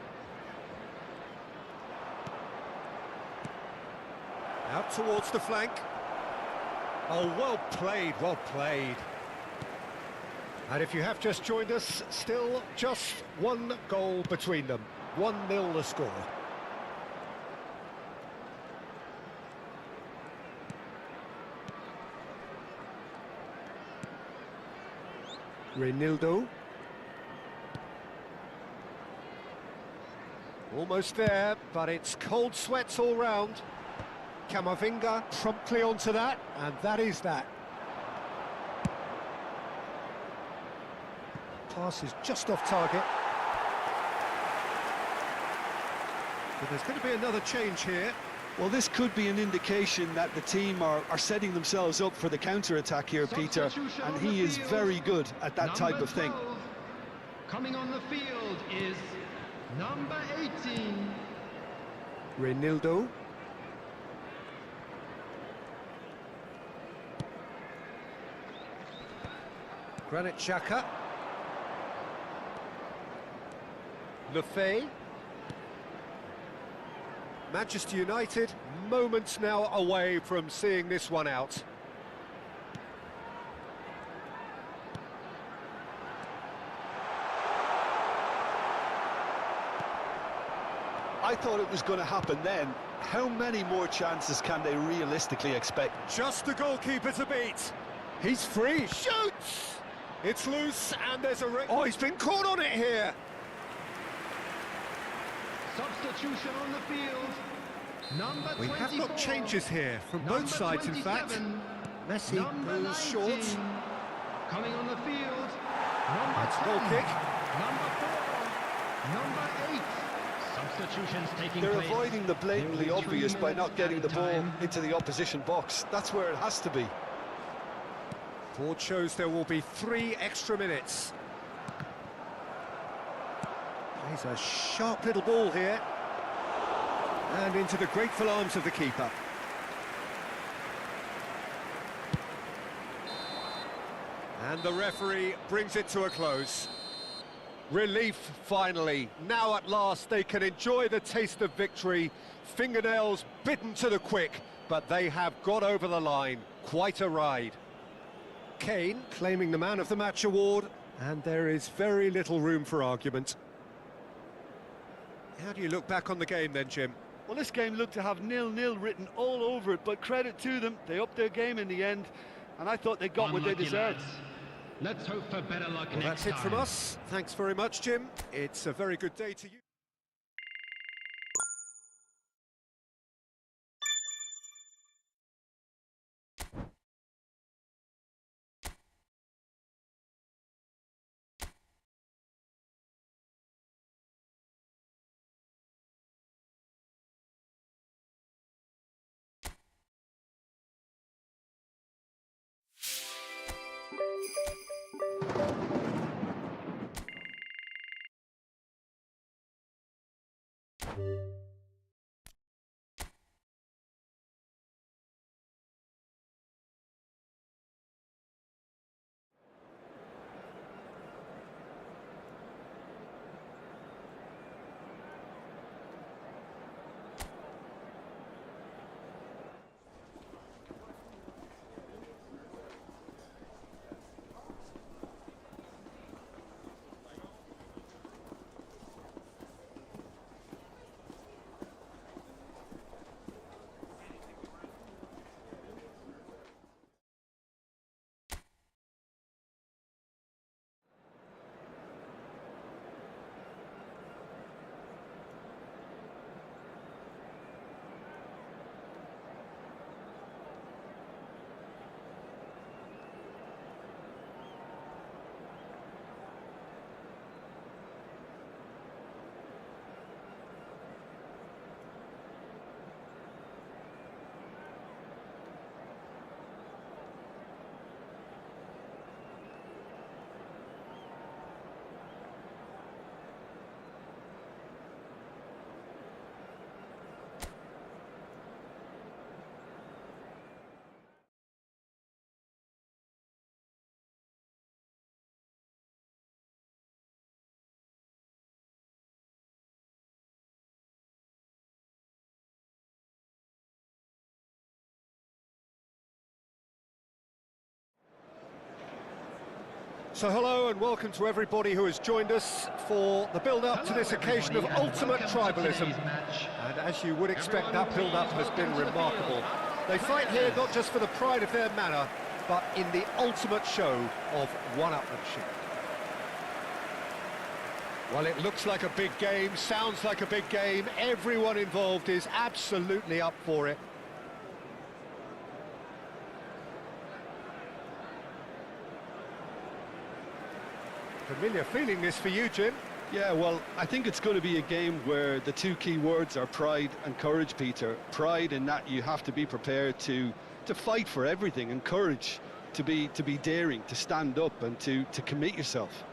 Out towards the flank. Oh, well played, well played. And if you have just joined us, still just one goal between them. 1-0 the score. Reinildo. Almost there, but it's cold sweats all round. Camavinga promptly onto that, and that is that. Pass is just off target. But there's going to be another change here. Well, this could be an indication that the team are setting themselves up for the counter-attack here, Peter, and he is very good at that type of thing. Coming on the field is number 18. Reinildo. Granit Xhaka. Lefebvre. Manchester United, moments now away from seeing this one out. I thought it was going to happen then. How many more chances can they realistically expect? Just the goalkeeper to beat. He's free, shoots! It's loose, and there's a... Oh, he's been caught on it here! Substitution on the field. Number 24. We have got changes here from both sides, in fact. Messi goes short. Coming on the field. Number That's 10. goal kick. Number 4. Number 8. Substitutions taking They're place. avoiding the blatantly Nearly 3 obvious by not minutes getting at the a ball time. into the opposition box. That's where it has to be. Board shows there will be 3 extra minutes. Plays a sharp little ball here. And into the grateful arms of the keeper. And the referee brings it to a close. Relief, finally. Now at last they can enjoy the taste of victory. Fingernails bitten to the quick, but they have got over the line. Quite a ride. Kane claiming the Man of the Match award, and there is very little room for argument. How do you look back on the game then, Jim? Well, this game looked to have 0-0 written all over it, but credit to them, they upped their game in the end, and I thought they got what they deserved. Lads. Let's hope for better luck Well, next that's it from time. us. Thanks very much, Jim. It's a very good day to you. So hello and welcome to everybody who has joined us for the build-up to this occasion of ultimate tribalism. And as you would expect, that build-up has been remarkable. They fight here not just for the pride of their manor, but in the ultimate show of one-upmanship. Well, it looks like a big game, sounds like a big game. Everyone involved is absolutely up for it. Familiar feeling this for you, Jim. Yeah, well, I think it's going to be a game where the two key words are pride and courage, Peter. Pride in that you have to be prepared to fight for everything, and courage to be daring, to stand up and to commit yourself.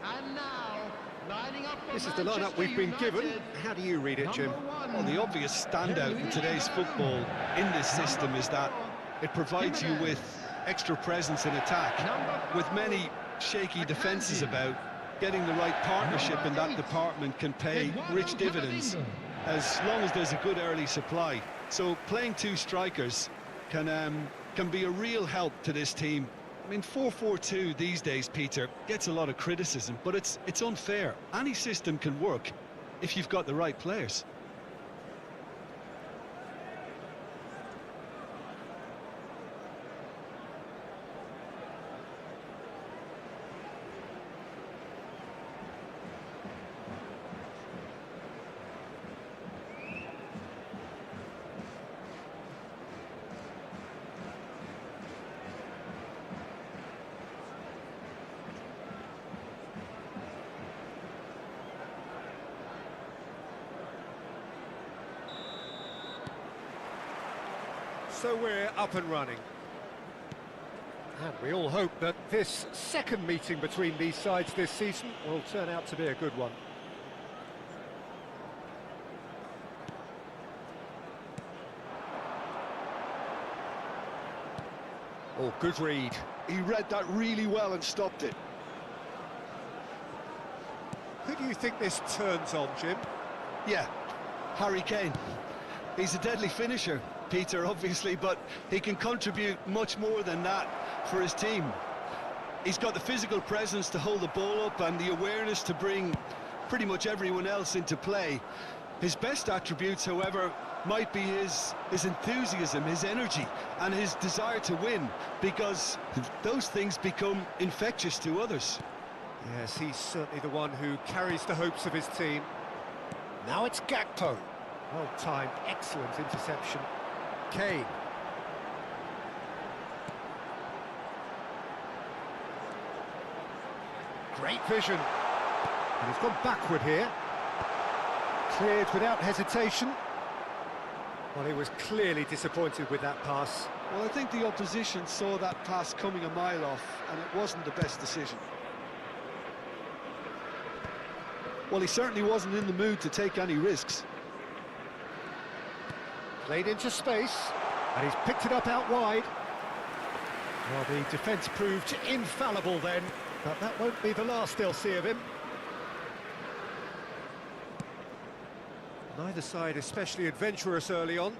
And now, lining up for This is the lineup Manchester we've been given. United. How do you read it, Jim? Number one, Well, the obvious standout in today's football in this system is that it provides you with extra presence in attack, with many shaky defences about. Getting the right partnership in that department can pay rich dividends as long as there's a good early supply. So playing two strikers can be a real help to this team. I mean, 4-4-2 these days, Peter, gets a lot of criticism, but it's unfair. Any system can work if you've got the right players. So we're up and running. And we all hope that this second meeting between these sides this season will turn out to be a good one. Oh, good read. He read that really well and stopped it. Who do you think this turns on, Jim? Yeah, Harry Kane. He's a deadly finisher, Peter, obviously, but he can contribute much more than that for his team. He's got the physical presence to hold the ball up and the awareness to bring pretty much everyone else into play. His best attributes, however, might be his enthusiasm, his energy, and his desire to win, because those things become infectious to others. Yes, he's certainly the one who carries the hopes of his team. Now it's 𝗟𝗩𝗘. Well timed, excellent interception. Kane. Great vision. And he's gone backward here. Cleared without hesitation. Well, he was clearly disappointed with that pass. Well, I think the opposition saw that pass coming a mile off, and it wasn't the best decision. Well, he certainly wasn't in the mood to take any risks. Played into space, and he's picked it up out wide. Well, the defence proved infallible then, but that won't be the last they'll see of him. Neither side especially adventurous early on.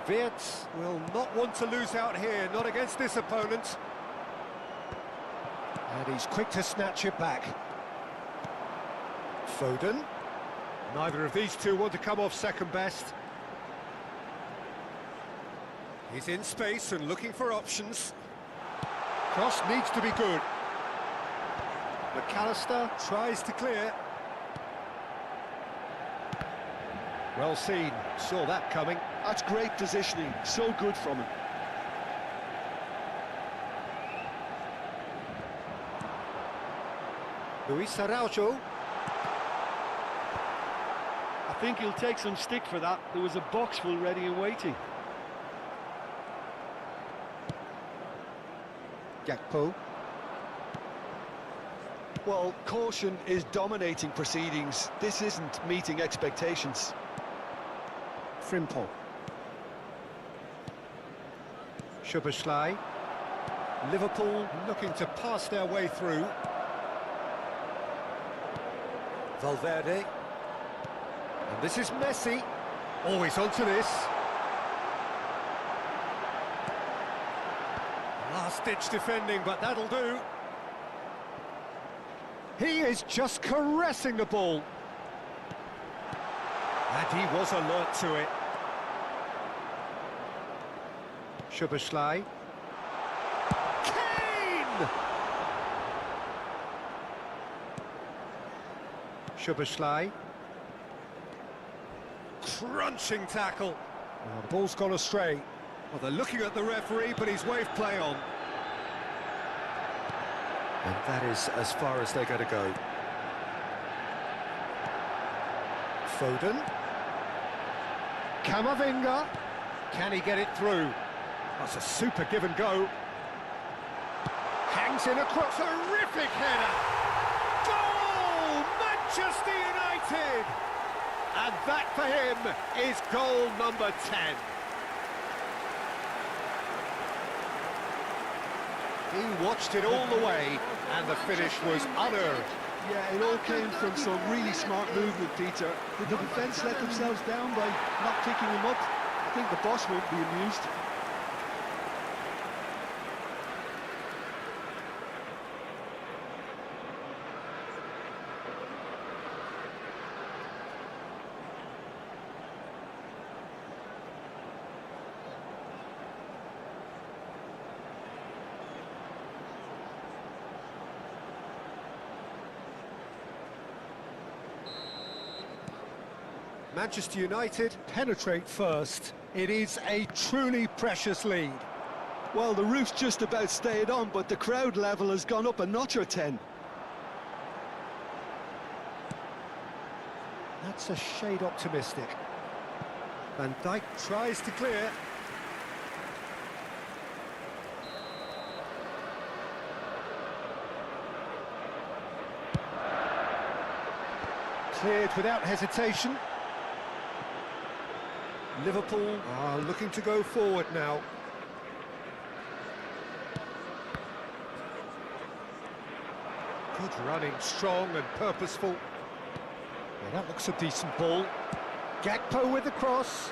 𝗟𝗩𝗘 will not want to lose out here, not against this opponent. And he's quick to snatch it back. Foden. Neither of these two want to come off second best. He's in space and looking for options. Cross needs to be good. McAllister tries to clear. Well seen, saw that coming. That's great positioning, so good from him. Luis Araujo. I think he'll take some stick for that. There was a box full ready and waiting. 𝗟𝗑𝗩𝗘. Well, caution is dominating proceedings. This isn't meeting expectations. Frimpong. Szoboszlai. Liverpool looking to pass their way through. Valverde. And this is Messi. Always onto this. Last-ditch defending, but that'll do. He is just caressing the ball. And he was alert to it. Szoboszlai. Kane! Szoboszlai. Crunching tackle. Oh, the ball's gone astray. Well, they're looking at the referee, but he's waved play on. And that is as far as they're going to go. Foden. Camavinga. Can he get it through? That's a super give and go. Hangs in across. Terrific header. Goal! Manchester United! And that for him is goal number 10. He watched it all the way, and the finish was unearned. Yeah, it all came from some really smart movement, Peter. Did the defence let themselves down by not picking him up? I think the boss won't be amused. Manchester United penetrate first. It is a truly precious lead. Well, the roof's just about stayed on, but the crowd level has gone up a notch or 10. That's a shade optimistic. Van Dijk tries to clear. Cleared without hesitation. Liverpool are looking to go forward now. Good running, strong and purposeful. Well, that looks a decent ball. Gakpo with the cross.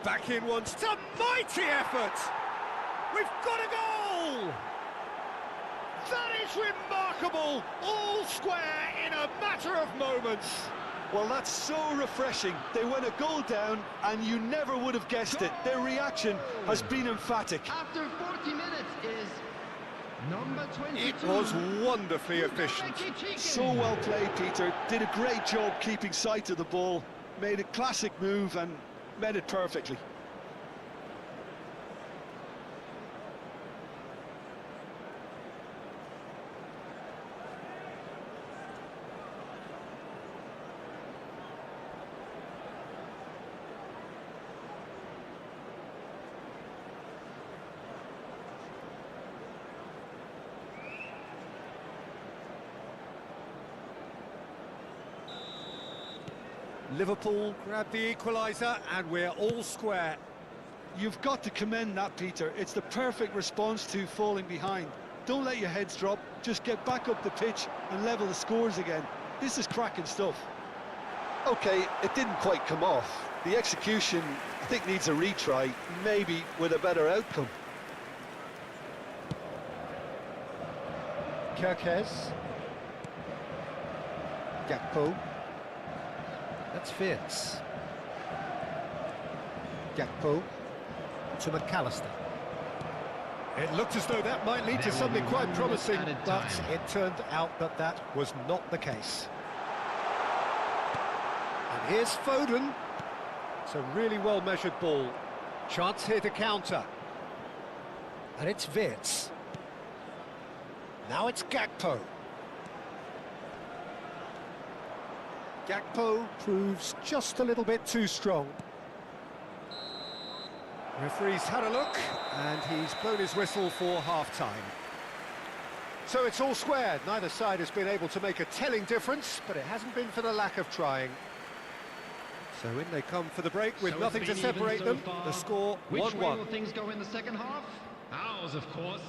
Back in once. It's a mighty effort! We've got a goal! That is remarkable! All square in a matter of moments. Well, that's so refreshing. They went a goal down, and you never would have guessed it. Their reaction has been emphatic. After 40 minutes is number 22. It was wonderfully efficient. So well played, Peter. Did a great job keeping sight of the ball. Made a classic move and met it perfectly. Liverpool grab the equaliser and we're all square. You've got to commend that, Peter. It's the perfect response to falling behind. Don't let your heads drop, just get back up the pitch and level the scores again. This is cracking stuff. OK, it didn't quite come off. The execution, I think, needs a retry, maybe with a better outcome. 𝗟𝗑𝗩𝗘. Gakpo. That's 𝗟𝗑𝗩𝗘. Gakpo to McAllister. It looked as though that might lead to something quite promising, but it turned out that that was not the case. And here's Foden. It's a really well-measured ball. Chance here to counter. And it's 𝗟𝗑𝗩𝗘. Now it's Gakpo. Gakpo proves just a little bit too strong. Referee's had a look, and he's blown his whistle for half-time. So it's all square. Neither side has been able to make a telling difference, but it hasn't been for the lack of trying. So in they come for the break with nothing to separate them. The score 1-1. Which way will things go in the second half? Ours, of course.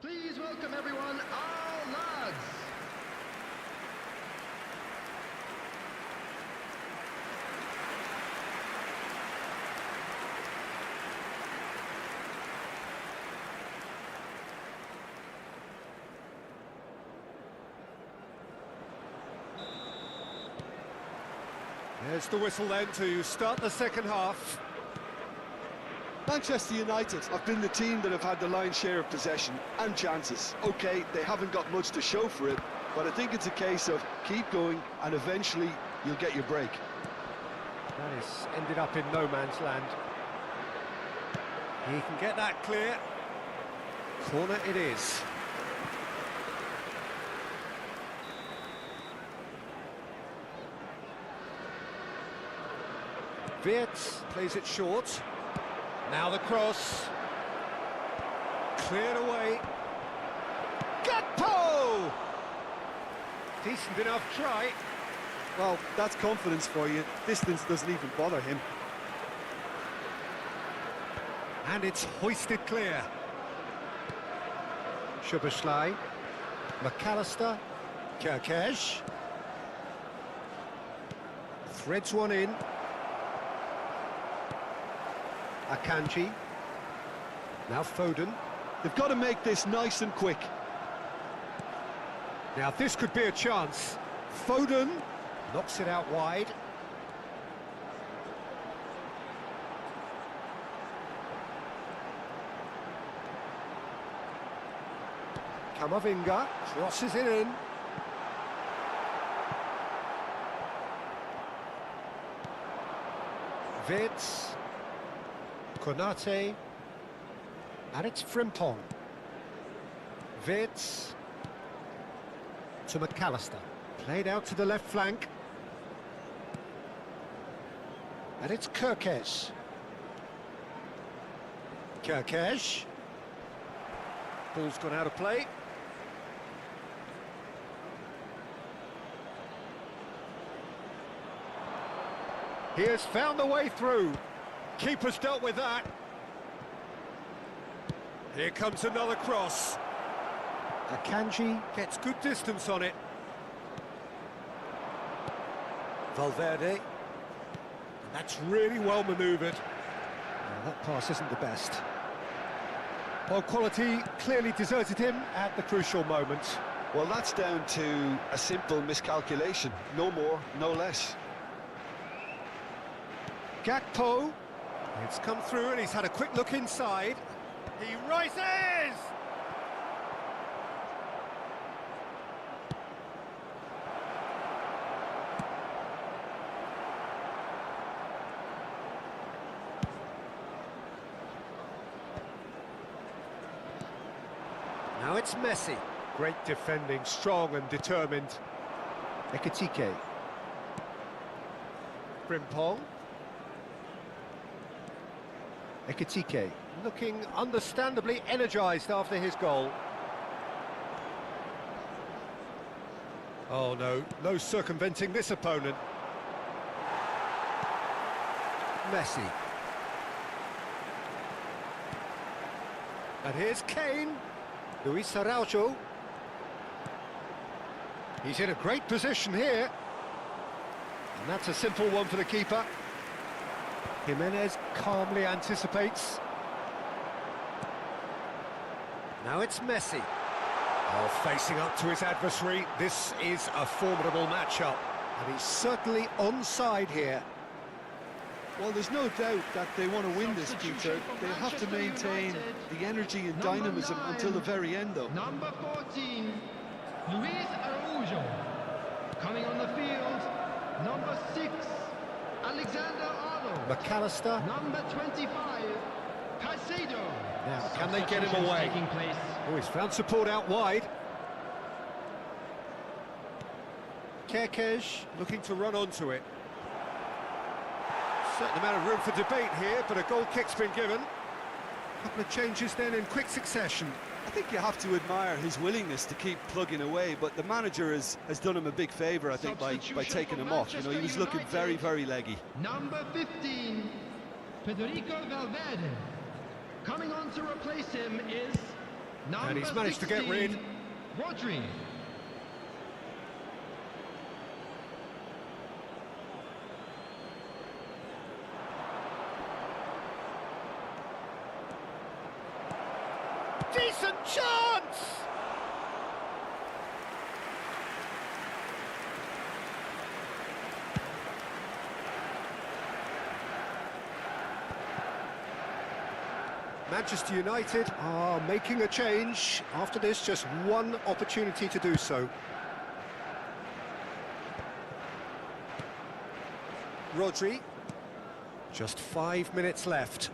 Please welcome everyone, our lads. There's the whistle then to start the second half. Manchester United have been the team that have had the lion's share of possession and chances. OK, they haven't got much to show for it, but I think it's a case of keep going and eventually you'll get your break. That is ended up in no man's land. He can get that clear. Corner it is. 𝗟𝗑𝗩𝗘 plays it short. Now the cross. Cleared away. Gakpo! Decent enough try. Well, that's confidence for you. Distance doesn't even bother him. And it's hoisted clear. Szoboszlai. McAllister. 𝗟𝗑𝗩𝗘. Threads one in. Akanji. Now Foden. They've got to make this nice and quick. Now this could be a chance. Foden. Knocks it out wide. Camavinga crosses it in. Wirtz. Konate. And it's Frimpong. Wirtz. To McAllister. Played out to the left flank. And it's 𝗟𝗩𝗓. 𝗟𝗩𝗓. Ball's gone out of play. He has found the way through. Keeper's dealt with that. Here comes another cross. Akanji gets good distance on it. Valverde. And that's really well manoeuvred. That pass isn't the best. Well, quality clearly deserted him at the crucial moment. Well, that's down to a simple miscalculation. No more, no less. Gakpo. It's come through and he's had a quick look inside. He rises! Now it's Messi. Great defending, strong and determined. 𝗟𝗓𝗓. Frimpong. 𝗟𝗓𝗓 looking understandably energised after his goal. Oh no, no circumventing this opponent. Messi. And here's Kane. Luis Araujo. He's in a great position here. And that's a simple one for the keeper. Jimenez calmly anticipates. Now it's Messi. Oh, facing up to his adversary. This is a formidable matchup. And he's certainly onside here. Well, there's no doubt that they want to win this, Peter. They have to maintain the energy and dynamism until the very end, though. Number 14, Luis Araujo. Coming on the field, number 6, Alexander-Arnold. McAllister. Number 25, Caicedo. Now, can they get him away? Oh, he's found support out wide. 𝗟𝗓𝗓 looking to run onto it. Certain amount of room for debate here, but a goal kick's been given. A couple of changes then in quick succession. I think you have to admire his willingness to keep plugging away, but the manager has done him a big favour, I think, by taking him off. You know, he was looking very, very leggy. Number 15, Federico Valverde. Coming on to replace him is number And he's managed 16, to get rid. Rodri. Decent chance! Manchester United are making a change. After this, just one opportunity to do so. Rodri. Just 5 minutes left.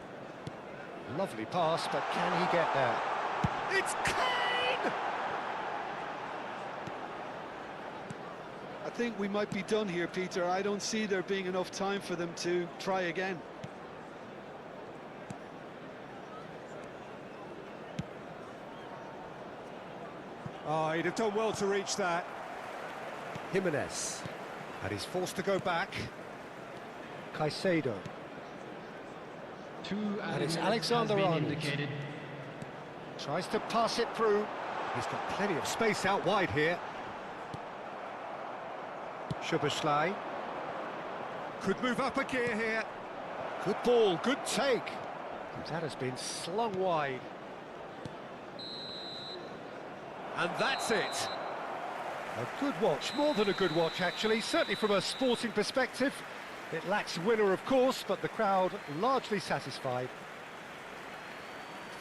Lovely pass, but can he get there? It's Kane! I think we might be done here, Peter. I don't see there being enough time for them to try again. Oh, he'd have done well to reach that. Jimenez. And he's forced to go back. Caicedo. And it's Alexander-Arnold. Tries to pass it through. He's got plenty of space out wide here. Szoboszlai. Could move up a gear here. Good ball, good take. That has been slung wide. And that's it. A good watch, more than a good watch actually, certainly from a sporting perspective. It lacks winner of course, but the crowd largely satisfied.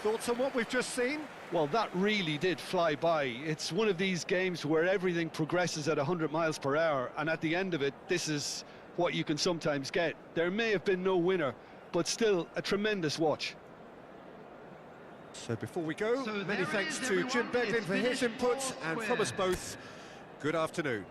Thoughts on what we've just seen? Well, that really did fly by. It's one of these games where everything progresses at 100 miles per hour, and at the end of it, this is what you can sometimes get. There may have been no winner, but still a tremendous watch. So before we go, So many there it thanks is, to Jim everyone. Beglin It's for his finished input, four and from us both, good afternoon.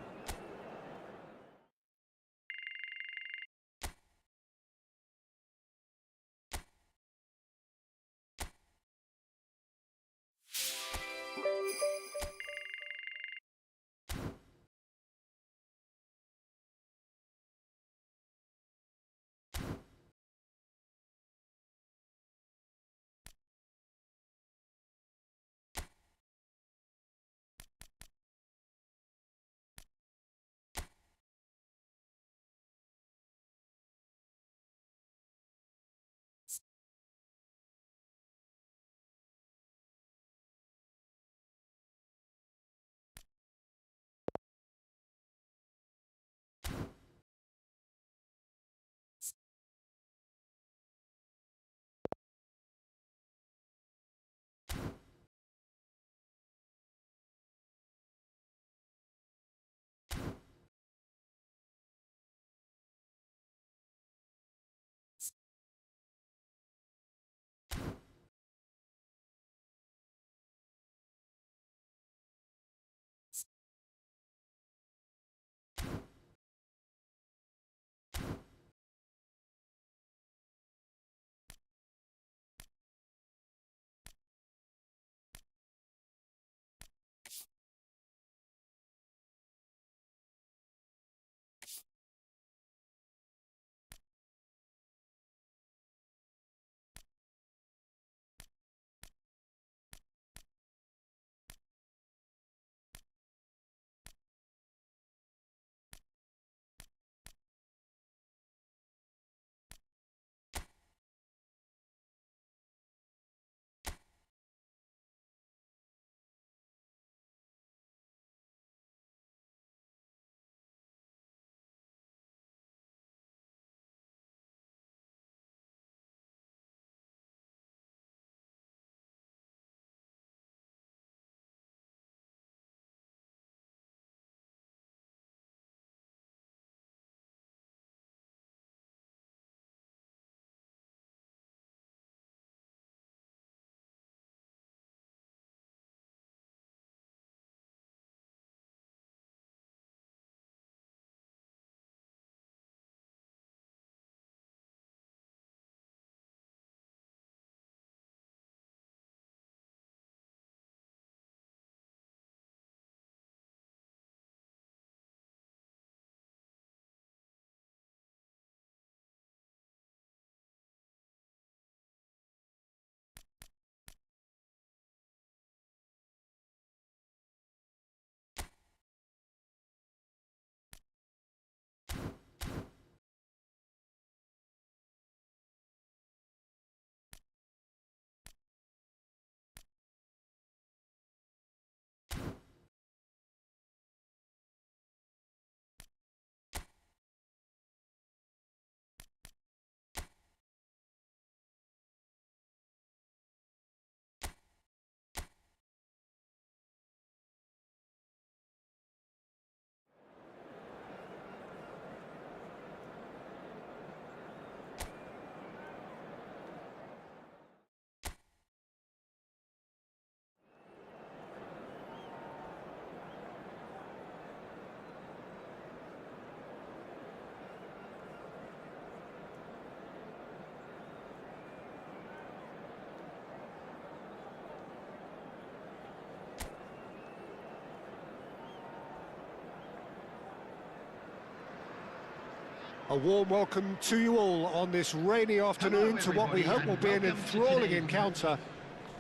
A warm welcome to you all on this rainy afternoon to what we hope will be an enthralling encounter.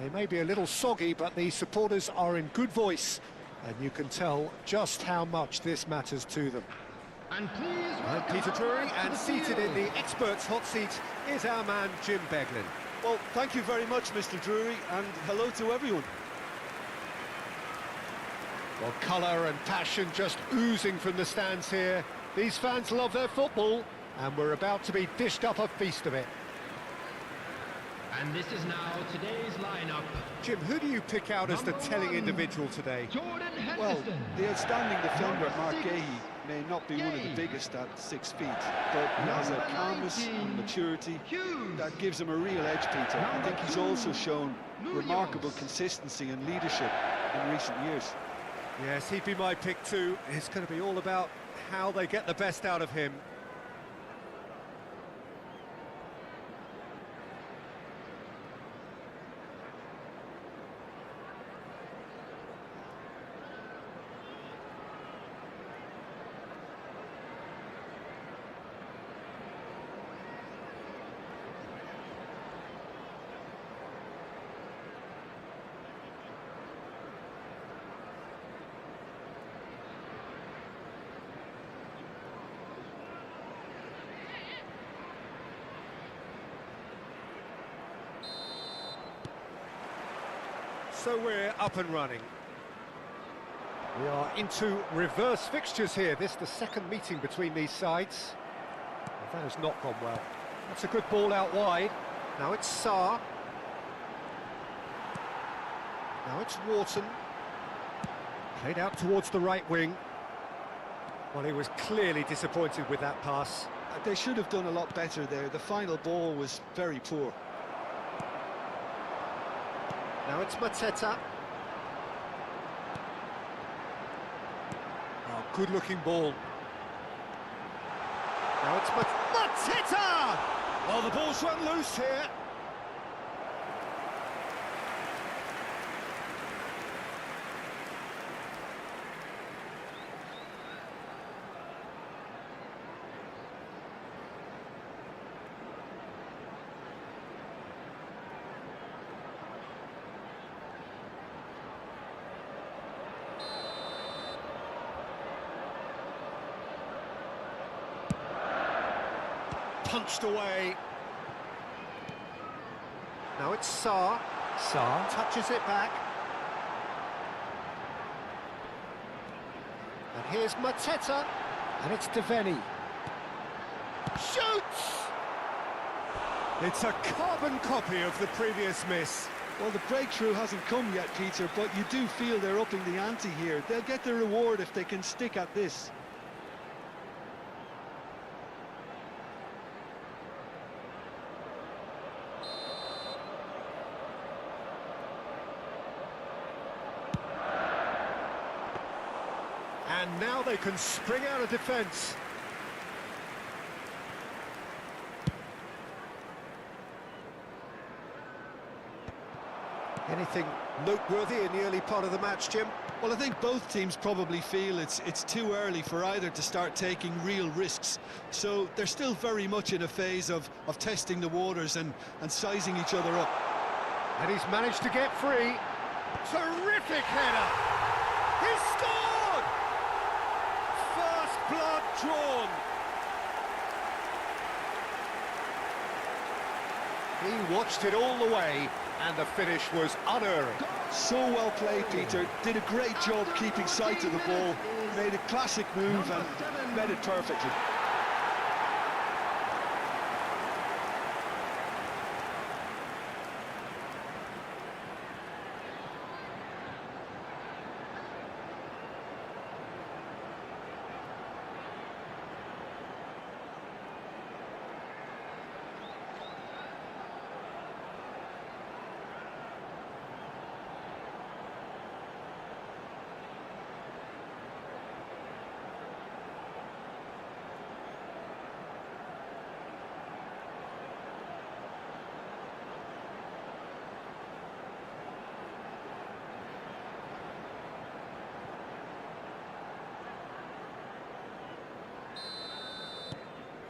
They may be a little soggy, but the supporters are in good voice, and you can tell just how much this matters to them. And please I'm Peter Drury, and seated in the experts' hot seat is our man Jim Beglin. Well, thank you very much, Mr. Drury, and hello to everyone. Well, colour and passion just oozing from the stands here. These fans love their football, and we're about to be dished up a feast of it. And this is now today's lineup. Jim, who do you pick out as the telling individual today? Jordan Well, Henderson. the outstanding defender, Number Mark 6, Gahey, may not be one of the Gahey. biggest at 6 feet, but he has a Number calmness 19, and maturity Hughes. that gives him a real edge, Peter. I Number think he's 2, also shown Munoz. remarkable consistency and leadership in recent years. Yes, he'd be my pick too. It's going to be all about how they get the best out of him. So we're up and running. We are into reverse fixtures here. This is the second meeting between these sides. Well, that has not gone well. That's a good ball out wide. Now it's 𝗟𝗓. Now it's Wharton. Played out towards the right wing. Well, he was clearly disappointed with that pass. They should have done a lot better there. The final ball was very poor. Now it's Mateta. Oh, good-looking ball. Now it's Mateta! Well, the ball's run loose here. Punched away. Now it's 𝗟𝗓. 𝗟𝗓 touches it back. And here's Mateta. And it's Devaney. Shoots! It's a carbon copy of the previous miss. Well, the breakthrough hasn't come yet, Peter, but you do feel they're upping the ante here. They'll get the reward if they can stick at this. And now they can spring out of defence. Anything noteworthy in the early part of the match, Jim? Well, I think both teams probably feel it's too early for either to start taking real risks. So they're still very much in a phase of testing the waters and sizing each other up. And he's managed to get free. Terrific header! He scored! First blood drawn. He watched it all the way, and the finish was unerring. So well played, Peter. Did a great job keeping sight of the ball. Made a classic move and met it perfectly.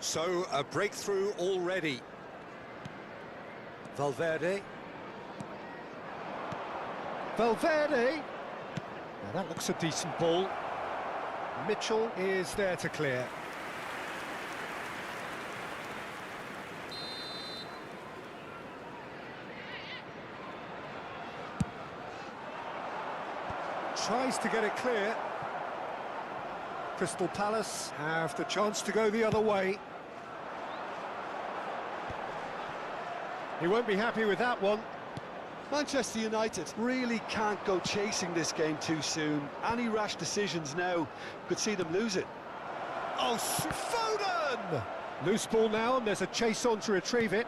So, a breakthrough already. Valverde. Valverde! Now that looks a decent ball. Mitchell is there to clear. Tries to get it clear. Crystal Palace have the chance to go the other way. He won't be happy with that one. Manchester United really can't go chasing this game too soon. Any rash decisions now could see them lose it. Oh, Foden! Loose ball now, and there's a chase on to retrieve it.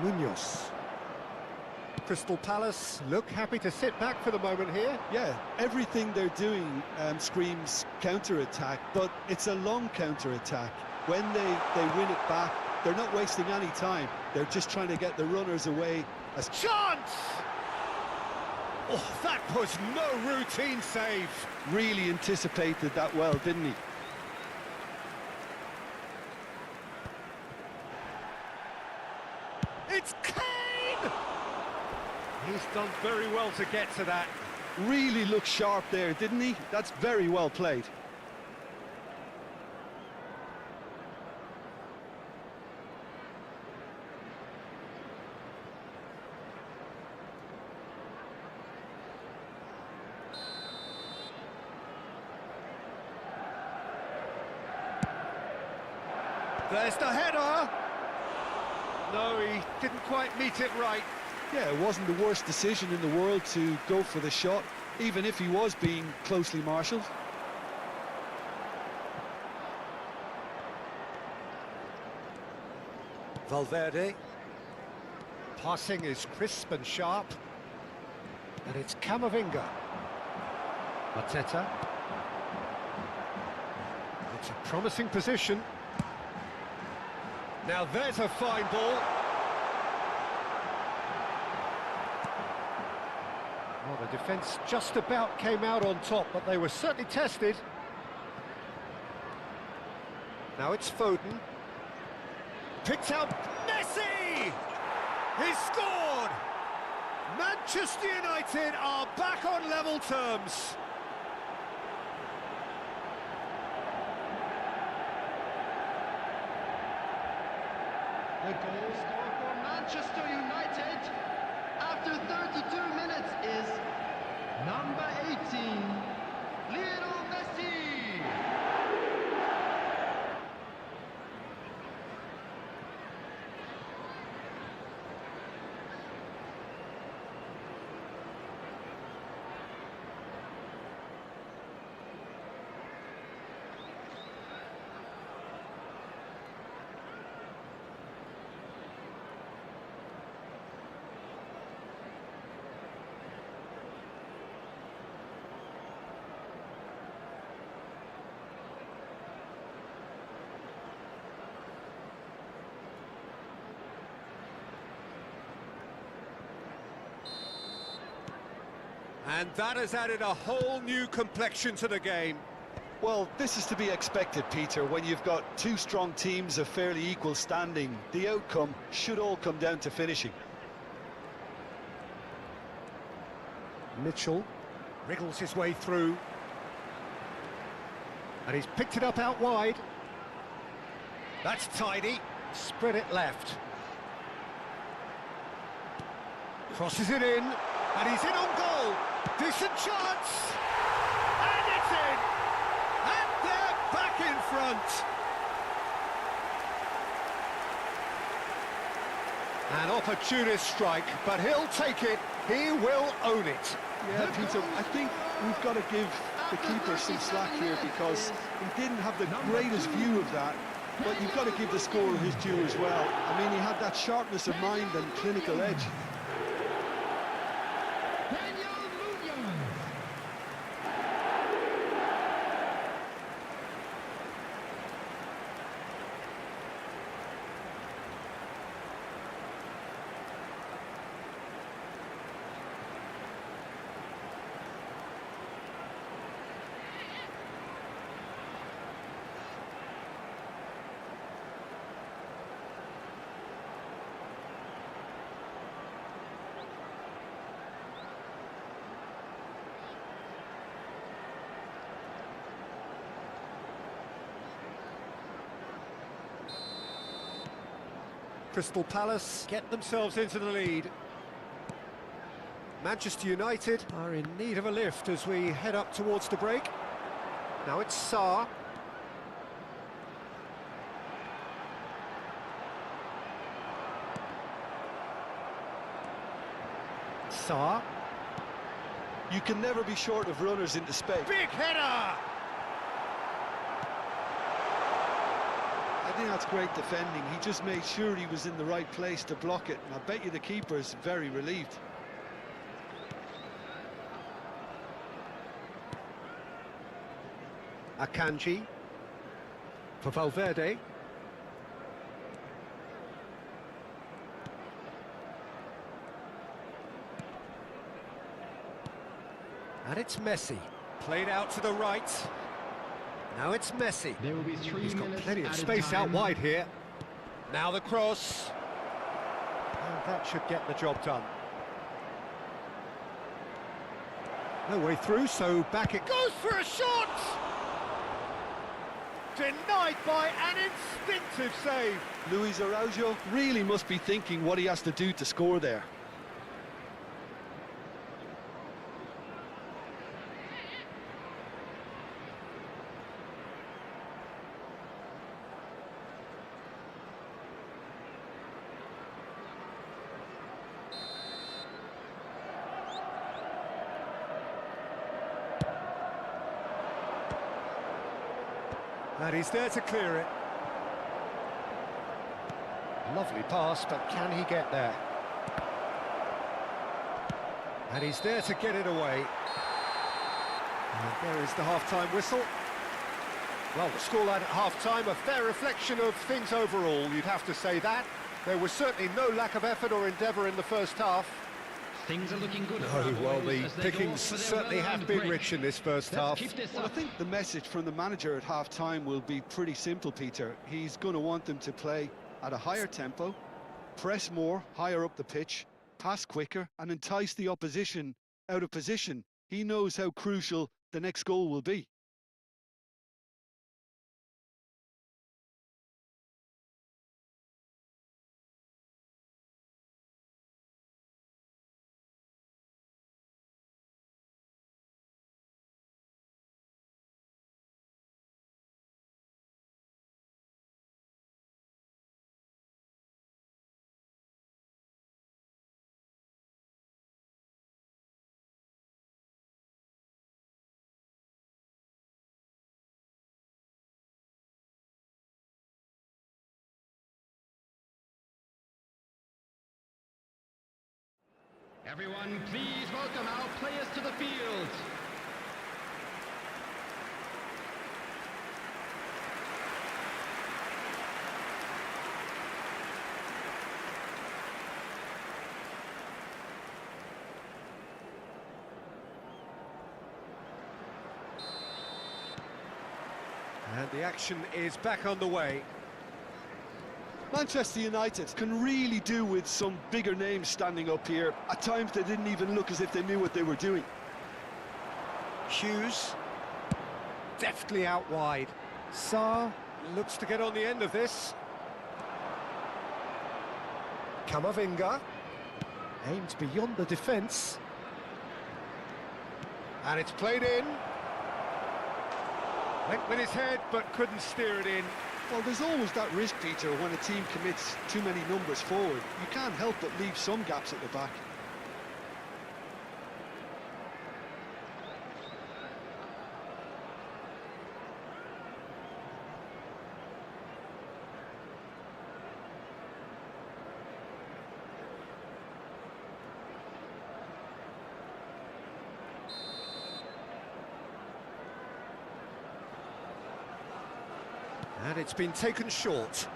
Munoz. Crystal Palace look happy to sit back for the moment here. Yeah, everything they're doing screams counter-attack, but it's a long counter-attack. When they win it back, they're not wasting any time. They're just trying to get the runners away. Chance! Oh, that was no routine save. Really anticipated that well, didn't he? It's Kane! He's done very well to get to that. Really looked sharp there, didn't he? That's very well played. There's the header! No, he didn't quite meet it right. Yeah, it wasn't the worst decision in the world to go for the shot, even if he was being closely marshalled. Valverde. Passing is crisp and sharp. And it's Camavinga. Mateta. It's a promising position. Now there's a fine ball. Well, the defence just about came out on top, but they were certainly tested. Now it's Foden. Picked out Messi! He's scored! Manchester United are back on level terms. The goal scorer for Manchester United after 32 minutes is number 18, Lionel Messi. And that has added a whole new complexion to the game. Well, this is to be expected, Peter. When you've got two strong teams of fairly equal standing, the outcome should all come down to finishing. Mitchell wriggles his way through. And he's picked it up out wide. That's tidy. Spread it left. Crosses it in. And he's in on goal. Decent chance. And it's in. And they're back in front. An opportunist strike, but he'll take it. He will own it. Yeah, Peter, I think we've got to give the keeper some slack here because he didn't have the greatest view of that, but you've got to give the scorer his due as well. I mean, he had that sharpness of mind and clinical edge. Crystal Palace get themselves into the lead. Manchester United are in need of a lift as we head up towards the break. Now it's 𝗟𝗓. 𝗟𝗓. You can never be short of runners into space. Big header! I think that's great defending. He just made sure he was in the right place to block it, and I bet you the keeper's very relieved. Akanji for Valverde. And it's Messi. Played out to the right. Now it's Messi. There will be 3 He's got minutes plenty of added space time. out wide here. Now the cross. And that should get the job done. No way through, so back it goes for a shot! Denied by an instinctive save. Luis Araujo really must be thinking what he has to do to score there. And he's there to clear it. Lovely pass, but can he get there? And he's there to get it away. And there is the half-time whistle. Well, the scoreline at half-time, a fair reflection of things overall, you'd have to say that. There was certainly no lack of effort or endeavour in the first half. Things are looking good. Oh, well, the pickings certainly have been rich in this first half. Well, I think the message from the manager at half-time will be pretty simple, Peter. He's going to want them to play at a higher tempo, press more, higher up the pitch, pass quicker, and entice the opposition out of position. He knows how crucial the next goal will be. Everyone, please welcome our players to the field. And the action is back on the way. Manchester United can really do with some bigger names standing up here. At times they didn't even look as if they knew what they were doing. Hughes, deftly out wide. 𝗟𝗓 looks to get on the end of this. Camavinga aims beyond the defence. And it's played in. Went with his head, but couldn't steer it in. Well, there's always that risk, Peter, when a team commits too many numbers forward. You can't help but leave some gaps at the back. And it's been taken short.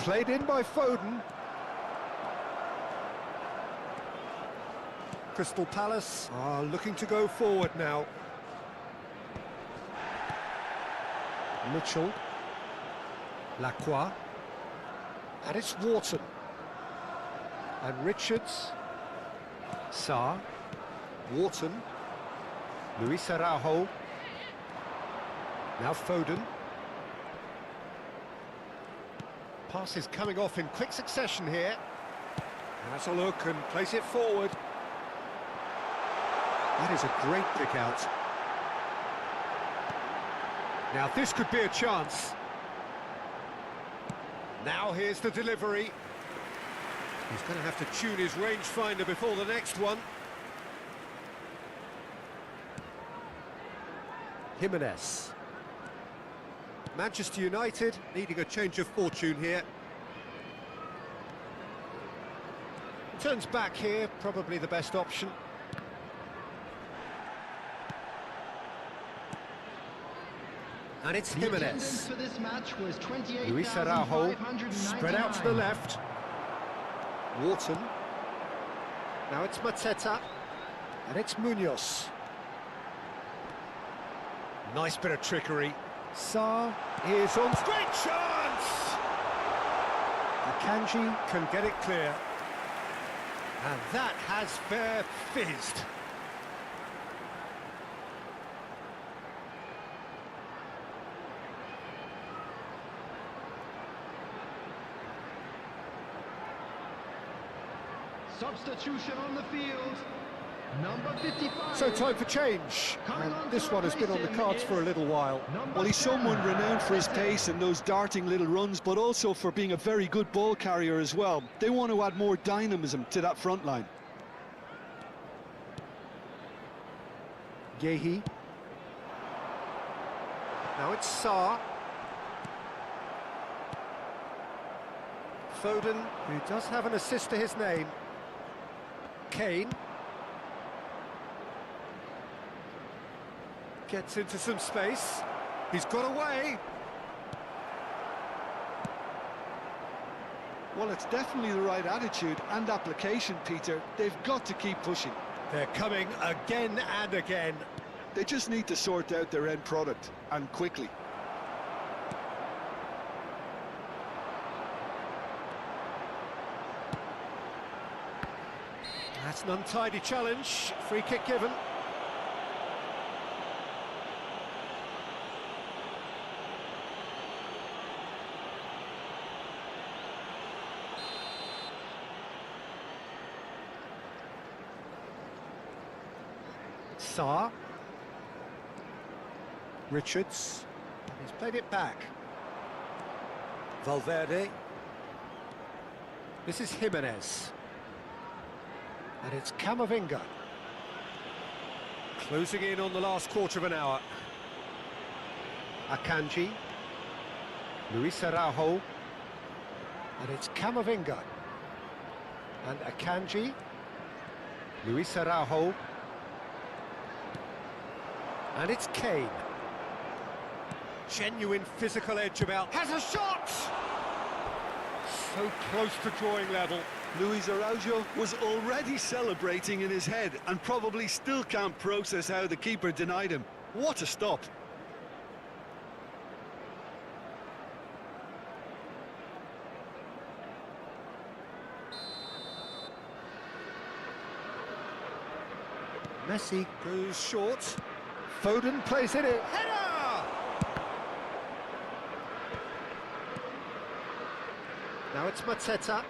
Played in by Foden. Crystal Palace are looking to go forward now. Mitchell. Lacroix. And it's Wharton. And Richards. 𝗟𝗓. Wharton. Luis Araujo. Now Foden. Pass is coming off in quick succession here. Has a look and plays it forward. That is a great pick out. Now this could be a chance. Now here's the delivery. He's going to have to tune his rangefinder before the next one. Jimenez. Manchester United needing a change of fortune here. Turns back here, probably the best option. And it's Jimenez. For this match was Luis Araujo, spread out to the left. Wharton. Now it's Mateta. And it's Munoz. Nice bit of trickery. Sarr is on. Great chance! Akanji can get it clear. And that has fair fizzed. Substitution on the field. Number 55. So time for change. And this one has been on the cards for a little while. Well, he's someone renowned for his pace and those darting little runs, but also for being a very good ball carrier as well. They want to add more dynamism to that front line. Yehi. Now it's Sarr. Foden, who does have an assist to his name. Kane. Gets into some space. He's got away. Well, it's definitely the right attitude and application, Peter. They've got to keep pushing. They're coming again and again. They just need to sort out their end product, and quickly. That's an untidy challenge. Free kick given. Sarr. Richards. He's played it back. Valverde. This is Jimenez. And it's Camavinga. Closing in on the last quarter of an hour. Akanji. Luis Araujo. And it's Camavinga. And Akanji. Luis Araujo. And it's Kane. Genuine physical edge about. Has a shot! So close to drawing level. Luis Araujo was already celebrating in his head and probably still can't process how the keeper denied him. What a stop. Messi goes short. Foden plays it in. Header! Now it's Mateta.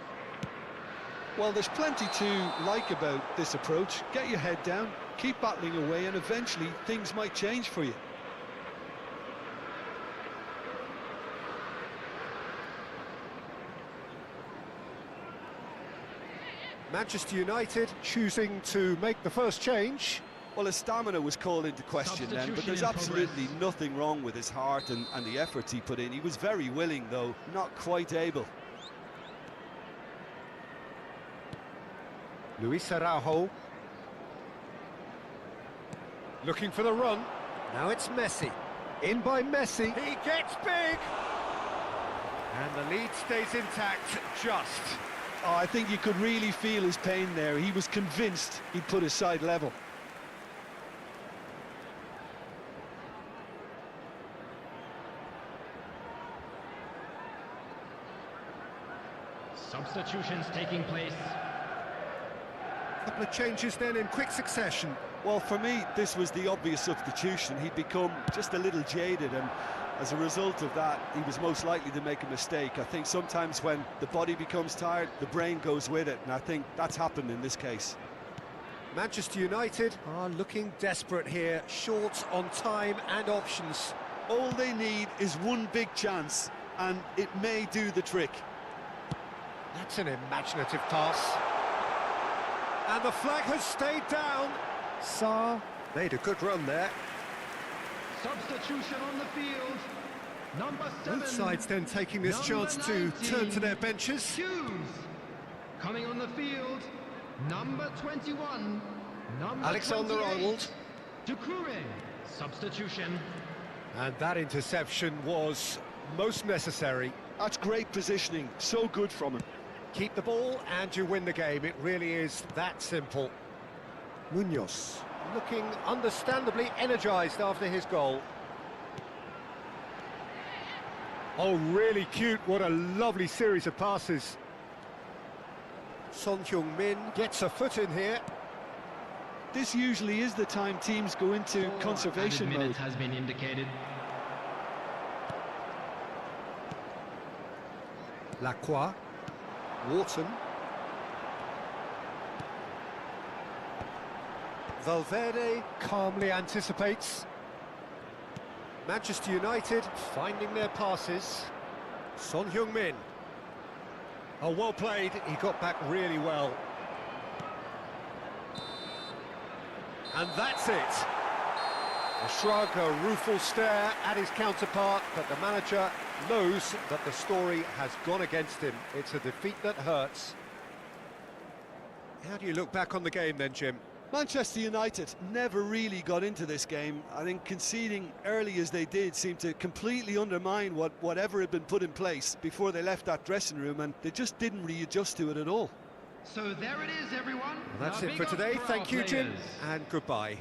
Well, there's plenty to like about this approach. Get your head down, keep battling away, and eventually things might change for you. Manchester United choosing to make the first change. Well, his stamina was called into question then, but there's absolutely nothing wrong with his heart and the efforts he put in. He was very willing, though, not quite able. Luis Araujo. Looking for the run. Now it's Messi. In by Messi. He gets big! And the lead stays intact, just. Oh, I think you could really feel his pain there. He was convinced he'd put his side level. Substitutions taking place. Couple of changes then in quick succession. Well, for me, this was the obvious substitution. He'd become just a little jaded, and as a result of that, he was most likely to make a mistake. I think sometimes when the body becomes tired, the brain goes with it, and I think that's happened in this case. Manchester United are looking desperate here, short on time and options. All they need is one big chance, and it may do the trick. That's an imaginative pass. And the flag has stayed down. 𝗟𝗓 made a good run there. Substitution on the field. Number 7. Both sides then taking this chance to turn to their benches. Hughes. Coming on the field. Number 21. Number Alexander-Arnold. 𝗟𝗓𝗩𝗘. Substitution. And that interception was most necessary. That's great positioning, so good from him. Keep the ball and you win the game. It really is that simple. Munoz looking understandably energised after his goal. Oh, really cute. What a lovely series of passes. Son Heung-min gets a foot in here. This usually is the time teams go into conservation mode. Has been indicated. Lacroix. Wharton. Valverde calmly anticipates. Manchester United finding their passes. Son Heung-min. Oh, well played. He got back really well. And that's it. A shrug, a rueful stare at his counterpart, but the manager knows that the story has gone against him. It's a defeat that hurts. How do you look back on the game then, Jim? Manchester United never really got into this game. I think conceding early as they did seemed to completely undermine whatever had been put in place before they left that dressing room, and they just didn't readjust to it at all. So there it is, everyone. Well, that's Now it for big up today. our Thank you, Jim, players. and goodbye.